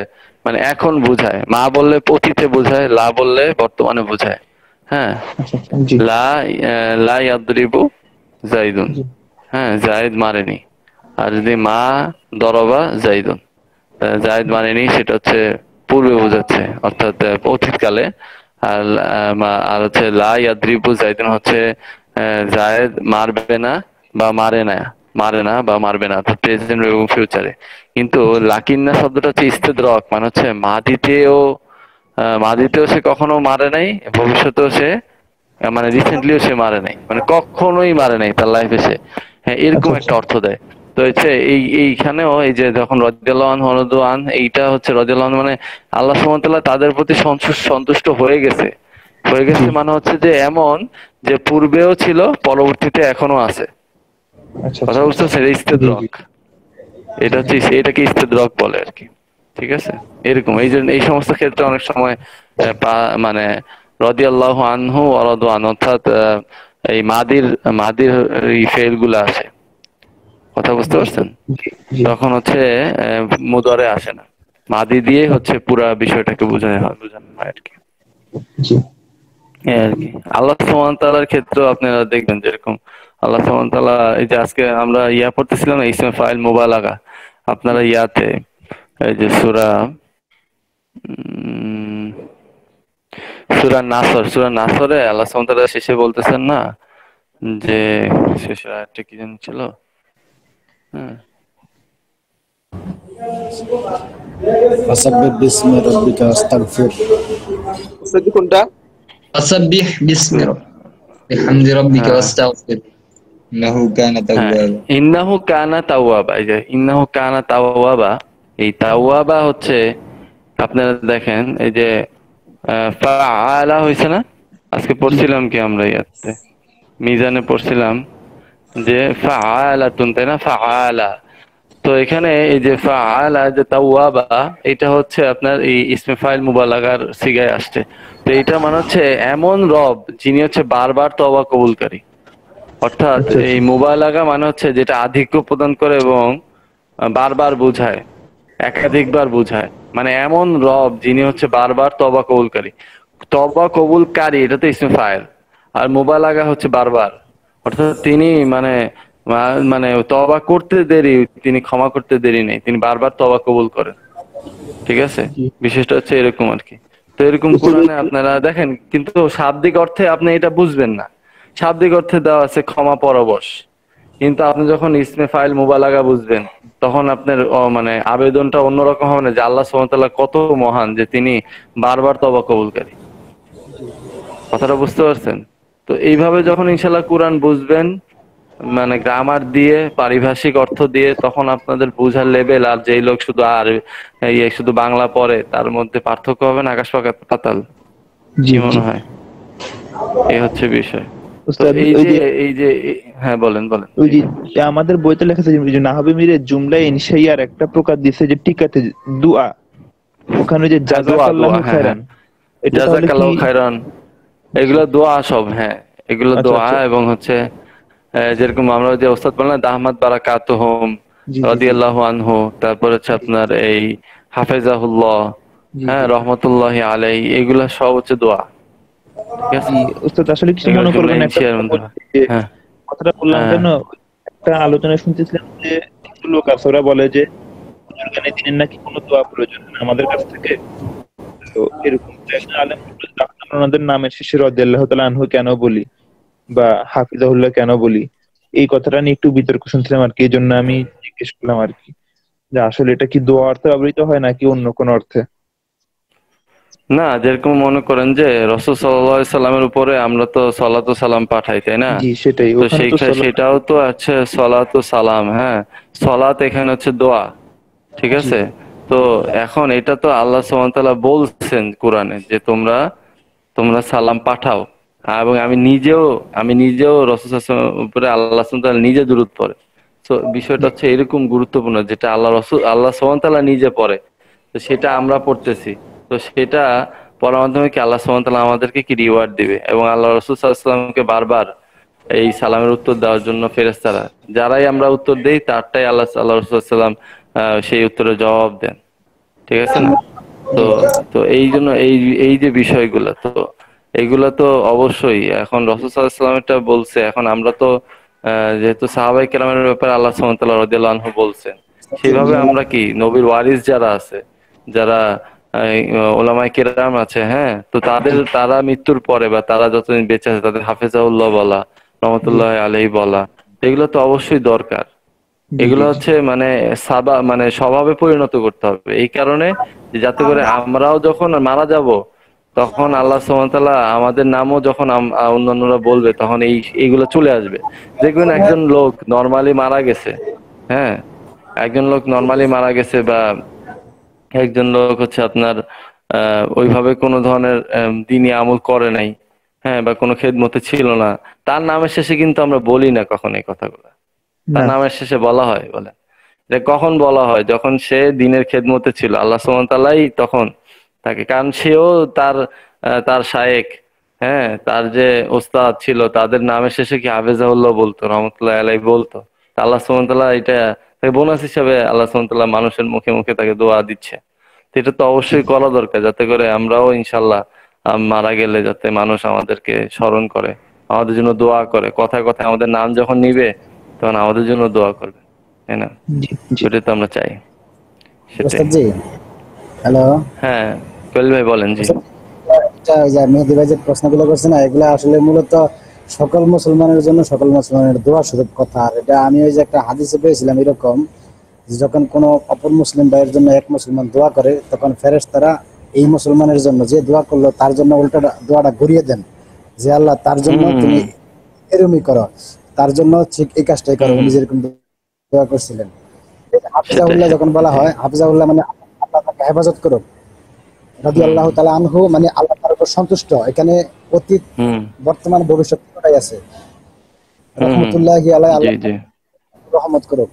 মানে এখন বোঝায়, মা বললে অতীতে বোঝায়, লা বললে বর্তমানে বোঝায়। হ্যাঁ, আচ্ছা আচ্ছা, জি লা ইয়াদরিবু জাইদুন, জি হ্যাঁ জায়েদ মারেনি। আর যদি মা দরবা জাইদুন, জায়েদ মানেনি, সেটা হচ্ছে পূর্বে বোঝাচ্ছে, অর্থাৎ অতীতকালে। আর আর হচ্ছে লা ইয়াদরিবু জাইদুন হচ্ছে জায়েদ মারবে না বা মারে না বা মারবে না, অর্থাৎ প্রেজেন্ট এবং ফিউচারে। কিন্তু লাকিন্না শব্দটা হচ্ছে ইস্তেদরক, মানে হচ্ছে মাদিতেও সে কখনো মারে নাই, ভবিষ্যতেও সে মানে রিসেন্টলিও সে মারে নাই, মানে কখনোই মারে নাই তার লাইফে সে। হ্যাঁ, এরকম আচ্ছা একটা আচ্ছা অর্থ দেয়। তো হচ্ছে এইখানেও এই যে যখন রাদিয়াল্লাহু আনহু রাদু আন, এইটা হচ্ছে রাদিয়াল্লাহু আনহু মানে আল্লাহ সুবহানাহু ওয়া তাআলা তাদের প্রতি সন্তুষ্ট হয়ে জি গেছে মানে হচ্ছে যে এমন যে পূর্বেও ছিল, পরবর্তীতে এখনো আছে। আচ্ছা কথা আচ্ছা বুঝতেছে? এটা জি জি ইস্তেদরক, এটা হচ্ছে এটাকে ইস্তেদরক বলে আর কি। ঠিক আছে, এরকম এই জন্য এই সমস্ত ক্ষেত্রে অনেক সময় মানে রাদিয়াল্লাহু আনহু ওয়া রাদু আন, অর্থাৎ এই মাদির এই ফেল গুলা আসে। কথা বুঝতে বুঝতে পারছেন? জি জি তখন হচ্ছে মুদারে আসে না, মাদি দিয়ে হচ্ছে পুরা বিষয়টাকে বোঝানো হয় আর কি। জি এই আর কি। আল্লাহ সুবহানাহু ওয়া তাআলার ক্ষেত্রেও আপনারা দেখবেন যেরকম আল্লাহ সুবহানাহু ওয়া তাআলা, এই যে আজকে আমরা পড়তেছিলাম না ইসমে ফাইল মুবালাগা, আপনারা এই যে সূরা নাসরে আল্লাহ সুবহানাহু ওয়া তাআলা শেষে বলতেছেন না যে শেষের আয়াতটা কি যেন ছিল, হ্যাঁ, ফাসাব্বিহ বিসমি রাব্বিকা ওয়াস্তাগফির। উস্তাদ কোনটা? ফাসাব্বিহ বিহামদি রাব্বিকা হ্যাঁ ওয়াস্তাগফির ইন্নাহু কানা হ্যাঁ, তাওয়াবা। ইন্নাহু কানা তাওয়াবা, এই যে ইন্নাহু কানা তাওয়াবা, এই তাওয়াবা হচ্ছে আপনারা দেখেন এই যে ফাআলা হয়েছে না? আজকে জি পড়ছিলাম কি আমরা মিজানে পড়ছিলাম যে ফাআলাতুন, তাই না? ফাআলা। তো এখানে এই যে ফাআলা যে তাওয়াবা, এটা হচ্ছে আপনার এই ইসমে ফাইল মুবালাগার সিগায় আসছে। তো এটা মানে হচ্ছে এমন রব যিনি হচ্ছে বারবার তওবা কবুলকারী। অর্থাৎ আচ্ছা এই আচ্ছা মুবালাগা মানে হচ্ছে যেটা আধিক্য প্রদান করে এবং বারবার বুঝায়, একাধিকবার বুঝায়। মানে এমন রব যিনি হচ্ছে বারবার তওবা কবুলকারী। তওবা কবুলকারী এটা তো ইসমে ফাইল, আর মুবালাগা হচ্ছে বারবার, অর্থাৎ তিনি মানে মানে তওবা করতে দেরি, তিনি ক্ষমা করতে দেরি নেই, তিনি বারবার তওবা কবুল করেন। ঠিক আছে, জি। বিষয়টা হচ্ছে এরকম আর কি। তো এরকম উস্তাদ কোরআনে আপনারা দেখেন, কিন্তু শাব্দিক অর্থে আপনি এটা বুঝবেন না। শাব্দিক অর্থে দেওয়া আছে ক্ষমা পরবশ, কিন্তু আপনি যখন ইসমে ফাইল মুবালাগা বুঝবেন, তখন আপনার মানে আবেদনটা অন্যরকম হবে না, যে আল্লাহ সুবহানাহু ওয়া তাআলা কত মহান যে তিনি বারবার তওবা কবুলকারী। কথাটা বুঝতে পারছেন? তো এইভাবে যখন ইনশাআল্লাহ কোরআন বুঝবেন, মানে গ্রামার দিয়ে, পারিভাষিক অর্থ দিয়ে, তখন আপনাদের বুঝার লেভেল আর যেই লোক শুধু শুধু বাংলা পড়ে তার মধ্যে পার্থক্য হবে না আকাশ পাতাল। জি কি জি মনে হয়? এই হচ্ছে বিষয়। তো উস্তাদ, এই ওই যে যে এই যে হ্যাঁ, বলেন বলেন। ওই জি। যে আমাদের বইতে লেখা আছে যে নাহবি মিরে জুমলা ইনশাইয়ার একটা প্রকার দিছে যে টিকাতে দুআ, ওখানে যে হ্যাঁ, দোয়া দোয়া, জাযাকাল্লাহু হ্যাঁ হ্যাঁ, খায়রান, এটা তাহলে কি? জাযাকাল্লাহু খাইরান, জি, এগুলো দোয়া সব। হ্যাঁ, এগুলো আচ্ছা দোয়া, আচ্ছা, এবং হচ্ছে যেরকম আমরা যে ওস্তাদ বললাম দাহমাত বারাকাতুহুম জি জি জি রাদিয়াল্লাহু আনহু, তারপর হচ্ছে জি আপনার এই হাফেজাহুল্লাহ, জি হ্যাঁ, জি রহমতুল্লাহি আলাই, এগুলা সব হচ্ছে দোয়া। ঠিক আছে, জি উস্তাদ, আসলে কিছু এগুলো মনে জুমলা করবেন না, একটা ইনশিয়ার কথা মধ্যে হয়। বলছি যে হ্যাঁ কথাটা বললাম হ্যাঁ কেন, একটা আলোচনায় শুনতেছিলাম যে কিছু লোক আছে ওরা বলে যে হুজুর গানে দিনের নাকি কোনো দোয়া প্রয়োজন না আমাদের কাছ থেকে। তো এরকম তো একজন আলেম বলল যে আমরা ওনাদের নামের শেষে রাদিয়াল্লাহু তাআলা আনহু কেন বলি বা হাফিজাহুল্লাহ কেন বলি, এই কথাটা নিয়ে একটু বিতর্ক শুনছিলাম আর কি, এই জন্য আমি জিজ্ঞেস করলাম আর কি, যে আসলে এটা কি দোয়া অর্থে ব্যবহৃত হয় নাকি অন্য কোন অর্থে? না, যেরকম মনে করেন যে রাসূল সাল্লাল্লাহু আলাইহি সাল্লামের উপরে আমরা তো সালাতু সালাম পাঠাই, তাই না? জি সেটাই, তো ওখানে তো সেটাও তো আছে সালাতু সালাম। হ্যাঁ, সালাত এখানে হচ্ছে দোয়া। ঠিক জি আছে, তো এখন এটা তো আল্লাহ সুবহানাহু ওয়া তাআলা বলছেন কোরআনে যে তোমরা তোমরা সালাম পাঠাও। এবং আমি নিজেও রাসূল সাল্লাল্লাহু আলাইহি ওয়াসাল্লামের উপরে আল্লাহ সুবহানাহু ওয়া তাআলা নিজে দুরূদ পড়ে। তো বিষয়টা জি হচ্ছে এরকম গুরুত্বপূর্ণ, যেটা আল্লাহ সুবহানাহু ওয়া তাআলা নিজে পড়ে, তো সেটা আমরা পড়তেছি। তো সেটা পড়ার মাধ্যমে কি আল্লাহ সুবহানাহু ওয়া তাআলা আমাদেরকে কি রিওয়ার্ড দিবে, এবং আল্লাহ রাসূল সাল্লাল্লাহু আলাইহি ওয়াসাল্লামকে বারবার এই সালামের উত্তর দেওয়ার জন্য ফেরেশতারা, যারাই আমরা উত্তর দেই তারটাই আল্লাহ রাসূল সাল্লাল্লাহু আলাইহি ওয়াসাল্লাম সেই উত্তরের জবাব দেন। ঠিক আছে না? তো জি জি তো এই জন্য এই এই যে বিষয়গুলো, তো এইগুলা তো অবশ্যই এখন রাসূল সাল্লাল্লাহু আলাইহি ওয়াসাল্লামেরটা বলছে, এখন আমরা তো যেহেতু সাহাবায়ে কেরামের ব্যাপারে আল্লাহ সুবহানাহু ওয়া তাআলা রাদিয়াল্লাহু আনহু বলছেন, সেভাবে আমরা কি নবীর ওয়ারিস যারা আছে, যারা ওলামায়ে কেরাম আছে, হ্যাঁ, তো তারা মৃত্যুর পরে বা তারা যতদিন বেঁচে আছে তাদের হাফেজাউল্লাহ বলা, জি রহমতুল্লাহ আলাইহি বলা, এগুলো তো অবশ্যই দরকার। জি এগুলো জি জি হচ্ছে মানে মানে স্বভাবে পরিণত করতে হবে, এই কারণে যে যাতে করে আমরাও যখন মারা যাব, তখন আল্লাহ সুবহানাহু ওয়া তাআলা আমাদের নামও যখন অন্যান্যরা বলবে, তখন এইগুলো চলে আসবে। দেখবেন একজন লোক নরমালি মারা গেছে, হ্যাঁ, একজন লোক নরমালি মারা গেছে, বা একজন লোক হচ্ছে আপনার ওইভাবে কোনো ধরনের দ্বীনি আমল করে নাই, হ্যাঁ, বা কোনো খেদমতে ছিল না, তার নামের শেষে কিন্তু আমরা বলি না কখন এই কথাগুলো। তার না নামের শেষে বলা হয়, বলে যে কখন বলা হয়, যখন সে দ্বীনের খেদমতে ছিল, আল্লাহ সুবহানাহু ওয়া তাআলাই তখন তাকে, কারণ সেও তার শায়েখ, হ্যাঁ, তার যে ওস্তাদ ছিল, তাদের নামের শেষে কি হাফেজাহুল্লাহ বলতো, রহমতুল্লাহ আলাইহি বলতো। তা আল্লাহ সুবহানাহু ওয়া তাআলা এটা তাকে বোনাস হিসাবে আল্লাহ সুবহানাহু ওয়া তাআলা মানুষের মুখে মুখে তাকে দোয়া দিচ্ছে। তো এটা তো জি অবশ্যই করা দরকার, যাতে করে আমরাও ইনশাল্লাহ মারা গেলে যাতে মানুষ আমাদেরকে স্মরণ করে, আমাদের জন্য দোয়া করে, কথায় কথায় আমাদের নাম যখন নিবে তখন আমাদের জন্য দোয়া করবে, তাই না? জি জি ওটাই তো আমরা চাই, সেটাই। ওস্তাদ জি, হ্যালো হ্যাঁ, কোয়েল ভাই বলেন। জি। ওস্তাদ, ওই যে মেহেদী ভাই যে প্রশ্নগুলো করছে না, এগুলো আসলে মূলত সকল মুসলমানের জন্য সকল মুসলমানের দোয়া স্বরূপ কথা। আর এটা আমি ওই যে একটা হাদিসে পেয়েছিলাম এরকম, যে যখন কোনো অপর মুসলিম ভাইয়ের জন্য এক মুসলমান দোয়া করে, তখন ফেরেশতারা এই মুসলমানের জন্য যে দোয়া করলো তার জন্য উল্টা দোয়াটা ঘুরিয়ে দেন, যে আল্লাহ তার জন্য তুমি হুম এরকমই করো, তার জন্য ঠিক এই কাজটাই করো। হুম, উনি যেরকম দোয়া করছিলেন, সেটাই হাফিজাউল্লাহ যখন সেটাই বলা হয়, সেটাই। হাফিজাউল্লাহ মানে আল্লাহ তাকে হেফাজত করুক, হুম রাদিয়াল্লাহু তাআলা আনহু মানে আল্লাহ তার উপর সন্তুষ্ট। এখানে অতীত হুম বর্তমান ভবিষ্যৎ পুরোটাই আছে। হুম। রহমতুল্লাহি আলাই, জি আল্লাহ জি রহমত করুক।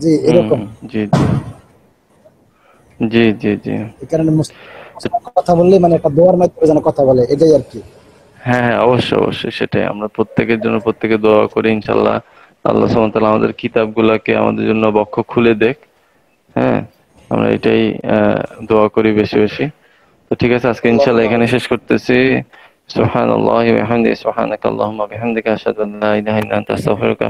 জি হুম। এরকম। জি জি জি জি জি। এই কারণে তো মুসলমান কথা বললে মানে একটা দোয়ার মাধ্যমে যেন কথা বলে, এটাই আর কি। হ্যাঁ হ্যাঁ, অবশ্যই অবশ্যই, সেটাই। আমরা প্রত্যেকের জন্য প্রত্যেকে দোয়া করি ইনশাল্লাহ, আল্লাহ সুবহানাহু ওয়া তাআলা আমাদের কিতাবগুলোকে আমাদের জন্য বক্ষ খুলে দেখ। হ্যাঁ, আমরা এটাই দোয়া করি বেশি বেশি। তো ঠিক আছে, আজকে ইনশাল্লাহ এখানে শেষ করতেছি। সুবহানাল্লাহি ওয়া বিহামদিহি সুবহানাকাল্লাহুম্মা বিহামদিকা আশহাদু আন লা ইলাহা ইল্লা আনতা আস্তাগফিরুকা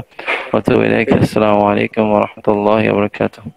ওয়া আতুবু ইলাইক। আসসালামু আলাইকুম ওয়া রাহমাতুল্লাহি ওয়া বারাকাতুহু।